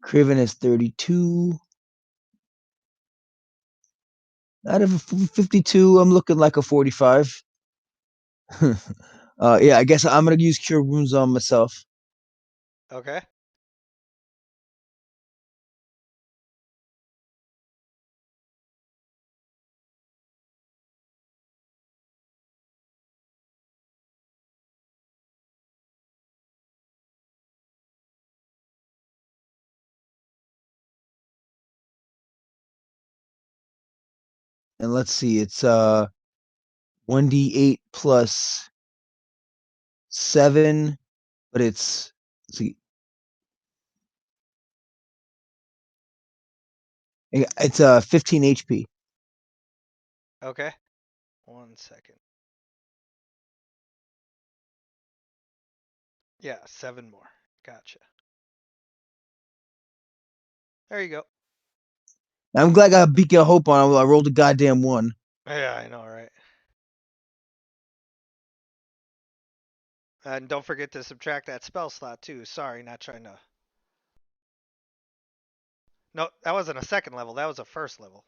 Craven has 32. Out of a 52, I'm looking like a 45. Yeah, I guess I'm gonna use Cure Wounds on myself. Okay. And let's see, it's 1d8 plus 7, but it's let's see. It's 15 HP. Okay. 1 second. Yeah, 7 more. Gotcha. There you go. I'm glad I got Beacon of Hope on. I rolled a goddamn 1. Yeah, I know, right? And don't forget to subtract that spell slot too. Sorry, not trying to. No, that wasn't a second level. That was a first level.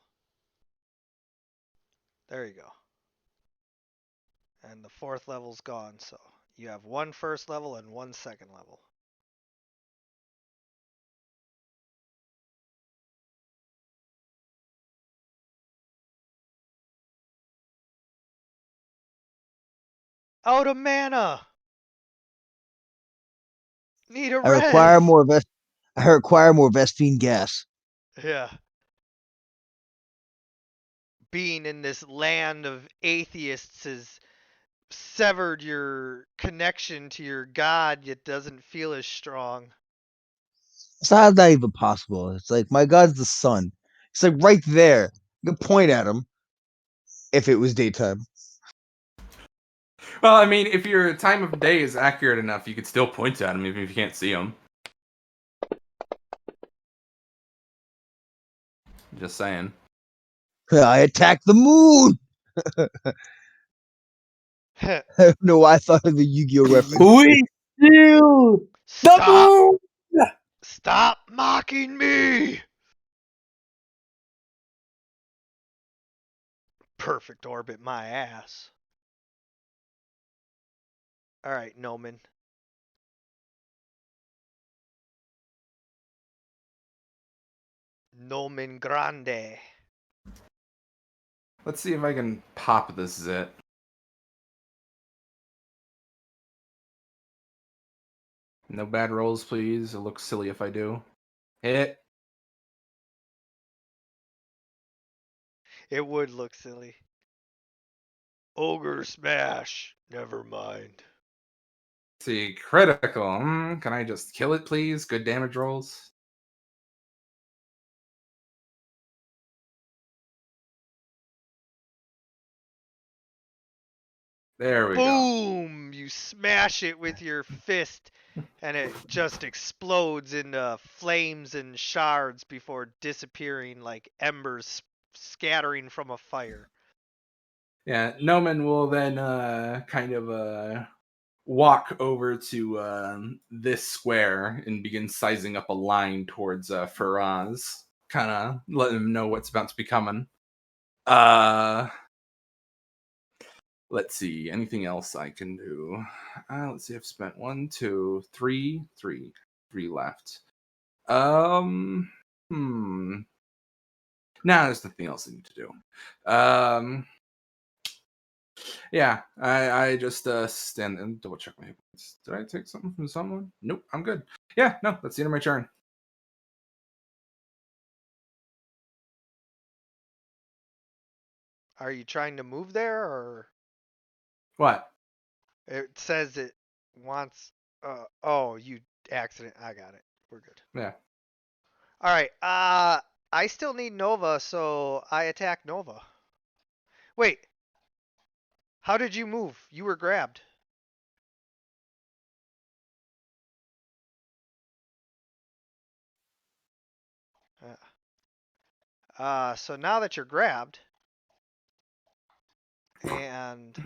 There you go. And the 4th level's gone, so you have 1 first level and 1 second level. Out of mana. Need a I require res. more I require more Vespine gas. Yeah. Being in this land of atheists is severed your connection to your god, it doesn't feel as strong. It's not even possible. It's like my god's the sun. It's like right there. You can point at him if it was daytime. Well, I mean, if your time of day is accurate enough, you could still point at him even if you can't see him. Just saying. I attack the moon. I don't know why I thought of the Yu-Gi-Oh reference. We steal the Stop! moon! Stop mocking me! Perfect orbit my ass. Alright, Noman. Nomen Grande. Let's see if I can pop this zit. No bad rolls, please. It looks silly if I do. Hit. It would look silly. Ogre Smash. Never mind. Let's see, critical. Can I just kill it, please? Good damage rolls. There we go. Boom! You smash it with your fist, and it just explodes into flames and shards before disappearing like embers scattering from a fire. Yeah, Noman will then kind of walk over to this square and begin sizing up a line towards Faraz. Kind of let him know what's about to be coming. Let's see. Anything else I can do? Let's see. I've spent 1, 2, 3 left. Nah, there's nothing else I need to do. Yeah, I just stand and double check my hit points. Did I take something from someone? Nope, I'm good. Yeah, no, that's the end of my turn. Are you trying to move there, or What? it says it wants? Oh, you accident. I got it. We're good. Yeah. All right. I still need Nova, so I attack Nova. Wait. How did you move? You were grabbed. So now that you're grabbed and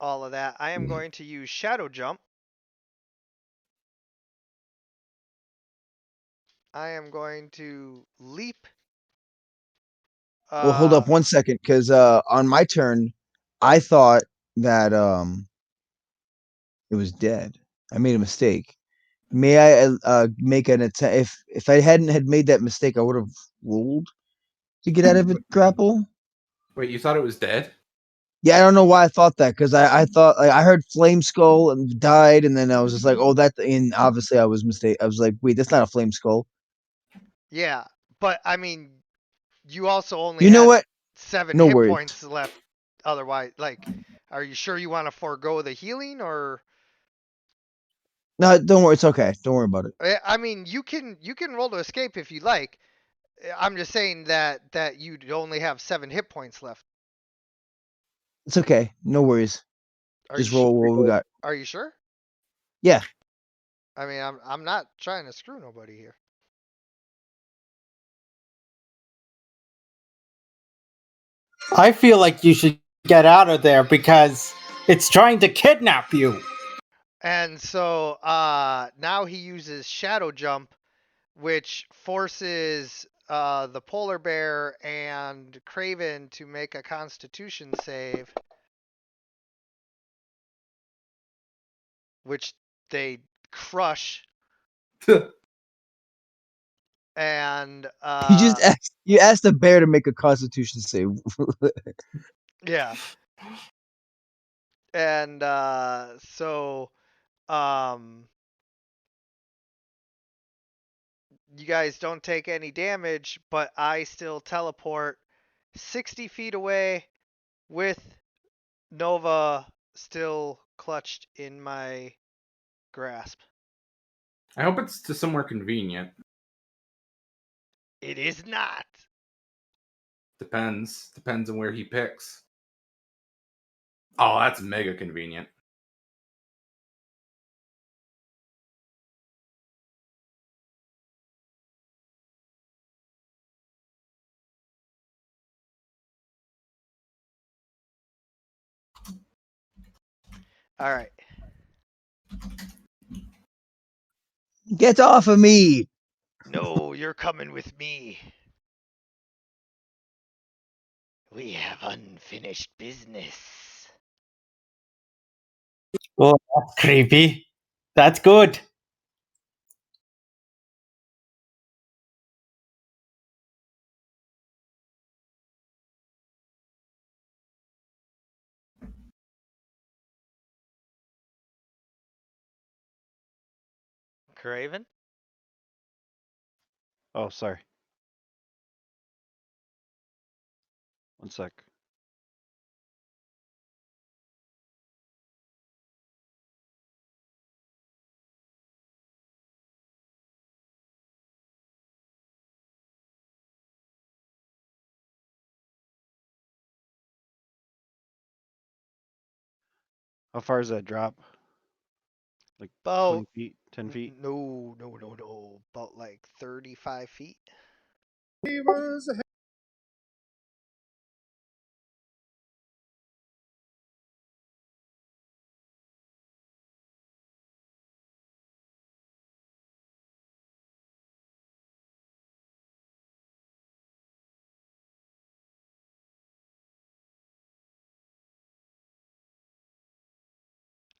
all of that, I am going to use Shadow Jump. I am going to leap. Well, hold up 1 second, because on my turn, I thought that it was dead. I made a mistake. May I make an attempt? If I hadn't had made that mistake, I would have rolled to get out of it grapple. Wait, you thought it was dead? Yeah, I don't know why I thought that, because I thought, like, I heard Flame Skull and died, and then I was just like, oh, that, and obviously I was mistake. I was like, wait, that's not a Flame Skull. Yeah, but I mean, you also only You know had what? 7 No hit worries. points left. Otherwise, like, are you sure you want to forego the healing, or? No, don't worry. It's okay. Don't worry about it. I mean, you can roll to escape if you like. I'm just saying that you'd only have 7 hit points left. It's okay. No worries. Are Just you roll what we got. Are you sure? Yeah. I mean, I'm not trying to screw nobody here. I feel like you should get out of there because it's trying to kidnap you. And so now he uses Shadow Jump, which forces the polar bear and Craven to make a Constitution save, which they crush. And you asked the bear to make a Constitution save. yeah. And so you guys don't take any damage, but I still teleport 60 feet away with Nova still clutched in my grasp. I hope it's to somewhere convenient. It is not. Depends. Depends on where he picks. Oh, that's mega convenient. All right. Get off of me! No, you're coming with me. We have unfinished business. Oh, that's creepy. That's good. Craven? Oh, sorry. One sec. How far is that drop? Like 20 About feet, 10 feet? no. About like 35 feet.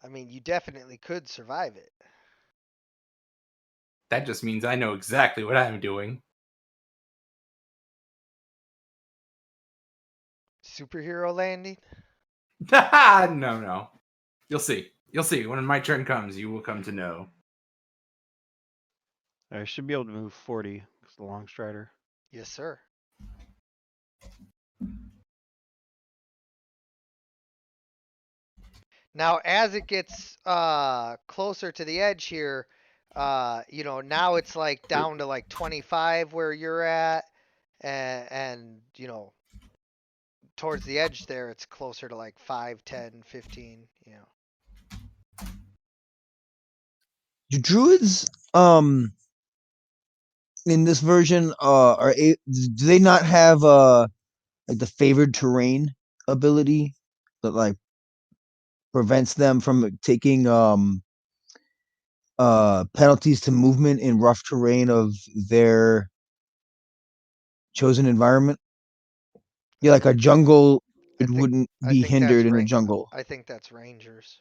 I mean, you definitely could survive it. That just means I know exactly what I'm doing. Superhero landing? No. You'll see. You'll see. When my turn comes, you will come to know. I should be able to move 40 because the long strider. Yes, sir. Now, as it gets closer to the edge here, now it's like down to like 25 where you're at, and towards the edge there, it's closer to like 5, 10, 15. Do druids in this version do they not have like the favored terrain ability that like prevents them from taking penalties to movement in rough terrain of their chosen environment? Yeah, like a jungle, I it think wouldn't I be think that's hindered in a right. jungle. I think that's Rangers.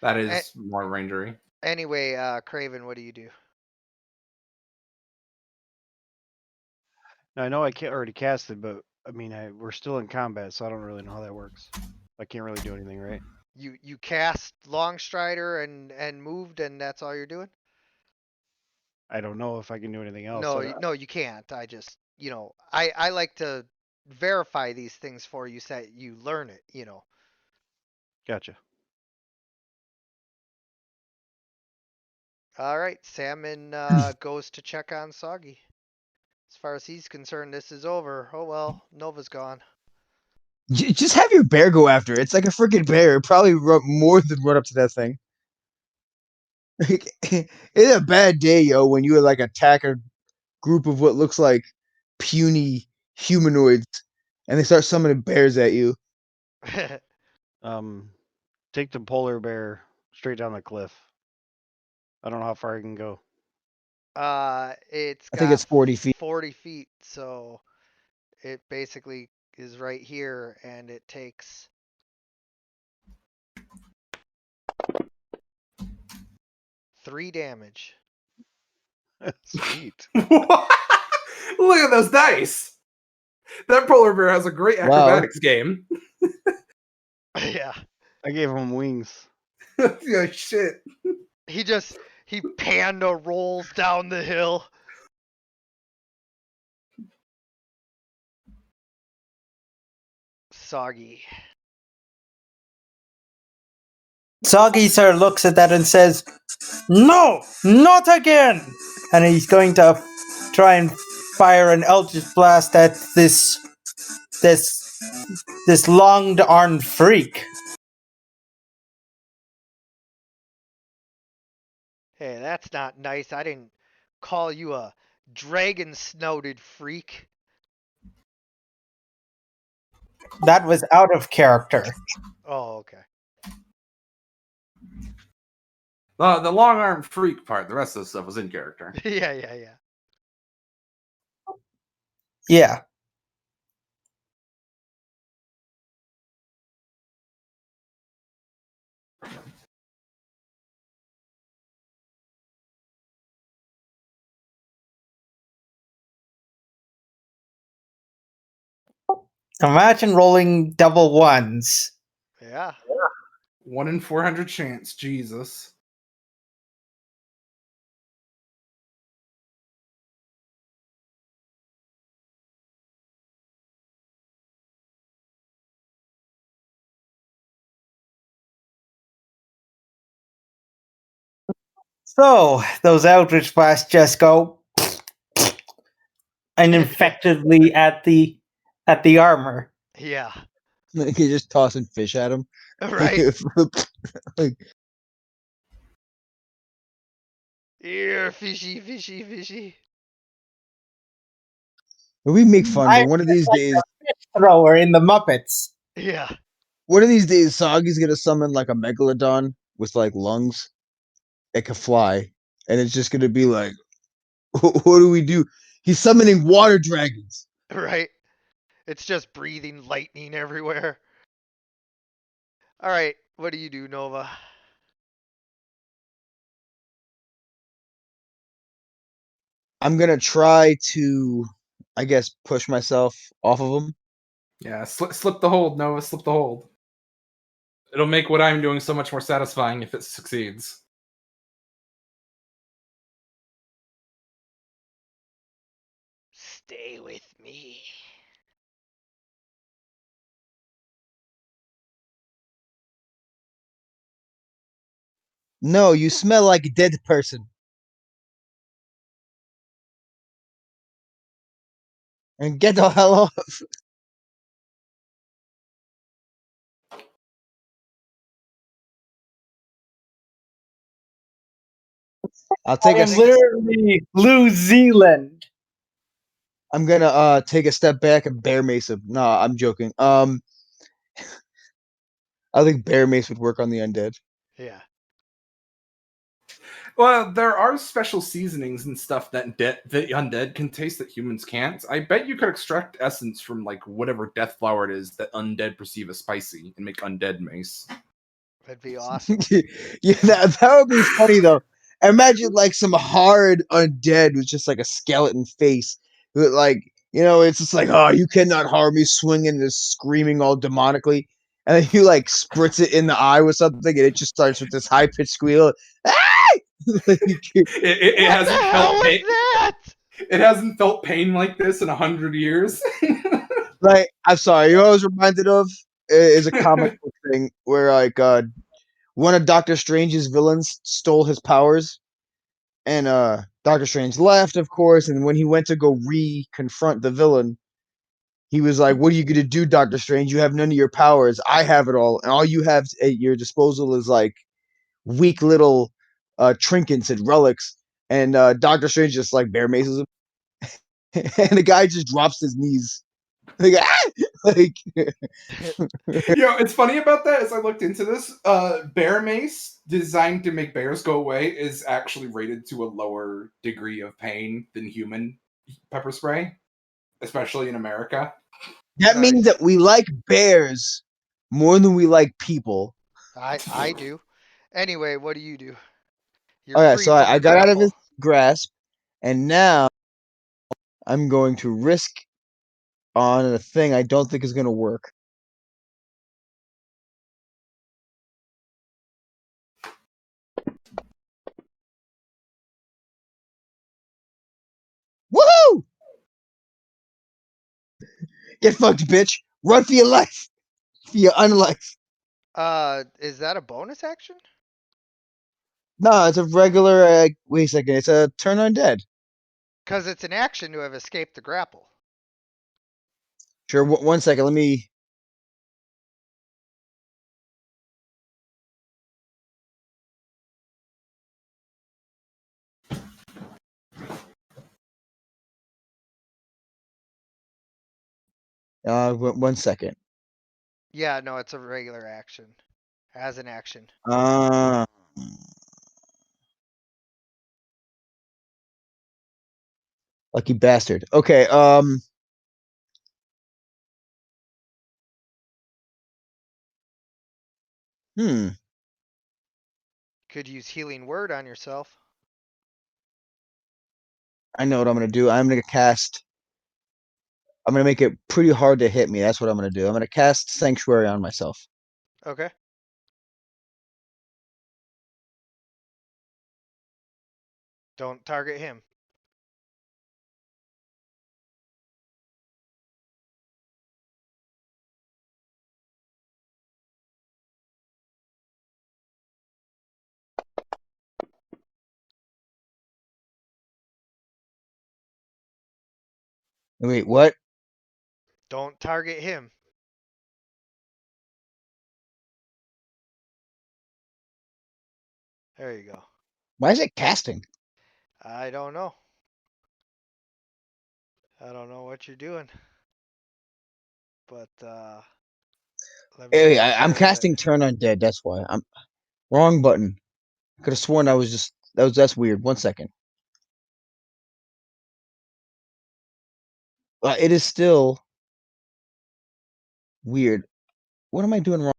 That A- is more rangery. Anyway, Craven, what do you do? Now, I know I can't already cast it, but I mean, we're still in combat, so I don't really know how that works. I can't really do anything, right? You cast Longstrider and moved, and that's all you're doing? I don't know if I can do anything else. No, no, you can't. I just, I like to verify these things for you so that you learn it. Gotcha. All right, Salmon goes to check on Soggy. As far as he's concerned, this is over. Oh well, Nova's gone. Just have your bear go after it. It's like a freaking bear. It probably more than run up to that thing. It's a bad day, yo, when you like attack a group of what looks like puny humanoids and they start summoning bears at you. Take the polar bear straight down the cliff. I don't know how far I can go. It's I think got it's 40 feet. 40 feet, so it basically is right here, and it takes 3 damage. Sweet. Look at those dice. That polar bear has a great Wow. acrobatics game. Yeah. I gave him wings. Yeah, shit. He panda rolls down the hill. Soggy. Soggy Sir looks at that and says, "No, not again!" And he's going to try and fire an Eldritch Blast at this long-armed freak. Hey, that's not nice. I didn't call you a dragon-snouted freak. That was out of character. Oh, okay. The long arm freak part, the rest of the stuff was in character. Yeah. Yeah. Imagine rolling double ones. Yeah. 1 in 400 chance. Jesus. So those Eldritch Blasts just go and effectively at the armor. Yeah. Like you're just tossing fish at him. Right. Like, Here, fishy. we make fun, I but one of these like days, the fish thrower in the Muppets. Yeah. Soggy's gonna summon like a megalodon with like lungs. It can fly, and it's just gonna be like, what do we do? He's summoning water dragons. Right. It's just breathing lightning everywhere. All right. What do you do, Nova? I'm gonna try to, I guess, push myself off of him. Yeah, slip the hold, Nova. Slip the hold. It'll make what I'm doing so much more satisfying if it succeeds. Stay with me. No, you smell like a dead person. And get the hell off. I'll take I a. am literally New Zealand. I'm gonna take a step back and bear mace him. No, I'm joking. I think bear mace would work on the undead. Yeah. Well, there are special seasonings and stuff that the undead can taste that humans can't. I bet you could extract essence from like whatever death flower it is that undead perceive as spicy and make undead mace. That'd be awesome. Yeah, that would be funny though. Imagine like some hard undead with just like a skeleton face, with like it's just like, oh, you cannot harm me, swinging and screaming all demonically, and then you like spritz it in the eye with something, and it just starts with this high pitched squeal. It hasn't What the hell felt was pain. that? It hasn't felt pain like this in 100 years. Like, I'm sorry, you know what I was reminded of is a comic book thing where like one of Doctor Strange's villains stole his powers, and Doctor Strange left, of course, and when he went to go confront the villain, he was like, "What are you gonna do, Doctor Strange? You have none of your powers. I have it all, and all you have at your disposal is like weak little trinkets and relics." And Doctor Strange just like bear maces him, and the guy just drops his knees. Like, like It's funny about that. As I looked into this, bear mace designed to make bears go away is actually rated to a lower degree of pain than human pepper spray, especially in America. that Nice. means that we like bears more than we like people. I do. Anyway, what do you do? You're Okay, free so from I the got out of his grapple. grasp, and now I'm going to risk on a thing I don't think is going to work. Woohoo! Get fucked, bitch! Run for your life, for your unlife. Is that a bonus action? No, it's a regular. Wait a second. It's a turn undead. Because it's an action to have escaped the grapple. Sure. 1 second. Let me. Uh, 1 second. Yeah, no, it's a regular action. As an action. Uh, lucky bastard. Okay. Hmm. Could use healing word on yourself. I know what I'm gonna do. I'm gonna cast. I'm gonna make it pretty hard to hit me. That's what I'm gonna do. I'm gonna cast Sanctuary on myself. Okay. Don't target him. Wait, what? Don't target him. There you go. Why is it casting? I don't know. I don't know what you're doing. But let me Hey, make I'm sure that casting Turn Undead. That's why. I'm wrong button. Could have sworn I was just. That's weird. 1 second. It is still weird. What am I doing wrong?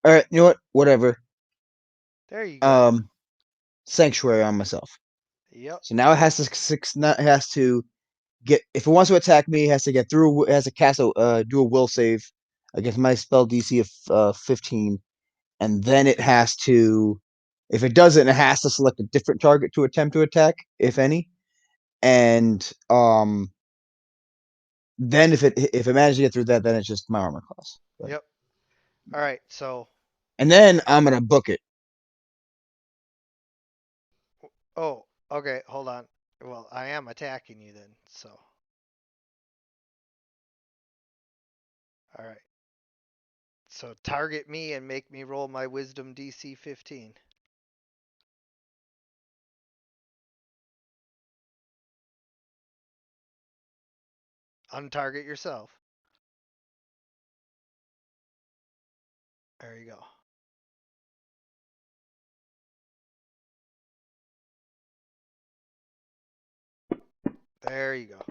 All right. You know what? Whatever. there you go. Sanctuary on myself. Yep. So now it has to it has to get if it wants to attack me, it has to get through. It has to cast a do a will save against my spell DC of 15, and then it has to. If it doesn't, it has to select a different target to attempt to attack, if any. And then if it manages to get through that, then it's just my armor class. But, Yep. All right. So, and then I'm gonna book it. oh, okay. Hold on. Well, I am attacking you then. So, all right. So target me and make me roll my Wisdom DC 15. Untarget yourself. There you go. There you go.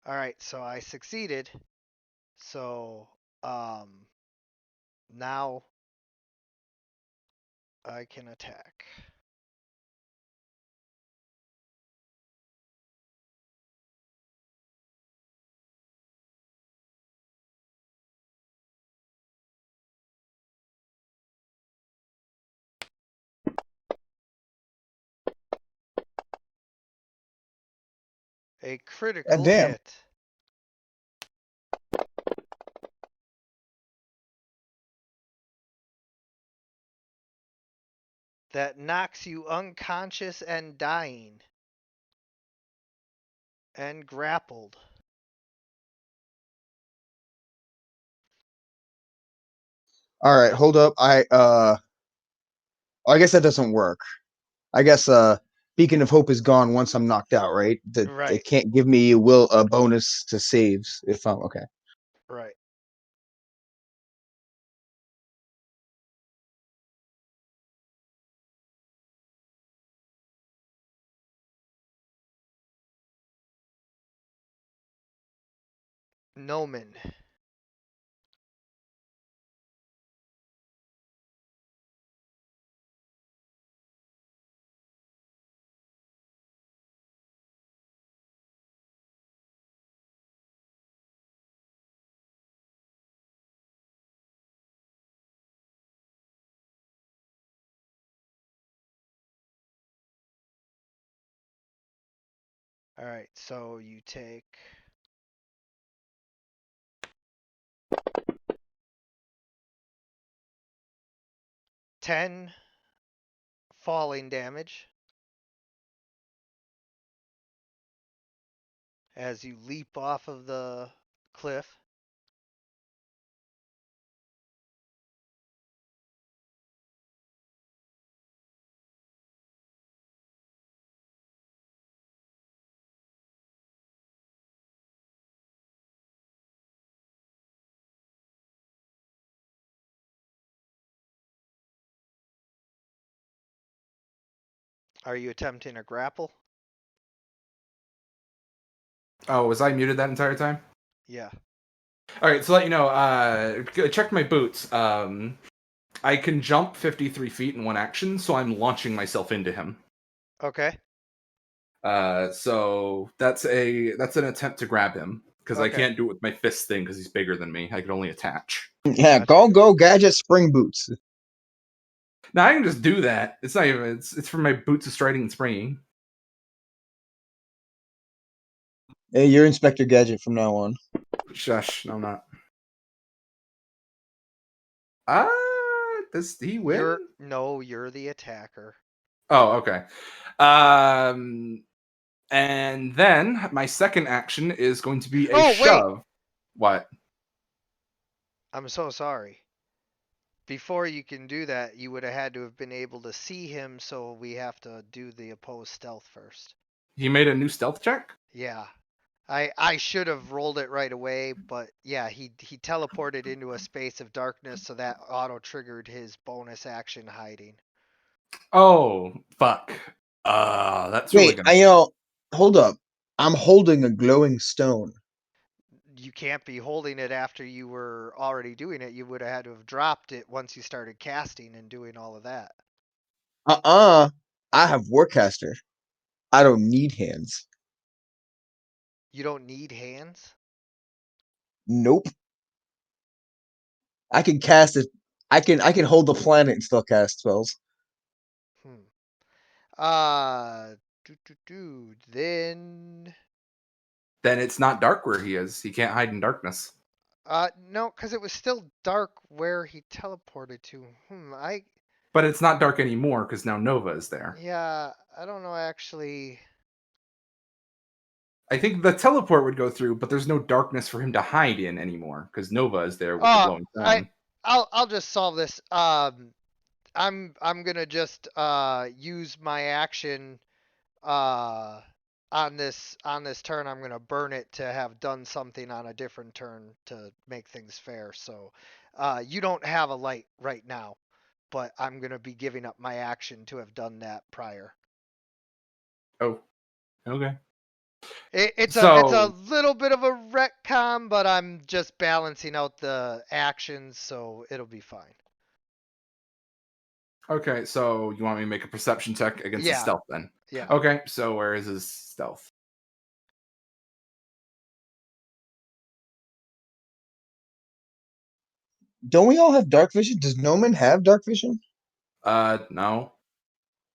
All right, so I succeeded. So, now I can attack. A God critical damn. hit. That knocks you unconscious and dying. And grappled. All right, hold up. I guess that doesn't work. I guess Beacon of Hope is gone once I'm knocked out, right? That they Right, can't give me a bonus to saves if I'm okay. right. Nomen. All right, so you take 10 falling damage as you leap off of the cliff. Are you attempting a grapple? Oh, was I muted that entire time? Yeah. All right, so let you know. Check my boots. I can jump 53 feet in one action, so I'm launching myself into him. Okay. So that's an attempt to grab him because I Okay. can't do it with my fist thing because he's bigger than me. I can only attach. Yeah, Gotcha. go gadget spring boots. Now I can just do that. It's not even. It's for my boots of striding and springing. Hey, you're Inspector Gadget from now on. Shush. No, I'm not. Does he win? You're the attacker. Oh, okay. And then my second action is going to be a shove. Wait. What? I'm so sorry. Before you can do that, you would have had to have been able to see him, so we have to do the opposed stealth first. He made a new stealth check? Yeah. I should have rolled it right away, but yeah, he teleported into a space of darkness, so that auto triggered his bonus action hiding. Oh, fuck. That's really Wait, gonna. hold up. I'm holding a glowing stone. You can't be holding it after you were already doing it. You would have had to have dropped it once you started casting and doing all of that. I have Warcaster. I don't need hands. You don't need hands? Nope. I can cast it. I can hold the planet and still cast spells. Then Then it's not dark where he is. He can't hide in darkness. no, because it was still dark where he teleported to. But it's not dark anymore because now Nova is there. Yeah, I don't know actually. I think the teleport would go through, but there's no darkness for him to hide in anymore because Nova is there with the glowing stone. I'll just solve this. I'm gonna just use my action on this turn. I'm gonna burn it to have done something on a different turn to make things fair. So you don't have a light right now, but I'm gonna be giving up my action to have done that prior. Oh, okay. It's a little bit of a retcon, but I'm just balancing out the actions, so it'll be fine. Okay, so you want me to make a perception check against his stealth then? Yeah. Okay, so where is his stealth? Don't we all have dark vision? Does Noman have dark vision? No.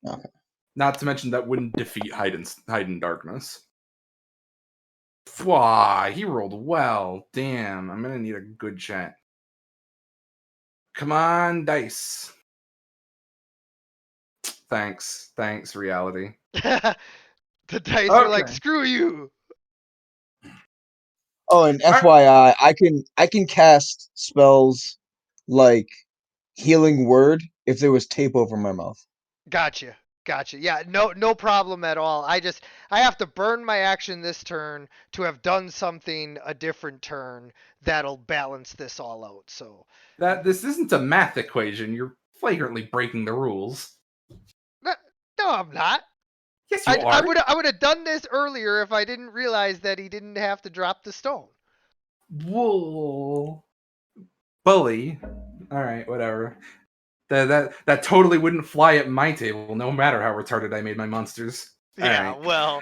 Okay. Not to mention that wouldn't defeat hide in darkness. Wow, he rolled well. Damn, I'm gonna need a good chat. Come on, dice. Thanks, reality. The dice are like, screw you. Oh, and FYI, I can cast spells like Healing Word if there was tape over my mouth. Gotcha. Yeah, no problem at all. I have to burn my action this turn to have done something a different turn that'll balance this all out. So this isn't a math equation. You're flagrantly breaking the rules. No, I'm not. Yes, you are. I would have done this earlier if I didn't realize that he didn't have to drop the stone. Whoa. Bully. All right, whatever. That totally wouldn't fly at my table, no matter how retarded I made my monsters. Yeah, right. well.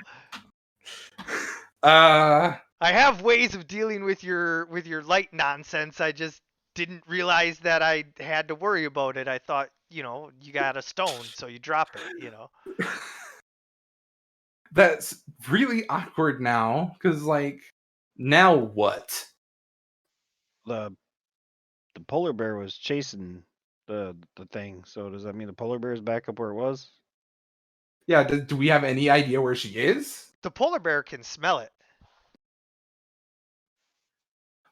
I have ways of dealing with your light nonsense. I just didn't realize that I had to worry about it. I thought, you got a stone, so you drop it, That's really awkward now, because like, now what? The polar bear was chasing the thing. So does that mean the polar bear is back up where it was? Yeah, do we have any idea where she is? The polar bear can smell it.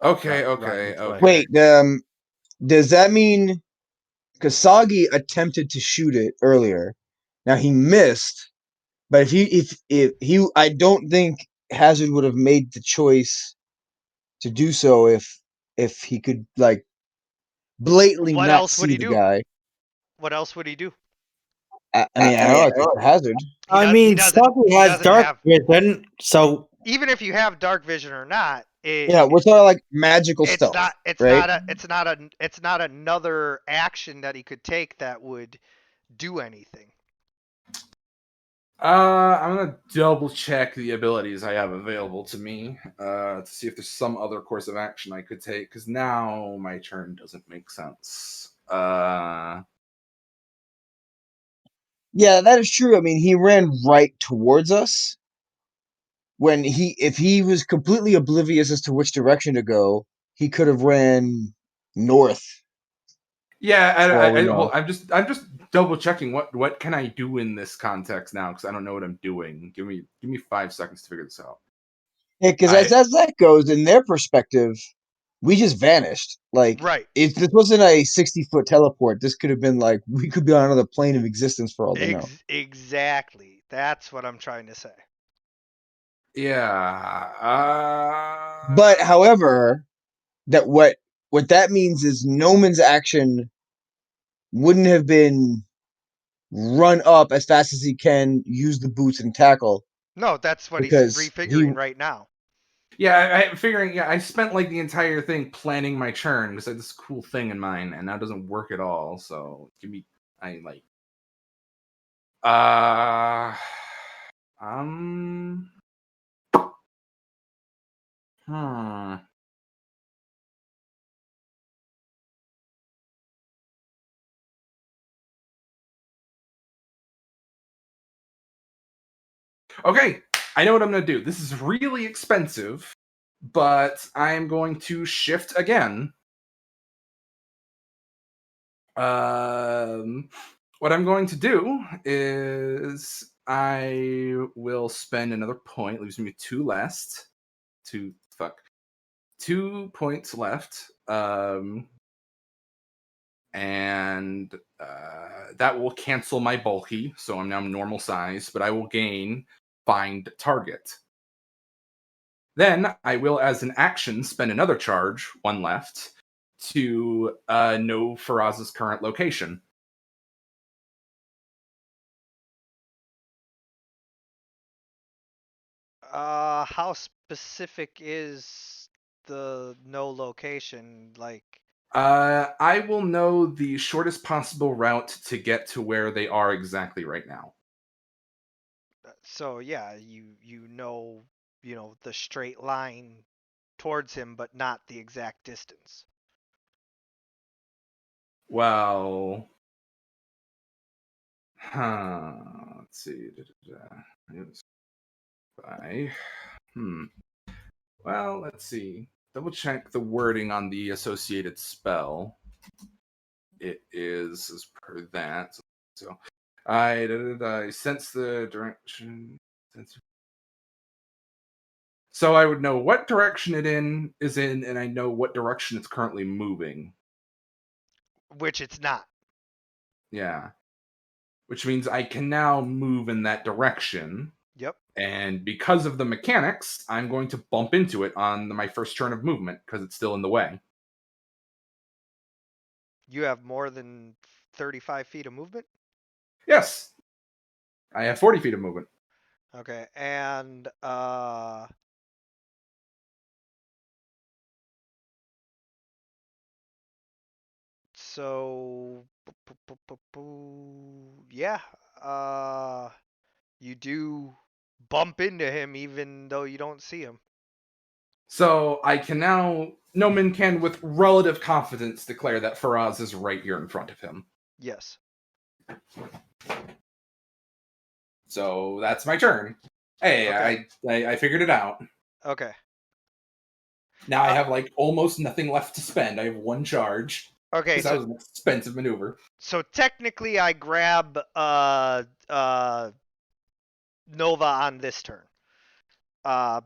Okay, Rotten okay, its way. okay. Wait, does that mean Kasagi attempted to shoot it earlier? Now he missed, but if he, I don't think Hazard would have made the choice to do so if he could like blatantly What not else would see he the do? guy. What else would he do? I mean, I don't know. I think Hazard. I he mean, doesn't- Soggy he has doesn't dark have- vision, so Even if you have dark vision or not, Yeah, we're talking like magical it's stealth. not. It's right? It's not another action that he could take that would do anything. I'm gonna double check the abilities I have available to me to see if there's some other course of action I could take, because now my turn doesn't make sense. Yeah, that is true. I mean, he ran right towards us. When if he was completely oblivious as to which direction to go, he could have ran north. Yeah, For all we know. well, I'm just double checking what can I do in this context now, because I don't know what I'm doing. Give me 5 seconds to figure this out. Yeah, because as that goes, in their perspective, we just vanished. Like, Right. if this wasn't a 60-foot teleport, this could have been like we could be on another plane of existence for all they know. Exactly. That's what I'm trying to say. Yeah. But however, that what that means is Noman's action wouldn't have been run up as fast as he can, use the boots and tackle. No, that's what he's Because refiguring right now. Yeah, I'm figuring. Yeah, I spent like the entire thing planning my turn because I had this cool thing in mind, and now it doesn't work at all. So give me, Hmm. Okay, I know what I'm gonna do. This is really expensive, but I'm going to shift again. What I'm going to do is I will spend another point. Leaves me 2 left. 2 points left. And that will cancel my bulky, so I'm now normal size, but I will gain find target. Then I will, as an action, spend another charge, 1 left, to know Faraz's current location. How specific is the no location? Like, I will know the shortest possible route to get to where they are exactly right now. so yeah, you know the straight line towards him, but not the exact distance. Well, let's see. Well, let's see. Double check the wording on the associated spell. It is as per that. So I sense the direction. So I would know what direction it is in, and I know what direction it's currently moving. Which it's not. Yeah. Which means I can now move in that direction. Yep. And because of the mechanics, I'm going to bump into it on my first turn of movement because it's still in the way. You have more than 35 feet of movement? Yes. I have 40 feet of movement. Okay, and so yeah, you do bump into him even though you don't see him. So I can now, Noman can with relative confidence declare that Faraz is right here in front of him. Yes. So that's my turn. Hey, Okay. I figured it out. Okay. Now I have like almost nothing left to spend. I have one charge Okay, because that was an expensive maneuver. so technically I grab Nova on this turn.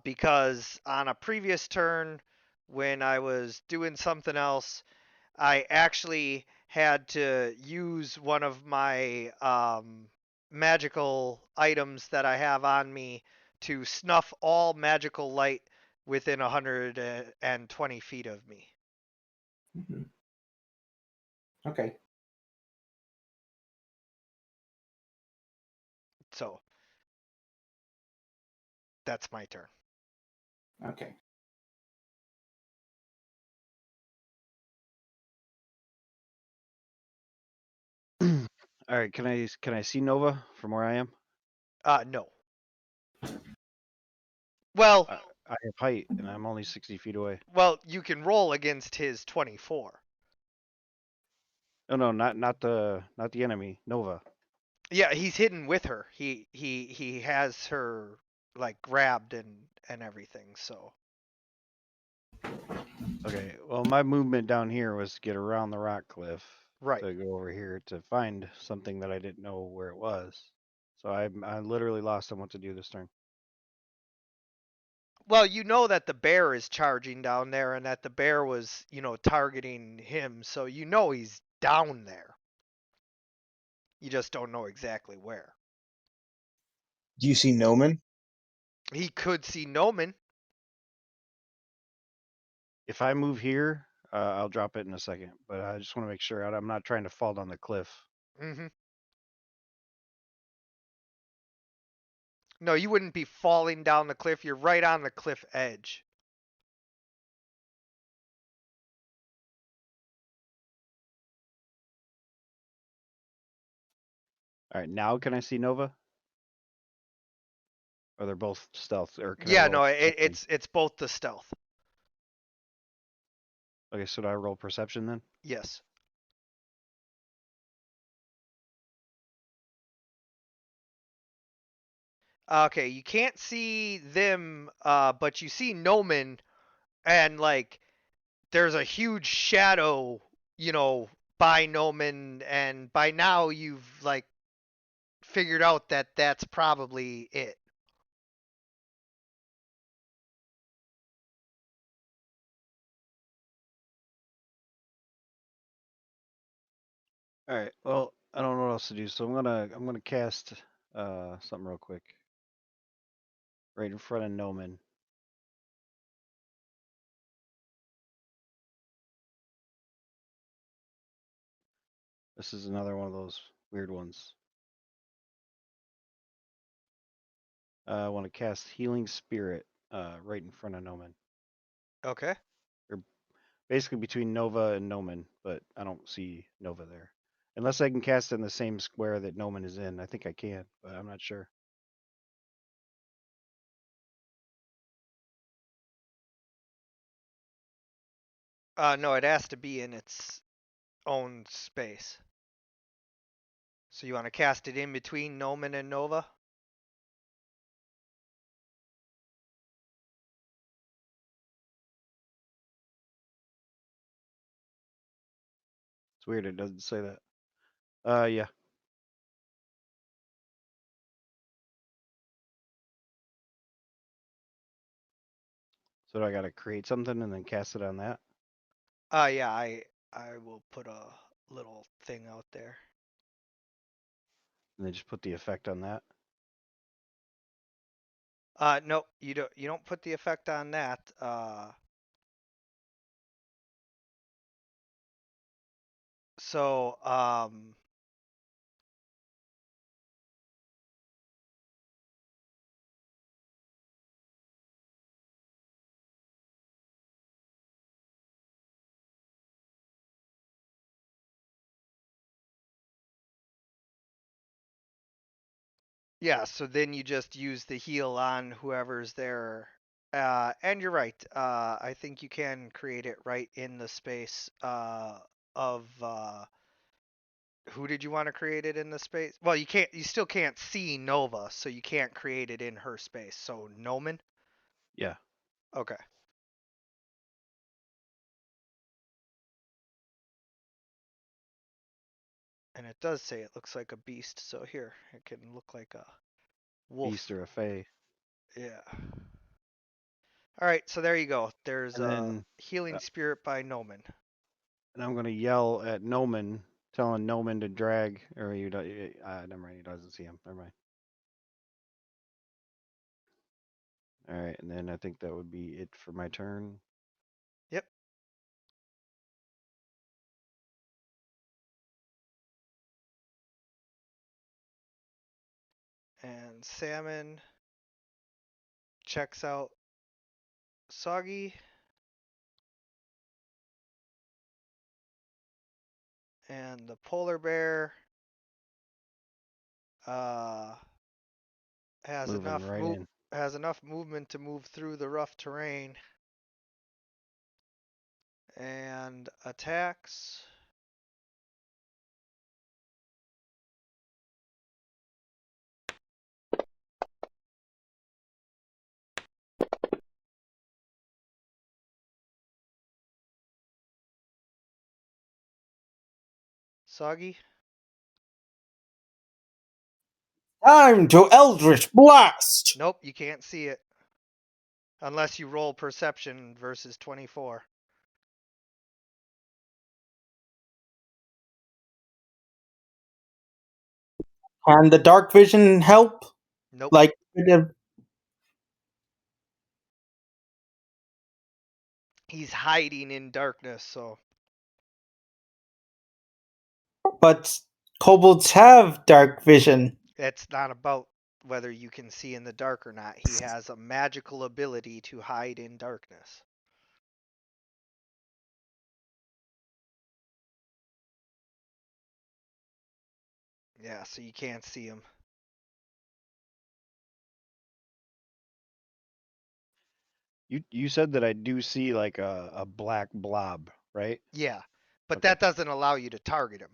Because on a previous turn when I was doing something else, I actually had to use one of my magical items that I have on me to snuff all magical light within 120 feet of me. Mhm. Okay. So that's my turn. Okay. All right, can I see Nova from where I am? No. Well, I have height, and I'm only 60 feet away. well, you can roll against his 24. Oh no, not the enemy, Nova. Yeah, he's hidden with her. He has her like grabbed and everything. So Okay, well my movement down here was to get around the rock cliff right. to go over here to find something that I didn't know where it was. So I literally lost on what to do this turn. Well, you know that the bear is charging down there and that the bear was, targeting him, so you know he's down there. You just don't know exactly where. Do you see Noman? He could see Noman. If I move here, I'll drop it in a second, but I just want to make sure I'm not trying to fall down the cliff. Mm-hmm. No, you wouldn't be falling down the cliff. You're right on the cliff edge. All right, now can I see Nova? Or they're both stealth, or can I Yeah, roll? no, perception? it's both the stealth. Okay, so do I roll perception then? Yes. Okay, you can't see them, but you see Noman, and like there's a huge shadow, by Noman, and by now you've like figured out that that's probably it. All right. Well, I don't know what else to do, so I'm gonna cast something real quick. Right in front of Noman. This is another one of those weird ones. I want to cast Healing Spirit right in front of Noman. Okay. Basically between Nova and Noman, but I don't see Nova there. Unless I can cast it in the same square that Noman is in. I think I can, but I'm not sure. No, it has to be in its own space. So you want to cast it in between Noman and Nova? It's weird it doesn't say that. Yeah. So do I gotta create something and then cast it on that? Yeah, I will put a little thing out there. And then just put the effect on that? No, you don't put the effect on that. So yeah, so then you just use the heal on whoever's there. And you're right. I think you can create it right in the space of Who did you want to create it in the space? Well, you still can't see Nova, so you can't create it in her space. So Noman? Yeah. Okay. And it does say it looks like a beast, so here, it can look like a wolf. Beast or a Fae. Yeah. Alright, so there you go. There's And a then Healing Spirit by Noman. and I'm gonna yell at Noman, telling Noman to drag, or never mind, he doesn't see him. Never mind. All right, and then I think that would be it for my turn. Yep. And Salmon checks out Soggy. And the polar bear has Moving right in. enough movement to move through the rough terrain and attacks. Soggy. Time to Eldritch Blast! Nope, you can't see it. Unless you roll perception versus 24. Can the dark vision help? Nope. Like, He's hiding in darkness, so but kobolds have dark vision. it's not about whether you can see in the dark or not. He has a magical ability to hide in darkness. Yeah, so you can't see him. You said that I do see like a black blob, right? Yeah, but Okay. that doesn't allow you to target him.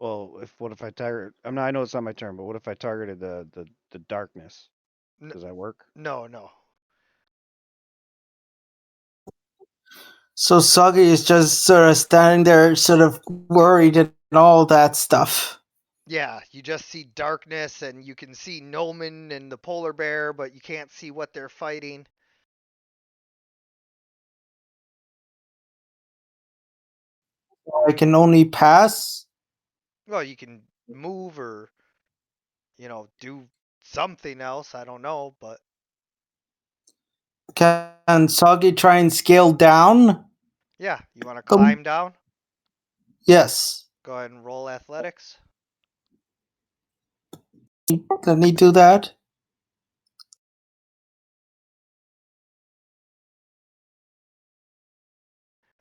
Well, what if I target? I know it's not my turn, but what if I targeted the darkness? N- Does that work? No. So Soggy is just sort of standing there, sort of worried and all that stuff. Yeah, you just see darkness and you can see Noman and the polar bear, but you can't see what they're fighting. I can only pass. Well, you can move or, do something else. I don't know, but Can Soggy try and scale down? yeah, you want to climb down? Yes. Go ahead and roll athletics. Let me do that.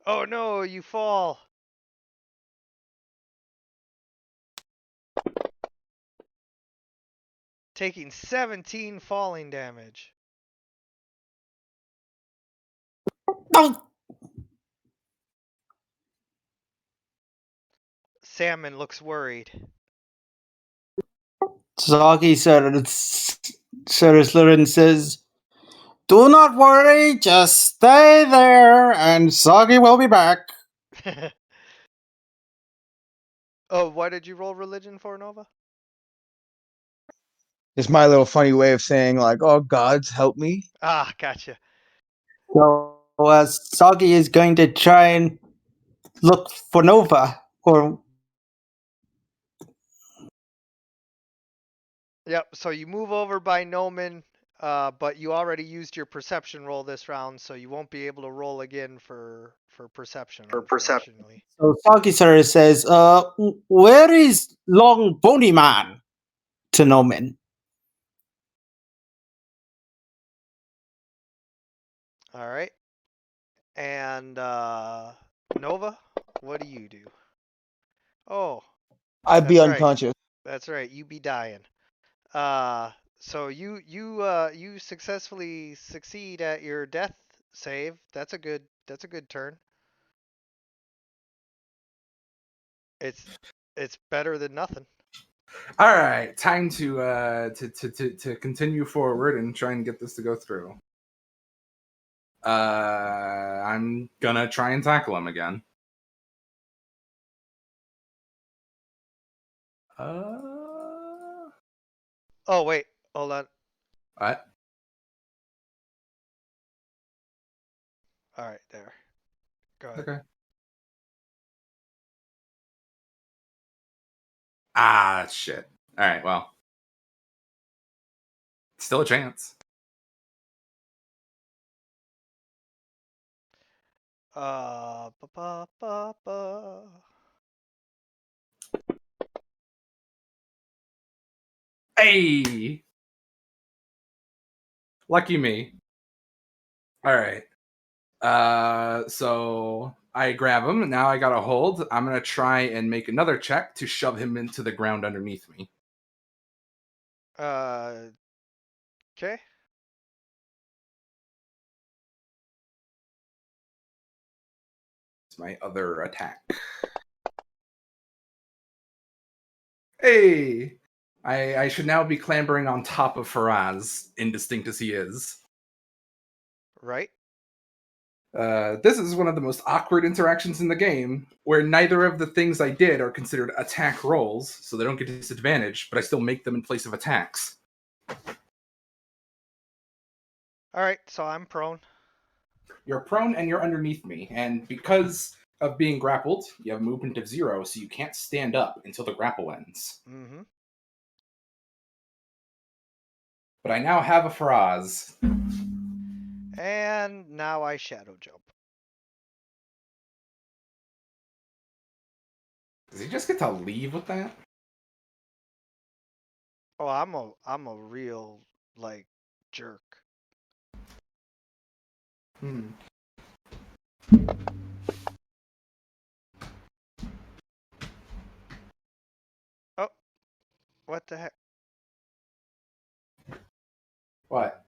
Oh no, you fall. Taking 17 falling damage. Oh! Salmon looks worried. Soggy sort of slowly and says, "Do not worry, just stay there, and Soggy will be back." Oh, why did you roll religion for, Nova? It's my little funny way of saying like, "Oh, gods, help me." Ah, gotcha. So Soggy is going to try and look for Nova, or Yep, so you move over by Noman, but you already used your perception roll this round, so you won't be able to roll again for perception, unfortunately. so Soggy sort of says, where is Long Bony Man?" to Noman. All right. And Nova, what do you do? Oh, I'd be that's right. unconscious. That's right. You be dying. So you successfully succeed at your death save. That's a good turn. It's better than nothing. All right, time to continue forward and try and get this to go through. I'm gonna try and tackle him again. Oh wait, hold on. What? All right, there. Go ahead. Okay. Ah, shit. All right, well, still a chance. Ba, ba, ba, ba. Hey, lucky me. All right. So I grab him. Now I got a hold. I'm gonna try and make another check to shove him into the ground underneath me. Okay. It's my other attack. Hey, I should now be clambering on top of Faraz, indistinct as he is. Right. This is one of the most awkward interactions in the game, where neither of the things I did are considered attack rolls, so they don't get disadvantage, but I still make them in place of attacks. All right, so I'm prone. You're prone and you're underneath me, and because of being grappled, you have a movement of 0, so you can't stand up until the grapple ends. Mm-hmm. But I now have a Faraz. And now I shadow jump. Does he just get to leave with that? Oh, I'm a real like jerk. Hmm. Oh, what the heck? What?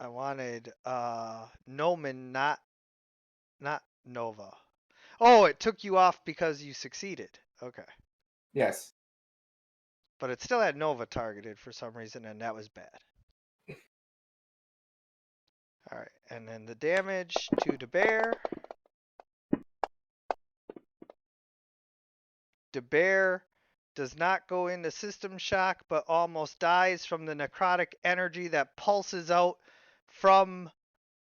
I wanted Noman, not Nova. Oh, it took you off because you succeeded. Okay. Yes. But it still had Nova targeted for some reason, and that was bad. Alright, and then the damage to the bear. The bear does not go into system shock, but almost dies from the necrotic energy that pulses out from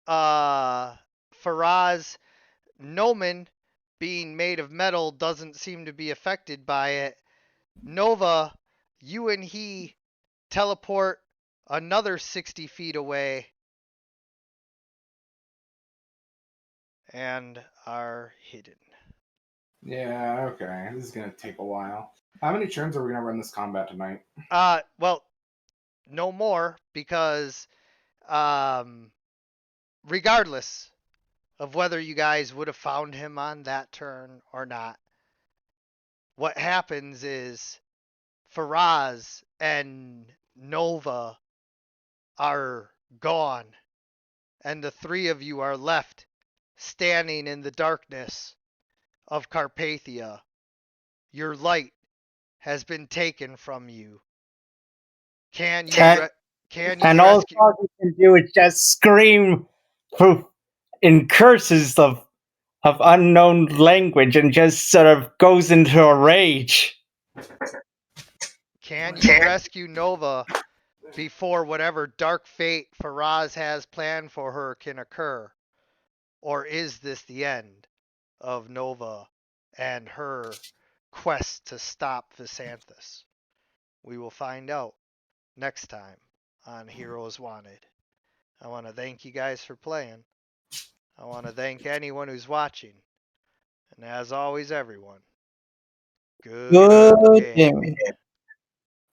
Faraz. Noman, being made of metal, doesn't seem to be affected by it. Nova, you and he teleport another 60 feet away and are hidden. Yeah, okay. This is gonna take a while. How many turns are we gonna run this combat tonight? Well, no more, because regardless of whether you guys would have found him on that turn or not, what happens is Faraz and Nova are gone, and the three of you are left standing in the darkness of Carpathia. Your light has been taken from you. Can you And all rescue? Foggy can do is just scream in curses of unknown language and just sort of goes into a rage. Can you rescue Nova before whatever dark fate Faraz has planned for her can occur? Or is this the end of Nova and her quest to stop Visanthus? We will find out next time on Heroes Wanted. I want to thank you guys for playing. I want to thank anyone who's watching. And as always, everyone, good Good game. game.